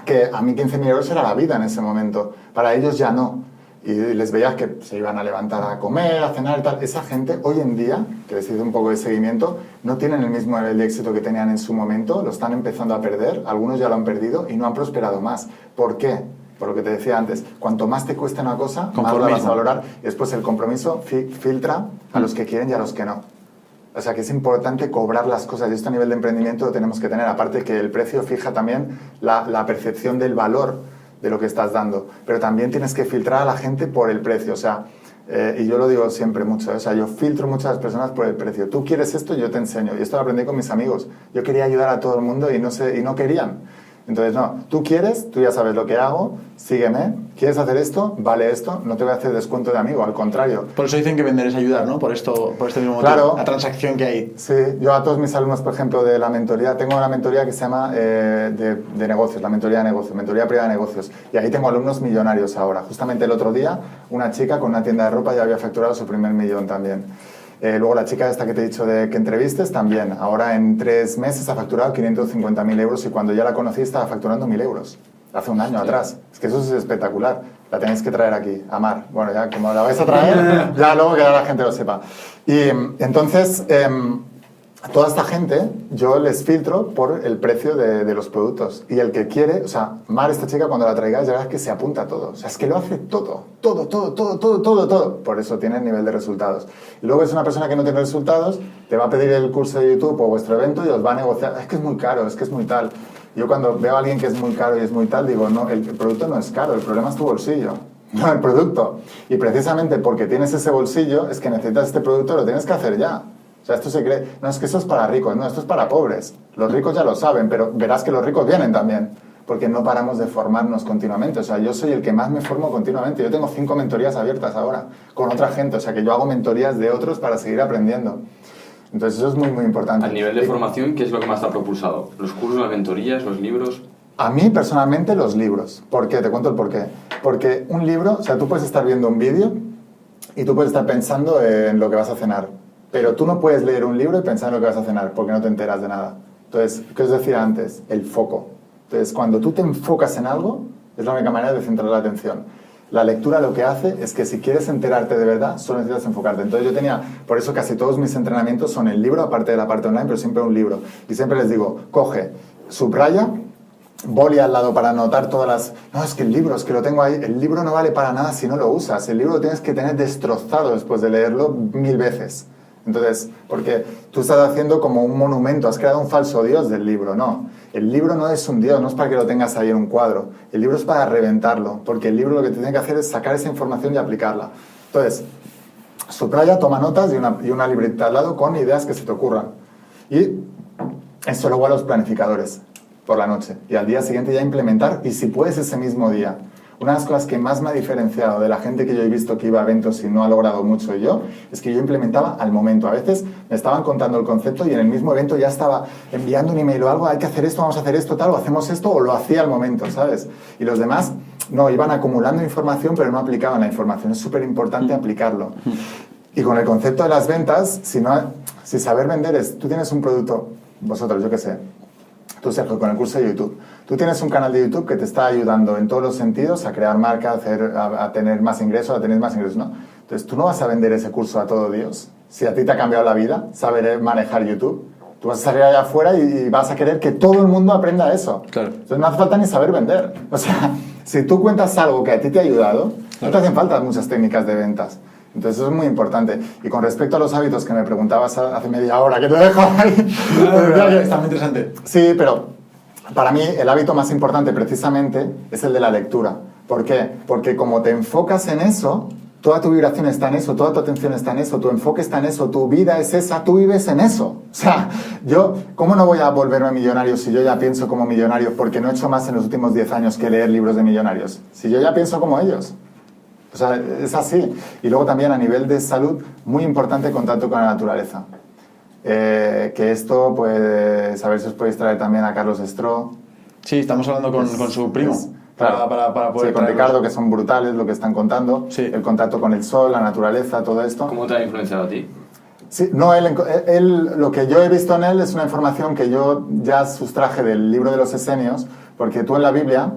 que a mí 15.000 euros era la vida en ese momento. Para ellos ya no. Y les veías que se iban a levantar a comer, a cenar y tal. Esa gente, hoy en día, que les hice un poco de seguimiento, no tienen el mismo nivel de éxito que tenían en su momento, lo están empezando a perder, algunos ya lo han perdido y no han prosperado más. ¿Por qué? Por lo que te decía antes, cuanto más te cueste una cosa, más la vas a valorar. Y después el compromiso filtra a los que quieren y a los que no. O sea que es importante cobrar las cosas, y esto a nivel de emprendimiento lo tenemos que tener. Aparte que el precio fija también la percepción del valor de lo que estás dando, pero también tienes que filtrar a la gente por el precio. O sea, y yo lo digo siempre mucho, o sea, yo filtro muchas a las personas por el precio. Tú quieres esto, yo te enseño. Y esto lo aprendí con mis amigos. Yo quería ayudar a todo el mundo y no querían. Entonces, no, tú quieres, tú ya sabes lo que hago, sígueme. ¿Quieres hacer esto? Vale esto, no te voy a hacer descuento de amigo, al contrario. Por eso dicen que vender es ayudar, ¿no? Por este mismo motivo, claro, la transacción que hay. Sí, yo a todos mis alumnos, por ejemplo, de la mentoría, tengo una mentoría que se llama de negocios, la mentoría de negocios, mentoría privada de negocios. Y ahí tengo alumnos millonarios ahora. Justamente el otro día, una chica con una tienda de ropa ya había facturado su primer millón también. Luego la chica esta que te he dicho de que entrevistes también. Ahora en 3 meses ha facturado 550.000 euros y cuando ya la conocí estaba facturando 1.000 euros. Hace un año atrás. Es que eso es espectacular. La tenéis que traer aquí, a Mar. Bueno, ya como la vais a traer, ya luego que la gente lo sepa. Y entonces, toda esta gente, yo les filtro por el precio de los productos. Y el que quiere, o sea, Mar, esta chica, cuando la traigáis, ya verás que se apunta a todo. O sea, es que lo hace todo. Por eso tiene el nivel de resultados. Y luego es una persona que no tiene resultados, te va a pedir el curso de YouTube o vuestro evento y os va a negociar. Es que es muy caro, es que es muy tal. Yo cuando veo a alguien que es muy caro y es muy tal, digo, no, el producto no es caro, el problema es tu bolsillo. no el producto. Y precisamente porque tienes ese bolsillo, es que necesitas este producto, lo tienes que hacer ya. O sea, esto se cree, no, es que eso es para ricos, no, esto es para pobres. Los ricos ya lo saben, pero verás que los ricos vienen también, porque no paramos de formarnos continuamente. O sea, yo soy el que más me formo continuamente. Yo tengo 5 mentorías abiertas ahora, con otra gente. O sea, que yo hago mentorías de otros para seguir aprendiendo. Entonces, eso es muy, muy importante. A nivel de formación, ¿qué es lo que más te ha propulsado? ¿Los cursos, las mentorías, los libros? A mí, personalmente, los libros. ¿Por qué? Te cuento el por qué. Porque un libro, o sea, tú puedes estar viendo un vídeo y tú puedes estar pensando en lo que vas a cenar. Pero tú no puedes leer un libro y pensar en lo que vas a cenar, porque no te enteras de nada. Entonces, ¿qué os decía antes? El foco. Entonces, cuando tú te enfocas en algo, es la única manera de centrar la atención. La lectura lo que hace es que si quieres enterarte de verdad, solo necesitas enfocarte. Entonces yo tenía, por eso casi todos mis entrenamientos son el libro, aparte de la parte online, pero siempre un libro. Y siempre les digo, coge, subraya, boli al lado para anotar todas las... No, es que el libro, es que lo tengo ahí. El libro no vale para nada si no lo usas. El libro lo tienes que tener destrozado después de leerlo 1000 veces. Entonces, porque tú estás haciendo como un monumento, has creado un falso dios del libro, no. El libro no es un dios, no es para que lo tengas ahí en un cuadro. El libro es para reventarlo, porque el libro lo que te tiene que hacer es sacar esa información y aplicarla. Entonces, subraya, toma notas y una libreta al lado con ideas que se te ocurran. Y eso luego a los planificadores por la noche. Y al día siguiente ya implementar, y si puedes ese mismo día. Una de las cosas que más me ha diferenciado de la gente que yo he visto que iba a eventos y no ha logrado mucho yo, es que yo implementaba al momento. A veces me estaban contando el concepto y en el mismo evento ya estaba enviando un email o algo, hay que hacer esto, vamos a hacer esto, tal, o hacemos esto, o lo hacía al momento, ¿sabes? Y los demás, no, iban acumulando información, pero no aplicaban la información. Es súper importante aplicarlo. Y con el concepto de las ventas, si saber vender es, tú tienes un producto, vosotros, yo qué sé, tú, Sergio, con el curso de YouTube. Tú tienes un canal de YouTube que te está ayudando en todos los sentidos a crear marca, a tener más ingresos, a tener más ingresos, ¿no? Entonces, tú no vas a vender ese curso a todo Dios. Si a ti te ha cambiado la vida, saber manejar YouTube, tú vas a salir allá afuera y vas a querer que todo el mundo aprenda eso. Claro. Entonces, no hace falta ni saber vender. O sea, si tú cuentas algo que a ti te ha ayudado, no te hacen falta muchas técnicas de ventas. Entonces eso es muy importante. Y con respecto a los hábitos que me preguntabas hace media hora, que te dejo ahí. Está muy interesante. Sí, pero para mí el hábito más importante precisamente es el de la lectura. ¿Por qué? Porque como te enfocas en eso, toda tu vibración está en eso, toda tu atención está en eso, tu enfoque está en eso, tu vida es esa, tú vives en eso. O sea, yo, ¿cómo no voy a volverme millonario si yo ya pienso como millonario? Porque no he hecho más en los últimos 10 años que leer libros de millonarios. Si yo ya pienso como ellos. O sea, es así. Y luego también a nivel de salud, muy importante el contacto con la naturaleza. Que esto, pues, a ver si os podéis traer también a Carlos Estro. Sí, estamos hablando con su primo. Claro, para poder sí, con Ricardo, que son brutales lo que están contando. Sí. El contacto con el sol, la naturaleza, todo esto. ¿Cómo te ha influenciado a ti? Sí, no, él, lo que yo he visto en él es una información que yo ya sustraje del libro de los Esenios, porque tú en la Biblia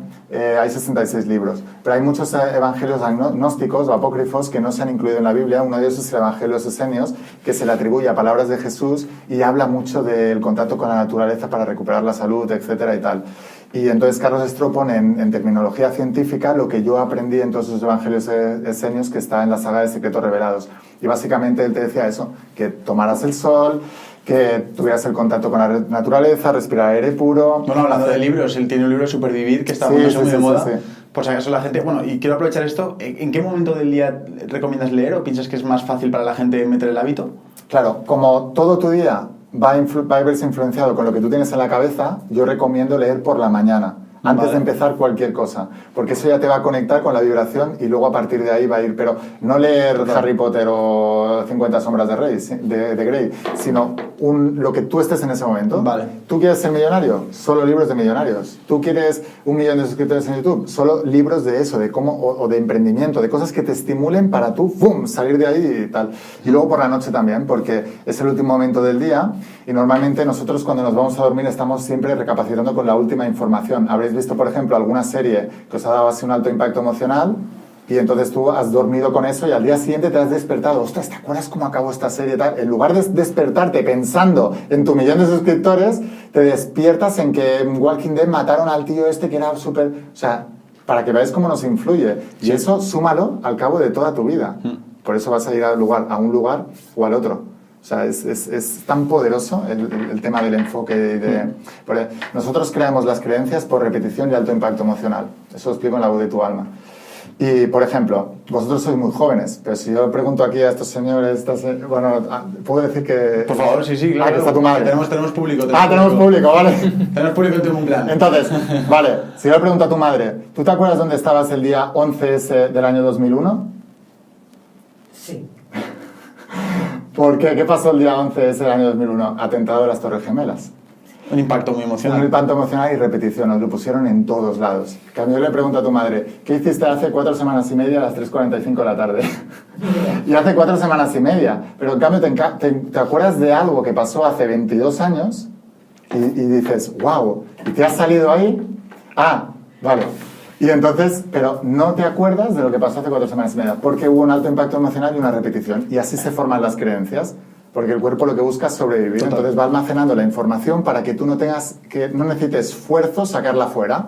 hay 66 libros, pero hay muchos evangelios gnósticos o apócrifos que no se han incluido en la Biblia. Uno de ellos es el Evangelio de los Esenios, que se le atribuye a palabras de Jesús y habla mucho del contacto con la naturaleza para recuperar la salud, etcétera y tal. Y entonces Carlos Estro pone en terminología científica lo que yo aprendí en todos esos evangelios esenios que está en la saga de Secretos Revelados. Y básicamente él te decía eso, que tomaras el sol, que tuvieras el contacto con la naturaleza, respirar aire puro. Bueno, hablando de libros, él tiene un libro de Supervivir que está muy de moda. Sí. Por si acaso la gente... Bueno, y quiero aprovechar esto. ¿En qué momento del día recomiendas leer o piensas que es más fácil para la gente meter el hábito? Claro, como todo tu día va a verse influenciado con lo que tú tienes en la cabeza, yo recomiendo leer por la mañana, antes de empezar cualquier cosa, porque eso ya te va a conectar con la vibración y luego a partir de ahí va a ir, pero no leer Harry Potter o 50 sombras de Grey, sino lo que tú estés en ese momento. Vale. ¿Tú quieres ser millonario? Solo libros de millonarios. ¿Tú quieres 1 millón de suscriptores en YouTube? Solo libros de eso, de cómo, o de emprendimiento, de cosas que te estimulen para tú, ¡pum!, salir de ahí y tal. Y luego por la noche también, porque es el último momento del día y normalmente nosotros cuando nos vamos a dormir estamos siempre recapacitando con la última información. Habréis visto, por ejemplo, alguna serie que os ha dado así un alto impacto emocional y entonces tú has dormido con eso y al día siguiente te has despertado. Ostras, ¿te acuerdas cómo acabó esta serie? Tal? En lugar de despertarte pensando en tu 1 millón de suscriptores, te despiertas en que en Walking Dead mataron al tío este que era súper... O sea, para que veáis cómo nos influye. Y eso súmalo al cabo de toda tu vida. Por eso vas a ir a un lugar o al otro. O sea, es tan poderoso el tema del enfoque. Porque nosotros creamos las creencias por repetición y alto impacto emocional. Eso lo explico en La Voz de tu Alma. Y, por ejemplo, vosotros sois muy jóvenes, pero si yo pregunto aquí a estos señores, bueno, puedo decir que... Por favor, sí, claro. Ah, que está tu madre. Tenemos público. Tenemos público, vale. Tenemos público en tu cumpleaños. Entonces, vale, si yo le pregunto a tu madre, ¿tú te acuerdas dónde estabas el día 11S del año 2001? Sí. ¿Por qué? ¿Qué pasó el día 11S del año 2001? Atentado de las Torres Gemelas. Un impacto muy Un emocional. impacto emocional y repetición, nos lo pusieron en todos lados. En cambio, yo le pregunto a tu madre, ¿qué hiciste hace 4 semanas y media a las 3:45 de la tarde? Y hace 4 semanas y media. Pero en cambio te acuerdas de algo que pasó hace 22 años y dices, wow, ¿y te has salido ahí? Ah, vale. Y entonces, pero no te acuerdas de lo que pasó hace 4 semanas y media, porque hubo un alto impacto emocional y una repetición. Y así se forman las creencias. Porque el cuerpo lo que busca es sobrevivir. Total. Entonces va almacenando la información para que tú no necesites esfuerzo sacarla fuera.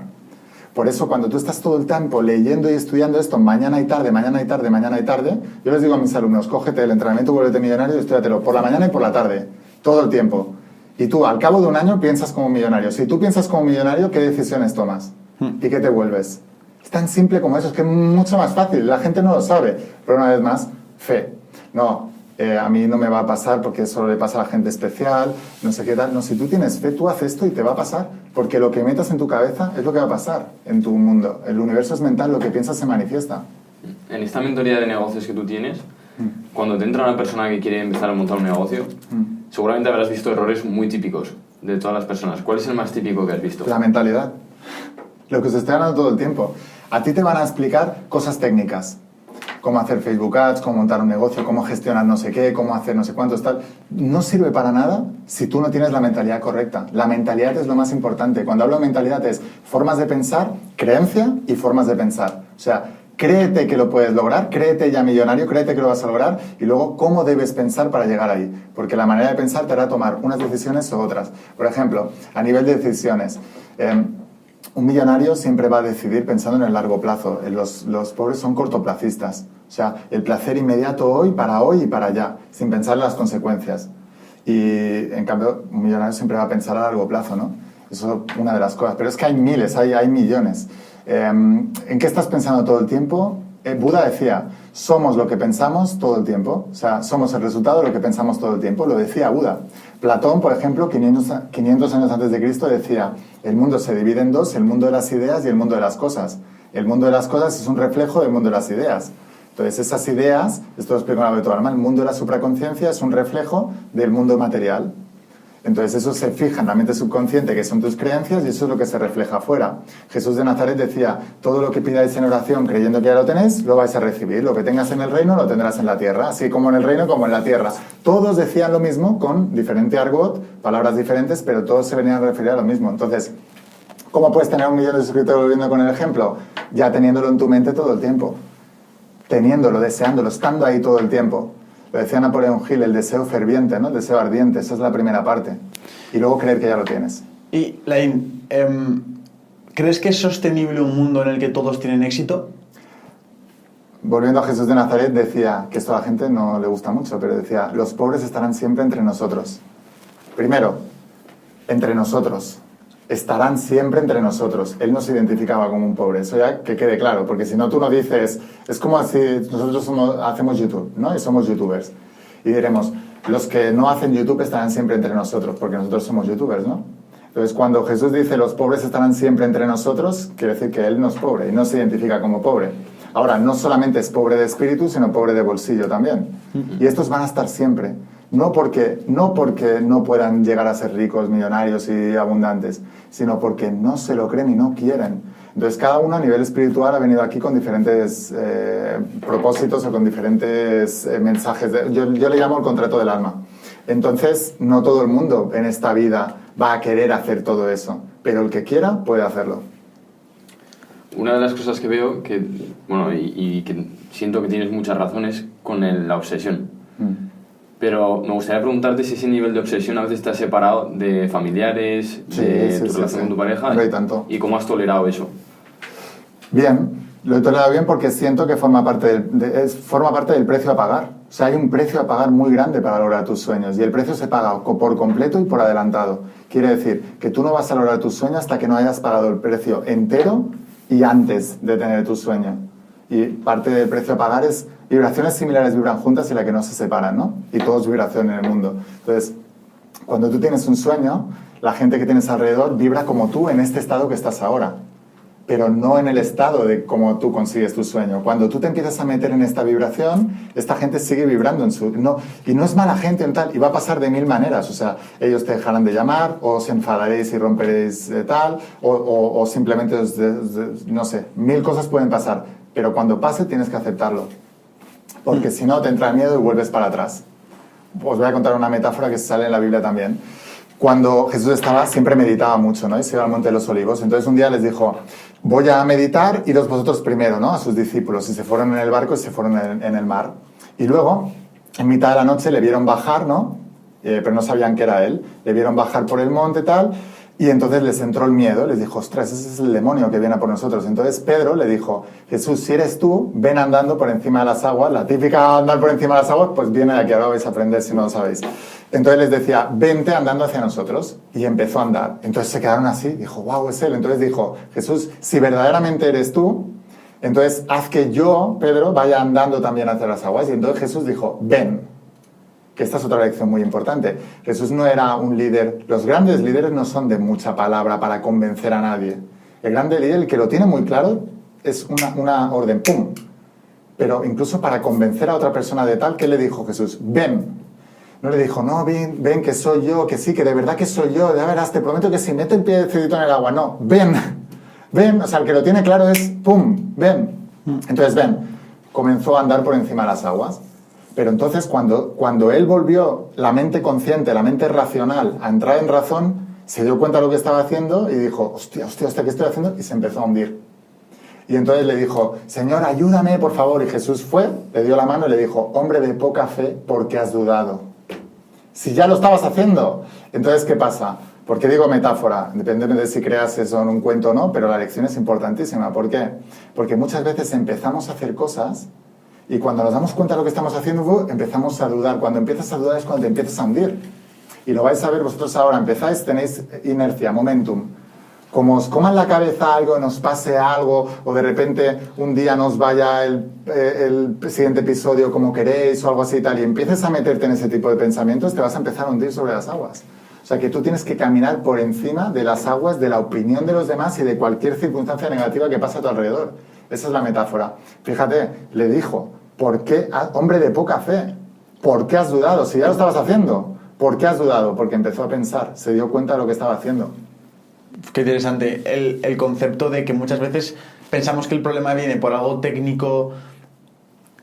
Por eso cuando tú estás todo el tiempo leyendo y estudiando esto mañana y tarde, mañana y tarde, mañana y tarde, yo les digo a mis alumnos, cógete el entrenamiento Vuélvete Millonario y estudiatelo por la mañana y por la tarde, todo el tiempo. Y tú al cabo de un año piensas como millonario. Si tú piensas como millonario, ¿qué decisiones tomas? ¿Y qué te vuelves? Es tan simple como eso, es que es mucho más fácil. La gente no lo sabe. Pero una vez más, fe. No. A mí no me va a pasar porque solo le pasa a la gente especial, no sé qué tal. No, si tú tienes fe, tú haces esto y te va a pasar. Porque lo que metas en tu cabeza es lo que va a pasar en tu mundo. El universo es mental, lo que piensas se manifiesta. En esta mentoría de negocios que tú tienes, cuando te entra una persona que quiere empezar a montar un negocio, seguramente habrás visto errores muy típicos de todas las personas. ¿Cuál es el más típico que has visto? La mentalidad. Lo que os estoy hablando todo el tiempo. A ti te van a explicar cosas técnicas. Cómo hacer Facebook Ads, cómo montar un negocio, cómo gestionar no sé qué, cómo hacer no sé cuántos, tal. No sirve para nada si tú no tienes la mentalidad correcta. La mentalidad es lo más importante. Cuando hablo de mentalidad es formas de pensar, creencia y formas de pensar. O sea, créete que lo puedes lograr, créete ya millonario, créete que lo vas a lograr y luego cómo debes pensar para llegar ahí. Porque la manera de pensar te hará tomar unas decisiones o otras. Por ejemplo, a nivel de decisiones... un millonario siempre va a decidir pensando en el largo plazo. Los pobres son cortoplacistas. O sea, el placer inmediato hoy y para allá, sin pensar en las consecuencias. Y, en cambio, un millonario siempre va a pensar a largo plazo, ¿no? Eso es una de las cosas. Pero es que hay miles, hay millones. ¿En qué estás pensando todo el tiempo? Buda decía, somos lo que pensamos todo el tiempo. O sea, somos el resultado de lo que pensamos todo el tiempo. Lo decía Buda. Platón, por ejemplo, 500 años antes de Cristo, decía, el mundo se divide en dos, el mundo de las ideas y el mundo de las cosas. El mundo de las cosas es un reflejo del mundo de las ideas. Entonces, esas ideas, esto lo explico en la Beto-Alma, el mundo de la supraconciencia es un reflejo del mundo material. Entonces, eso se fija en la mente subconsciente, que son tus creencias, y eso es lo que se refleja afuera. Jesús de Nazaret decía, todo lo que pidáis en oración creyendo que ya lo tenéis, lo vais a recibir. Lo que tengas en el reino, lo tendrás en la tierra. Así como en el reino, como en la tierra. Todos decían lo mismo, con diferente argot, palabras diferentes, pero todos se venían a referir a lo mismo. Entonces, ¿cómo puedes tener 1 millón de suscriptores volviendo con el ejemplo? Ya teniéndolo en tu mente todo el tiempo. Teniéndolo, deseándolo, estando ahí todo el tiempo. Lo decía Napoleón Hill, el deseo ferviente, ¿no? El deseo ardiente, esa es la primera parte. Y luego creer que ya lo tienes. Y, Laín, ¿crees que es sostenible un mundo en el que todos tienen éxito? Volviendo a Jesús de Nazaret, decía, que esto a la gente no le gusta mucho, pero decía, los pobres estarán siempre entre nosotros. Primero, entre nosotros. Estarán siempre entre nosotros. Él no se identificaba como un pobre, eso ya que quede claro, porque si no tú no dices, es como si nosotros hacemos YouTube, ¿no? Y somos youtubers. Y diremos, los que no hacen YouTube estarán siempre entre nosotros, porque nosotros somos youtubers, ¿no? Entonces cuando Jesús dice, los pobres estarán siempre entre nosotros, quiere decir que Él no es pobre y no se identifica como pobre. Ahora, no solamente es pobre de espíritu, sino pobre de bolsillo también. Y estos van a estar siempre. No porque no puedan llegar a ser ricos, millonarios y abundantes, sino porque no se lo creen y no quieren. Entonces, cada uno a nivel espiritual ha venido aquí con diferentes propósitos o con diferentes mensajes. Yo le llamo el contrato del alma. Entonces, no todo el mundo en esta vida va a querer hacer todo eso, pero el que quiera puede hacerlo. Una de las cosas que veo, y que siento que tienes muchas razones con la obsesión. Pero me gustaría preguntarte si ese nivel de obsesión a veces te ha separado de familiares, de tu relación con tu pareja. No hay tanto. ¿Y cómo has tolerado eso? Bien, lo he tolerado bien porque siento que forma parte del precio a pagar. O sea, hay un precio a pagar muy grande para lograr tus sueños y el precio se paga por completo y por adelantado. Quiere decir que tú no vas a lograr tus sueños hasta que no hayas pagado el precio entero y antes de tener tu sueño. Y parte del precio a pagar es vibraciones similares vibran juntas y la que no se separan, ¿no? Y todo es vibración en el mundo. Entonces, cuando tú tienes un sueño, la gente que tienes alrededor vibra como tú en este estado que estás ahora, pero no en el estado de cómo tú consigues tu sueño. Cuando tú te empiezas a meter en esta vibración, esta gente sigue vibrando en su... No, y no es mala gente en tal, y va a pasar de 1000 maneras. O sea, ellos te dejarán de llamar, o os enfadaréis y romperéis tal, o simplemente, no sé, 1000 cosas pueden pasar. Pero cuando pase tienes que aceptarlo, porque si no te entra el miedo y vuelves para atrás. Os voy a contar una metáfora que sale en la Biblia también. Cuando Jesús siempre meditaba mucho, ¿no? Y se iba al Monte de los Olivos. Entonces un día les dijo, voy a meditar, iros vosotros primero, ¿no? A sus discípulos. Y se fueron en el barco y se fueron en el mar. Y luego, en mitad de la noche, le vieron bajar, ¿no? Pero no sabían que era él. Le vieron bajar por el monte y tal. Y entonces les entró el miedo. Les dijo, ostras, ese es el demonio que viene a por nosotros. Entonces Pedro le dijo, Jesús, si eres tú, ven andando por encima de las aguas. La típica andar por encima de las aguas, pues viene de aquí, ahora vais a aprender si no lo sabéis. Entonces les decía, vente andando hacia nosotros. Y empezó a andar. Entonces se quedaron así. Dijo, wow, es él. Entonces dijo, Jesús, si verdaderamente eres tú, entonces haz que yo, Pedro, vaya andando también hacia las aguas. Y entonces Jesús dijo, ven. Que esta es otra lección muy importante. Jesús no era un líder. Los grandes líderes no son de mucha palabra para convencer a nadie. El grande líder, el que lo tiene muy claro, es una orden, ¡pum! Pero incluso para convencer a otra persona de tal, ¿qué le dijo Jesús? Ven. No le dijo, no, ven, que soy yo, que sí, que de verdad que soy yo. Ya verás, te prometo que si meto el pie decidito en el agua. No, ven. Ven. O sea, el que lo tiene claro es, ¡pum! Ven. Entonces, ven. Comenzó a andar por encima de las aguas. Pero entonces cuando él volvió la mente consciente, la mente racional a entrar en razón, se dio cuenta de lo que estaba haciendo y dijo, hostia, ¿qué estoy haciendo? Y se empezó a hundir. Y entonces le dijo, Señor, ayúdame, por favor. Y Jesús fue, le dio la mano y le dijo, hombre de poca fe, ¿por qué has dudado? Si ya lo estabas haciendo. Entonces, ¿qué pasa? ¿Por qué digo metáfora? Depende de si creas eso en un cuento o no, pero la lección es importantísima. ¿Por qué? Porque muchas veces empezamos a hacer cosas y cuando nos damos cuenta de lo que estamos haciendo, empezamos a dudar. Cuando empiezas a dudar es cuando te empiezas a hundir. Y lo vais a ver vosotros ahora. Empezáis, tenéis inercia, momentum. Como os coman la cabeza algo, nos pase algo, o de repente un día nos vaya el siguiente episodio como queréis, o algo así y tal, y empieces a meterte en ese tipo de pensamientos, te vas a empezar a hundir sobre las aguas. O sea, que tú tienes que caminar por encima de las aguas, de la opinión de los demás y de cualquier circunstancia negativa que pasa a tu alrededor. Esa es la metáfora. Fíjate, le dijo, ¿por qué, hombre de poca fe? ¿Por qué has dudado? Si ya lo estabas haciendo. ¿Por qué has dudado? Porque empezó a pensar, se dio cuenta de lo que estaba haciendo. Qué interesante. El concepto de que muchas veces pensamos que el problema viene por algo técnico,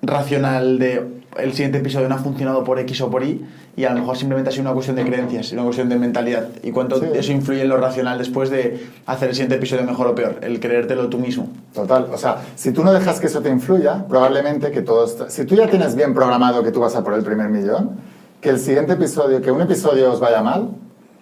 racional, de el siguiente episodio no ha funcionado por X o por Y, y a lo mejor simplemente ha sido una cuestión de creencias, una cuestión de mentalidad. Y cuánto eso influye en lo racional después de hacer el siguiente episodio mejor o peor, el creértelo tú mismo. Total, o sea, si tú no dejas que eso te influya, probablemente que todo si tú ya tienes bien programado que tú vas a por el primer millón, que el siguiente episodio, que un episodio os vaya mal,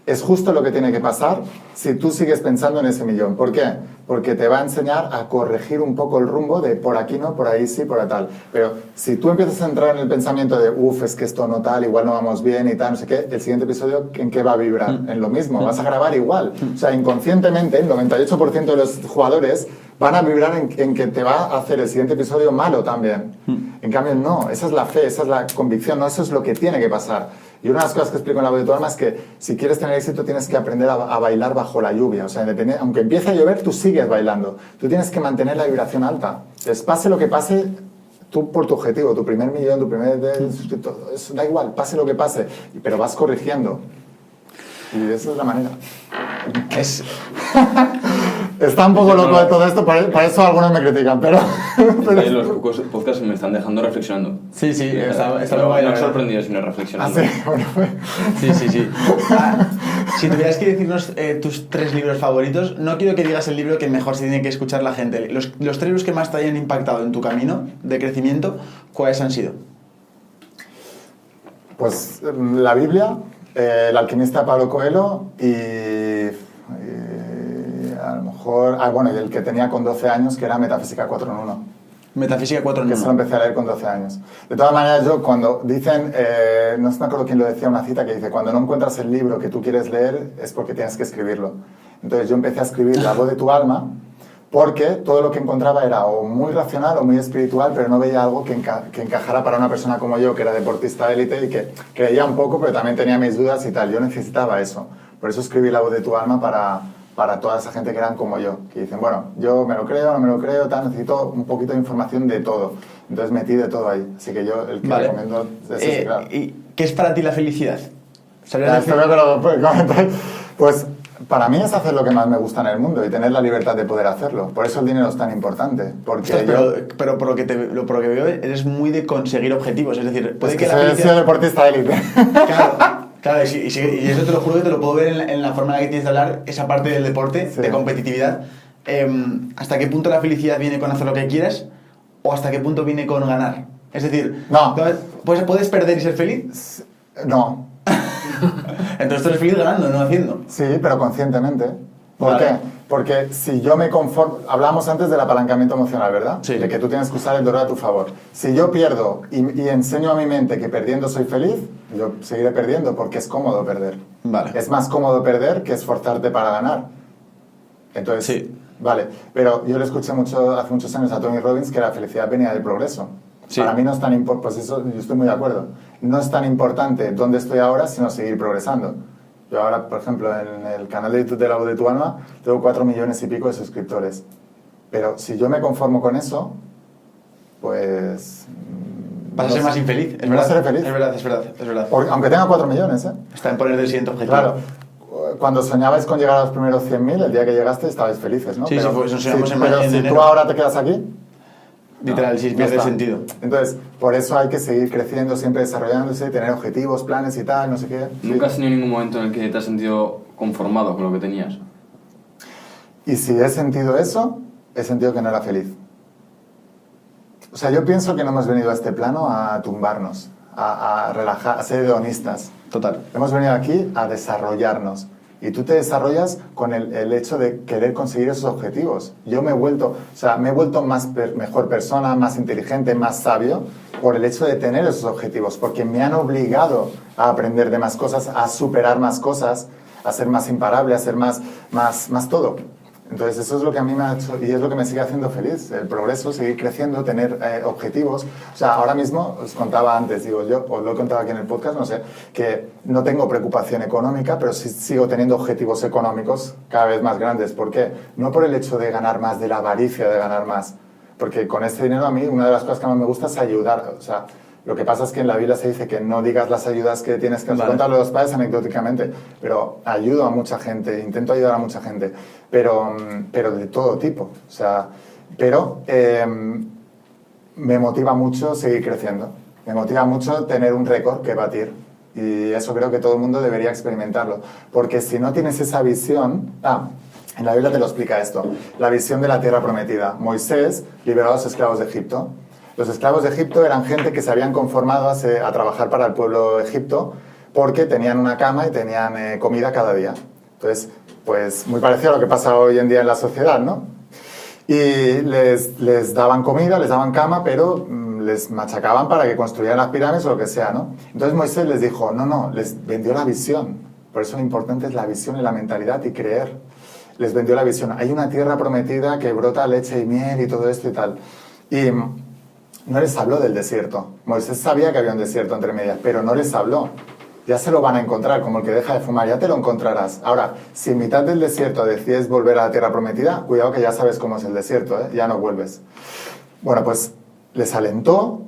es justo lo que tiene que pasar si tú sigues pensando en ese millón. ¿Por qué? Porque te va a enseñar a corregir un poco el rumbo de por aquí no, por ahí sí, por ahí tal. Pero si tú empiezas a entrar en el pensamiento de es que esto no tal, igual no vamos bien y tal, no sé qué, el siguiente episodio, ¿en qué va a vibrar? En lo mismo, vas a grabar igual. O sea, inconscientemente, el 98% de los jugadores van a vibrar en que te va a hacer el siguiente episodio malo también. En cambio, no, esa es la fe, esa es la convicción, no, eso es lo que tiene que pasar. Y una de las cosas que explico en la voz de tu alma es que si quieres tener éxito tienes que aprender a bailar bajo la lluvia. O sea, aunque empiece a llover, tú sigues bailando. Tú tienes que mantener la vibración alta. Entonces, pase lo que pase, tú por tu objetivo, tu primer millón, tu primer... Eso da igual, pase lo que pase, pero vas corrigiendo. Y esa es la manera. Está un poco loco de todo esto, para eso algunos me critican, pero... Los pocos podcasts me están dejando reflexionando. Sí, está me han sorprendido sino reflexionando. ¿Ah, sí? Bueno, Sí. Si tuvieras que decirnos tus 3 libros favoritos, no quiero que digas el libro que mejor se tiene que escuchar la gente. Los 3 libros que más te hayan impactado en tu camino de crecimiento, ¿cuáles han sido? Pues la Biblia, El alquimista Pablo Coelho y a lo mejor... y el que tenía con 12 años, que era Metafísica 4 en 1. Metafísica 4 en 1. Que se lo empecé a leer con 12 años. De todas maneras, yo cuando dicen... no me acuerdo quién lo decía, una cita que dice, cuando no encuentras el libro que tú quieres leer es porque tienes que escribirlo. Entonces yo empecé a escribir La voz de tu alma porque todo lo que encontraba era o muy racional o muy espiritual, pero no veía algo que encajara para una persona como yo, que era deportista de élite y que creía un poco, pero también tenía mis dudas y tal. Yo necesitaba eso. Por eso escribí La voz de tu alma para toda esa gente que eran como yo, que dicen, bueno, yo me lo creo, no me lo creo, tal, necesito un poquito de información de todo. Entonces metí de todo ahí. Así que yo el que recomiendo es ese, claro. ¿Y qué es para ti la felicidad? Pues para mí es hacer lo que más me gusta en el mundo y tener la libertad de poder hacerlo. Por eso el dinero es tan importante. Porque pero por lo que veo, eres muy de conseguir objetivos. Es decir, puede que la felicidad... He sido deportista de élite. Claro, y eso te lo juro que te lo puedo ver en la forma en la que tienes de hablar, esa parte del deporte, de competitividad. ¿Hasta qué punto la felicidad viene con hacer lo que quieres o hasta qué punto viene con ganar? Es decir, no. ¿puedes perder y ser feliz? No. Entonces tú eres feliz ganando, no haciendo. Sí, pero conscientemente. ¿Por qué? Porque si yo me conformo... Hablábamos antes del apalancamiento emocional, ¿verdad? Sí. De que tú tienes que usar el dinero a tu favor. Si yo pierdo y enseño a mi mente que perdiendo soy feliz, yo seguiré perdiendo porque es cómodo perder. Vale. Es más cómodo perder que esforzarte para ganar. Entonces, sí. Vale. Pero yo le escuché hace muchos años a Tony Robbins que la felicidad venía del progreso. Sí. Para mí no es tan importante, pues eso yo estoy muy de acuerdo. No es tan importante dónde estoy ahora, sino seguir progresando. Yo ahora, por ejemplo, en el canal de YouTube de La voz de tu alma, tengo 4 millones y pico de suscriptores. Pero si yo me conformo con eso, pues... Vas a ser más infeliz, es verdad. No seré feliz. Es verdad. Aunque tenga 4 millones, ¿eh? Está en poner del siguiente objetivo. Claro. Cuando soñabais con llegar a los primeros 100.000, el día que llegaste estabais felices, ¿no? Sí, pero, sí, pues nos soñamos en pero si enero. Tú ahora te quedas aquí... Literal, sí, pierde sentido. Entonces, por eso hay que seguir creciendo, siempre desarrollándose, tener objetivos, planes y tal, no sé qué. ¿Nunca has tenido ningún momento en el que te has sentido conformado con lo que tenías? Y si he sentido eso, he sentido que no era feliz. O sea, yo pienso que no hemos venido a este plano a tumbarnos, a relajar, a ser hedonistas. Total. Hemos venido aquí a desarrollarnos. Y tú te desarrollas con el hecho de querer conseguir esos objetivos. Yo me he vuelto mejor persona, más inteligente, más sabio, por el hecho de tener esos objetivos, porque me han obligado a aprender de más cosas, a superar más cosas, a ser más imparable, a ser más todo. Entonces eso es lo que a mí me ha hecho y es lo que me sigue haciendo feliz, el progreso, seguir creciendo, tener objetivos. O sea, ahora mismo, os contaba antes, digo yo, os lo he contado aquí en el podcast, no sé, que no tengo preocupación económica, pero sí sigo teniendo objetivos económicos cada vez más grandes. ¿Por qué? No por el hecho de ganar más, de la avaricia de ganar más, porque con este dinero a mí una de las cosas que más me gusta es ayudar, o sea, lo que pasa es que en la Biblia se dice que no digas las ayudas que tienes que hacer. Contarlo a los padres anecdóticamente, pero ayudo a mucha gente, intento ayudar a mucha gente, pero de todo tipo. O sea, me motiva mucho seguir creciendo. Me motiva mucho tener un récord que batir. Y eso creo que todo el mundo debería experimentarlo. Porque si no tienes esa visión... en la Biblia te lo explica esto. La visión de la tierra prometida. Moisés liberó a los esclavos de Egipto. Los esclavos de Egipto eran gente que se habían conformado a trabajar para el pueblo de Egipto porque tenían una cama y tenían comida cada día. Entonces, pues muy parecido a lo que pasa hoy en día en la sociedad, ¿no? Y les daban comida, les daban cama, pero les machacaban para que construyeran las pirámides o lo que sea, ¿no? Entonces Moisés les dijo, no, les vendió la visión. Por eso lo importante es la visión y la mentalidad y creer. Les vendió la visión. Hay una tierra prometida que brota leche y miel y todo esto y tal. Y no les habló del desierto. Moisés sabía que había un desierto entre medias, pero no les habló. Ya se lo van a encontrar, como el que deja de fumar, ya te lo encontrarás. Ahora, si en mitad del desierto decides volver a la tierra prometida, cuidado que ya sabes cómo es el desierto, ¿eh? Ya no vuelves. Bueno, pues les alentó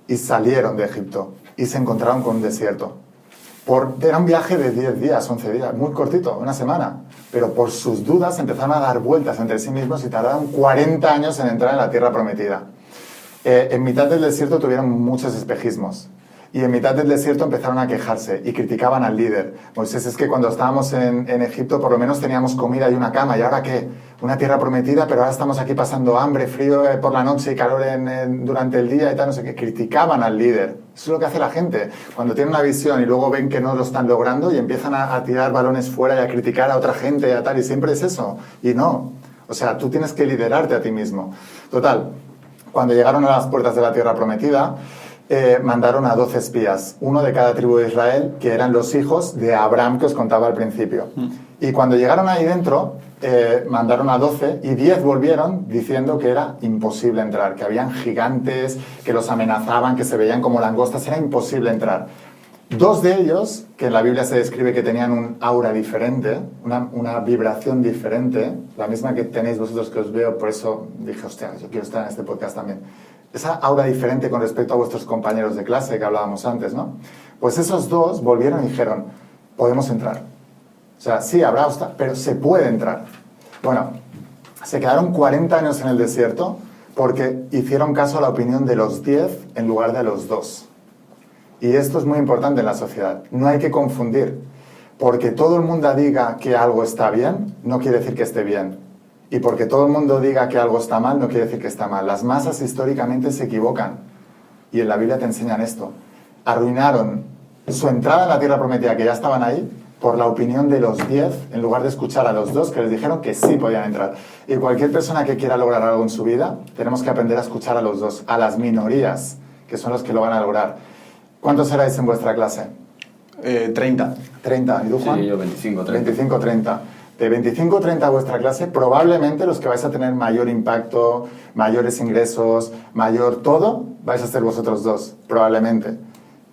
y salieron de Egipto y se encontraron con un desierto. Era un viaje de 10 días, 11 días, muy cortito, una semana. Pero por sus dudas empezaron a dar vueltas entre sí mismos y tardaron 40 años en entrar en la tierra prometida. En mitad del desierto tuvieron muchos espejismos y en mitad del desierto empezaron a quejarse y criticaban al líder. Moisés, es que cuando estábamos en Egipto por lo menos teníamos comida y una cama, ¿y ahora qué? Una tierra prometida, pero ahora estamos aquí pasando hambre, frío por la noche y calor durante el día y tal, no sé qué. Criticaban al líder. Eso es lo que hace la gente. Cuando tienen una visión y luego ven que no lo están logrando y empiezan a tirar balones fuera y a criticar a otra gente y a tal, y siempre es eso. Y no. O sea, tú tienes que liderarte a ti mismo. Total. Cuando llegaron a las puertas de la tierra prometida, mandaron a 12 espías, uno de cada tribu de Israel, que eran los hijos de Abraham que os contaba al principio. Y cuando llegaron ahí dentro, mandaron a 12 y 10 volvieron diciendo que era imposible entrar, que habían gigantes, que los amenazaban, que se veían como langostas, era imposible entrar. 2 de ellos, que en la Biblia se describe que tenían un aura diferente, una vibración diferente, la misma que tenéis vosotros que os veo, por eso dije, hostia, yo quiero estar en este podcast también. Esa aura diferente con respecto a vuestros compañeros de clase que hablábamos antes, ¿no? Pues esos 2 volvieron y dijeron, podemos entrar. O sea, sí, habrá obstáculos, pero se puede entrar. Bueno, se quedaron 40 años en el desierto porque hicieron caso a la opinión de los 10 en lugar de los 2. Y esto es muy importante en la sociedad. No hay que confundir. Porque todo el mundo diga que algo está bien, no quiere decir que esté bien. Y porque todo el mundo diga que algo está mal, no quiere decir que está mal. Las masas históricamente se equivocan. Y en la Biblia te enseñan esto. Arruinaron su entrada en la tierra prometida, que ya estaban ahí, por la opinión de los 10, en lugar de escuchar a los 2 que les dijeron que sí podían entrar. Y cualquier persona que quiera lograr algo en su vida, tenemos que aprender a escuchar a los 2, a las minorías, que son los que lo van a lograr. ¿Cuántos erais en vuestra clase? 30. 30. ¿Y tú, Juan? Sí, yo 25, 30. 25, 30. De 25, 30 a vuestra clase, probablemente los que vais a tener mayor impacto, mayores ingresos, mayor todo, vais a ser vosotros 2, probablemente.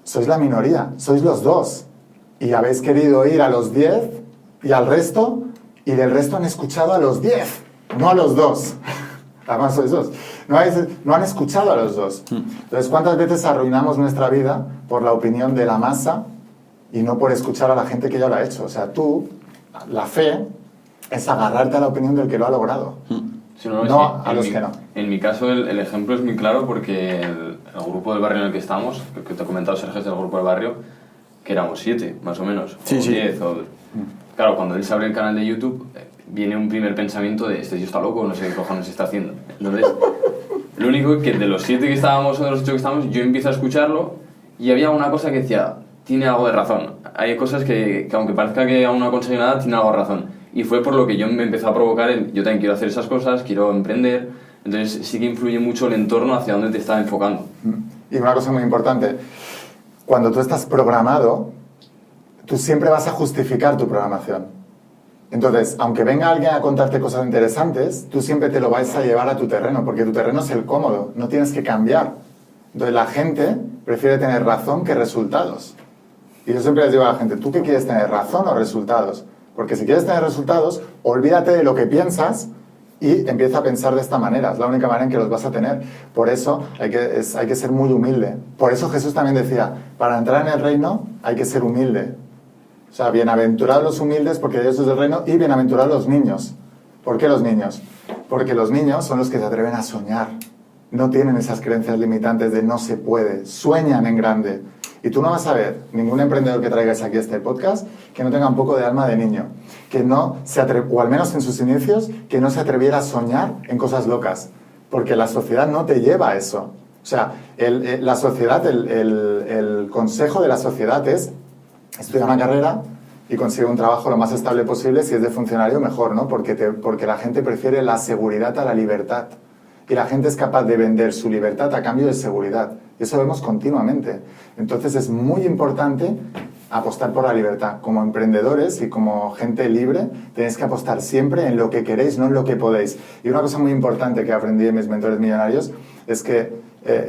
Sois la minoría, sois los 2. Y habéis querido ir a los 10 y al resto, y del resto han escuchado a los 10, no a los 2. Además sois 2. No han escuchado a los 2. Entonces, ¿cuántas veces arruinamos nuestra vida por la opinión de la masa y no por escuchar a la gente que ya lo ha hecho? O sea, tú, la fe es agarrarte a la opinión del que lo ha logrado. Sí, no a los que no. En mi caso, el ejemplo es muy claro porque el grupo del barrio en el que estamos, que te he comentado, Sergio, es del grupo del barrio, que éramos 7, más o menos, sí, o sí. 10. Claro, cuando él se abre el canal de YouTube, viene un primer pensamiento de, este tío está loco, no sé qué cojones está haciendo. Entonces, lo único que de los 7 que estábamos, o de los 8 que estábamos, yo empiezo a escucharlo y había una cosa que decía, tiene algo de razón. Hay cosas que aunque parezca que aún no ha conseguido nada, tiene algo de razón. Y fue por lo que yo me empecé a provocar, yo también quiero hacer esas cosas, quiero emprender. Entonces sí que influye mucho el entorno hacia dónde te está enfocando. Y una cosa muy importante, cuando tú estás programado, tú siempre vas a justificar tu programación. Entonces, aunque venga alguien a contarte cosas interesantes, tú siempre te lo vas a llevar a tu terreno, porque tu terreno es el cómodo, no tienes que cambiar. Entonces la gente prefiere tener razón que resultados. Y yo siempre les digo a la gente, ¿tú qué quieres tener, razón o resultados? Porque si quieres tener resultados, olvídate de lo que piensas y empieza a pensar de esta manera. Es la única manera en que los vas a tener. Por eso hay que ser muy humilde. Por eso Jesús también decía, para entrar en el reino hay que ser humilde. O sea, bienaventurados los humildes porque Dios es el reino y bienaventurados los niños. ¿Por qué los niños? Porque los niños son los que se atreven a soñar. No tienen esas creencias limitantes de no se puede. Sueñan en grande. Y tú no vas a ver ningún emprendedor que traigas aquí a este podcast que no tenga un poco de alma de niño. Que no se o al menos en sus inicios, que no se atreviera a soñar en cosas locas. Porque la sociedad no te lleva a eso. O sea, la sociedad, el consejo de la sociedad es estudia una carrera y consigue un trabajo lo más estable posible. Si es de funcionario, mejor, ¿no? Porque la gente prefiere la seguridad a la libertad. Y la gente es capaz de vender su libertad a cambio de seguridad. Y eso lo vemos continuamente. Entonces es muy importante apostar por la libertad. Como emprendedores y como gente libre, tenéis que apostar siempre en lo que queréis, no en lo que podéis. Y una cosa muy importante que aprendí de mis mentores millonarios es que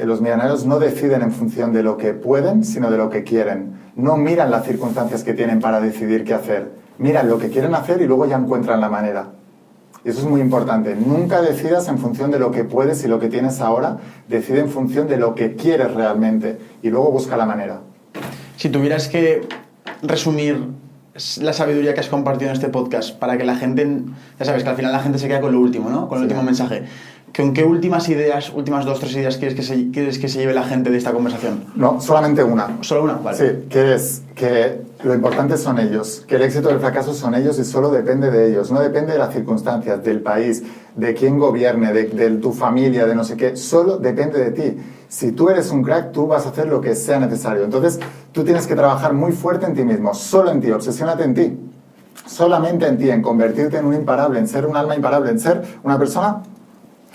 los millonarios no deciden en función de lo que pueden, sino de lo que quieren. No miran las circunstancias que tienen para decidir qué hacer. Miran lo que quieren hacer y luego ya encuentran la manera. Y eso es muy importante. Nunca decidas en función de lo que puedes y lo que tienes ahora. Decide en función de lo que quieres realmente y luego busca la manera. Si tuvieras que resumir la sabiduría que has compartido en este podcast para que la gente, ya sabes que al final la gente se queda con lo último, ¿no? Con el último mensaje. ¿Con qué últimas 2, 3 ideas quieres que se lleve la gente de esta conversación? No, solamente una. ¿Solo una? Vale. Sí, que es que lo importante son ellos, que el éxito o el fracaso son ellos y solo depende de ellos. No depende de las circunstancias, del país, de quién gobierne, de tu familia, de no sé qué. Solo depende de ti. Si tú eres un crack, tú vas a hacer lo que sea necesario. Entonces, tú tienes que trabajar muy fuerte en ti mismo, solo en ti, obsesiónate en ti. Solamente en ti, en convertirte en un imparable, en ser un alma imparable, en ser una persona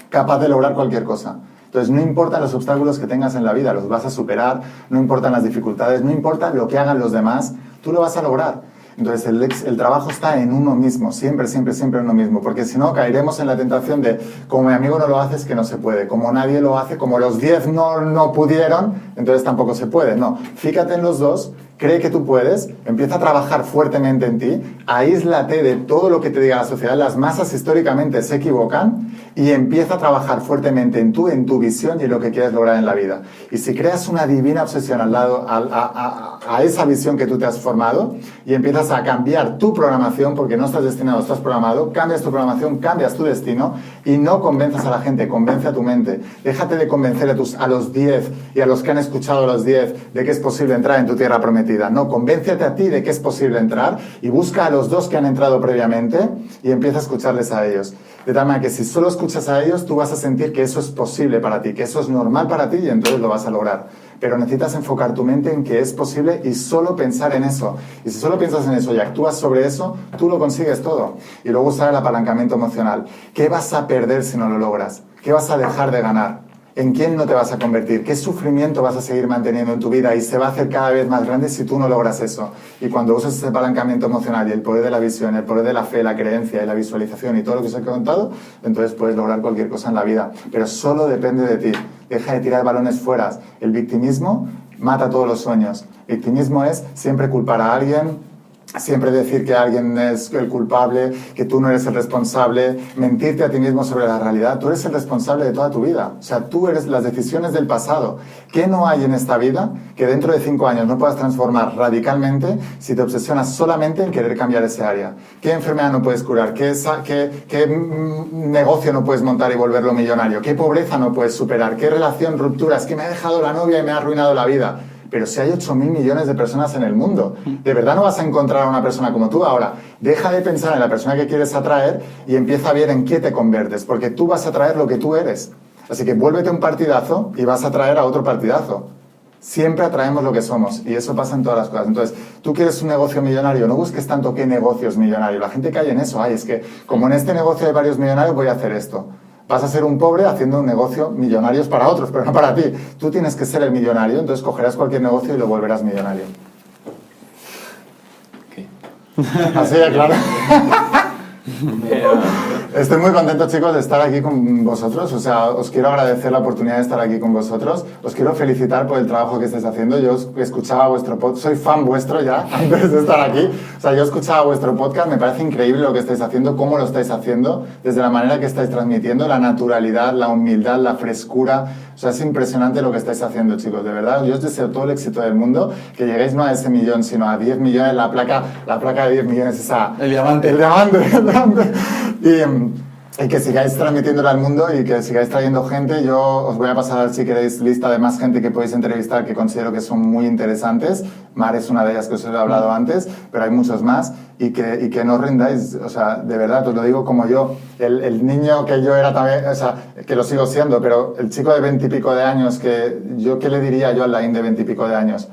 capaz de lograr cualquier cosa. Entonces, no importan los obstáculos que tengas en la vida, los vas a superar, no importan las dificultades, no importa lo que hagan los demás, tú lo vas a lograr. Entonces el trabajo está en uno mismo, siempre, siempre, siempre en uno mismo, porque si no caeremos en la tentación de como mi amigo no lo hace es que no se puede, como nadie lo hace, como los 10 no pudieron, entonces tampoco se puede. No, fíjate en los dos, cree que tú puedes, empieza a trabajar fuertemente en ti, aíslate de todo lo que te diga la sociedad, las masas históricamente se equivocan y empieza a trabajar fuertemente en tu visión y en lo que quieres lograr en la vida. Y si creas una divina obsesión al lado, a esa visión que tú te has formado y empiezas a cambiar tu programación, porque no estás destinado, estás programado, cambias tu programación, cambias tu destino y no convenzas a la gente, convence a tu mente. Déjate de convencer a los 10 y a los que han escuchado a los 10 de que es posible entrar en tu tierra prometida. No, convéncete a ti de que es posible entrar y busca a los 2 que han entrado previamente y empieza a escucharles a ellos. De tal manera que si solo escuchas a ellos, tú vas a sentir que eso es posible para ti, que eso es normal para ti y entonces lo vas a lograr. Pero necesitas enfocar tu mente en que es posible y solo pensar en eso. Y si solo piensas en eso y actúas sobre eso, tú lo consigues todo. Y luego usar el apalancamiento emocional. ¿Qué vas a perder si no lo logras? ¿Qué vas a dejar de ganar? ¿En quién no te vas a convertir? ¿Qué sufrimiento vas a seguir manteniendo en tu vida? Y se va a hacer cada vez más grande si tú no logras eso. Y cuando usas ese apalancamiento emocional y el poder de la visión, el poder de la fe, la creencia y la visualización y todo lo que os he contado, entonces puedes lograr cualquier cosa en la vida. Pero solo depende de ti. Deja de tirar balones fuera. El victimismo mata todos los sueños. Victimismo es siempre culpar a alguien, siempre decir que alguien es el culpable, que tú no eres el responsable, mentirte a ti mismo sobre la realidad. Tú eres el responsable de toda tu vida. O sea, tú eres las decisiones del pasado. ¿Qué no hay en esta vida que dentro de 5 años no puedas transformar radicalmente si te obsesionas solamente en querer cambiar ese área? ¿Qué enfermedad no puedes curar? ¿Qué negocio no puedes montar y volverlo millonario? ¿Qué pobreza no puedes superar? ¿Qué relación, rupturas? ¿Qué me ha dejado la novia y me ha arruinado la vida? Pero si hay 8.000 millones de personas en el mundo, ¿de verdad no vas a encontrar a una persona como tú? Ahora, deja de pensar en la persona que quieres atraer y empieza a ver en qué te conviertes, porque tú vas a atraer lo que tú eres. Así que vuélvete un partidazo y vas a atraer a otro partidazo. Siempre atraemos lo que somos y eso pasa en todas las cosas. Entonces, tú quieres un negocio millonario, no busques tanto qué negocio es millonario. La gente cae en eso. Ay, es que como en este negocio hay varios millonarios, voy a hacer esto. Vas a ser un pobre haciendo un negocio millonarios para otros, pero no para ti. Tú tienes que ser el millonario, entonces cogerás cualquier negocio y lo volverás millonario. Okay. Así de claro. Estoy muy contento, chicos, de estar aquí con vosotros. O sea, os quiero agradecer la oportunidad de estar aquí con vosotros. Os quiero felicitar por el trabajo que estáis haciendo. Yo escuchaba vuestro podcast, soy fan vuestro ya, antes de estar aquí. O sea, yo escuchaba vuestro podcast, me parece increíble lo que estáis haciendo, cómo lo estáis haciendo, desde la manera que estáis transmitiendo, la naturalidad, la humildad, la frescura. O sea, es impresionante lo que estáis haciendo, chicos, de verdad. Yo os deseo todo el éxito del mundo, que lleguéis no a ese millón, sino a 10 millones, la placa de 10 millones, esa... El diamante. El diamante. Y que sigáis transmitiéndolo al mundo y que sigáis trayendo gente. Yo os voy a pasar, si queréis, lista de más gente que podéis entrevistar que considero que son muy interesantes. Mar es una de ellas que os he hablado antes, pero hay muchos más. Y que no os rindáis, o sea, de verdad, os lo digo como yo. El niño que yo era también, o sea, que lo sigo siendo, pero el chico de 20 y pico de años, ¿qué le diría yo al Laín de 20 y pico de años?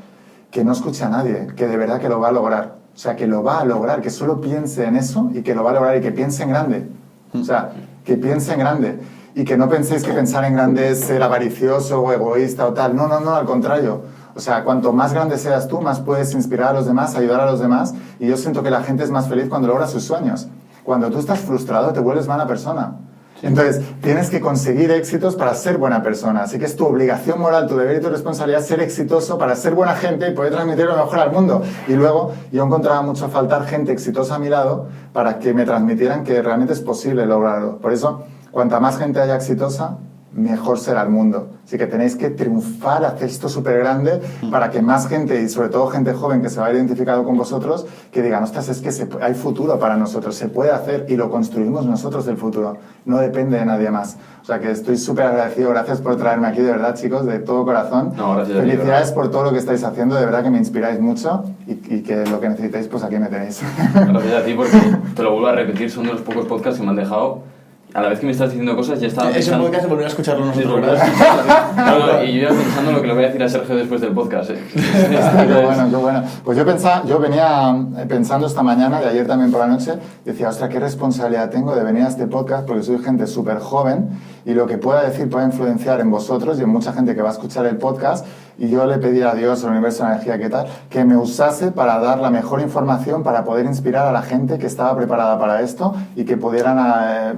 Que no escuche a nadie, que de verdad que lo va a lograr. O sea, que lo va a lograr, que solo piense en eso y que lo va a lograr y que piense en grande. O sea, que piense en grande. Y que no penséis que pensar en grande es ser avaricioso o egoísta o tal. No, al contrario. O sea, cuanto más grande seas tú, más puedes inspirar a los demás, ayudar a los demás. Y yo siento que la gente es más feliz cuando logra sus sueños. Cuando tú estás frustrado, te vuelves mala persona. Entonces, tienes que conseguir éxitos para ser buena persona. Así que es tu obligación moral, tu deber y tu responsabilidad ser exitoso para ser buena gente y poder transmitir lo mejor al mundo. Y luego, yo encontraba mucho faltar gente exitosa a mi lado para que me transmitieran que realmente es posible lograrlo. Por eso, cuanta más gente haya exitosa, mejor será el mundo. Así que tenéis que triunfar, hacer esto súper grande para que más gente, y sobre todo gente joven que se va a identificado con vosotros, que digan, ostras, es que hay futuro para nosotros, se puede hacer y lo construimos nosotros el futuro. No depende de nadie más. O sea que estoy súper agradecido. Gracias por traerme aquí, de verdad, chicos, de todo corazón. No, gracias. Felicidades por todo lo que estáis haciendo, de verdad que me inspiráis mucho y que lo que necesitéis, pues aquí me tenéis. Gracias a ti, porque te lo vuelvo a repetir, son de los pocos podcasts que me han dejado. A la vez que me estás diciendo cosas, ya estaba pensando... Ese podcast de volver a escucharlo nosotros, Sí, ¿verdad? Claro, y yo ya pensando lo que le voy a decir a Sergio después del podcast. Qué bueno. Pues yo venía pensando esta mañana y ayer también por la noche, decía, ostras, qué responsabilidad tengo de venir a este podcast porque soy gente súper joven y lo que pueda decir puede influenciar en vosotros y en mucha gente que va a escuchar el podcast. y yo le pedí a Dios, al universo, a la energía, ¿qué tal? Que me usase para dar la mejor información, para poder inspirar a la gente que estaba preparada para esto y que pudieran a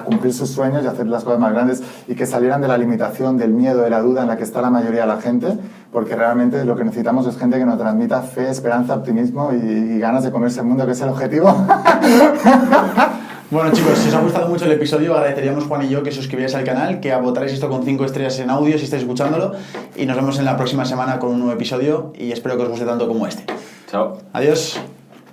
cumplir sus sueños y hacer las cosas más grandes y que salieran de la limitación, del miedo, de la duda en la que está la mayoría de la gente, porque realmente lo que necesitamos es gente que nos transmita fe, esperanza, optimismo y ganas de comerse el mundo, que es el objetivo. Bueno, chicos, si os ha gustado mucho el episodio, agradeceríamos, Juan y yo, que suscribáis al canal, que votaréis esto con 5 estrellas en audio si estáis escuchándolo, y nos vemos en la próxima semana con un nuevo episodio y espero que os guste tanto como este. Chao. Adiós.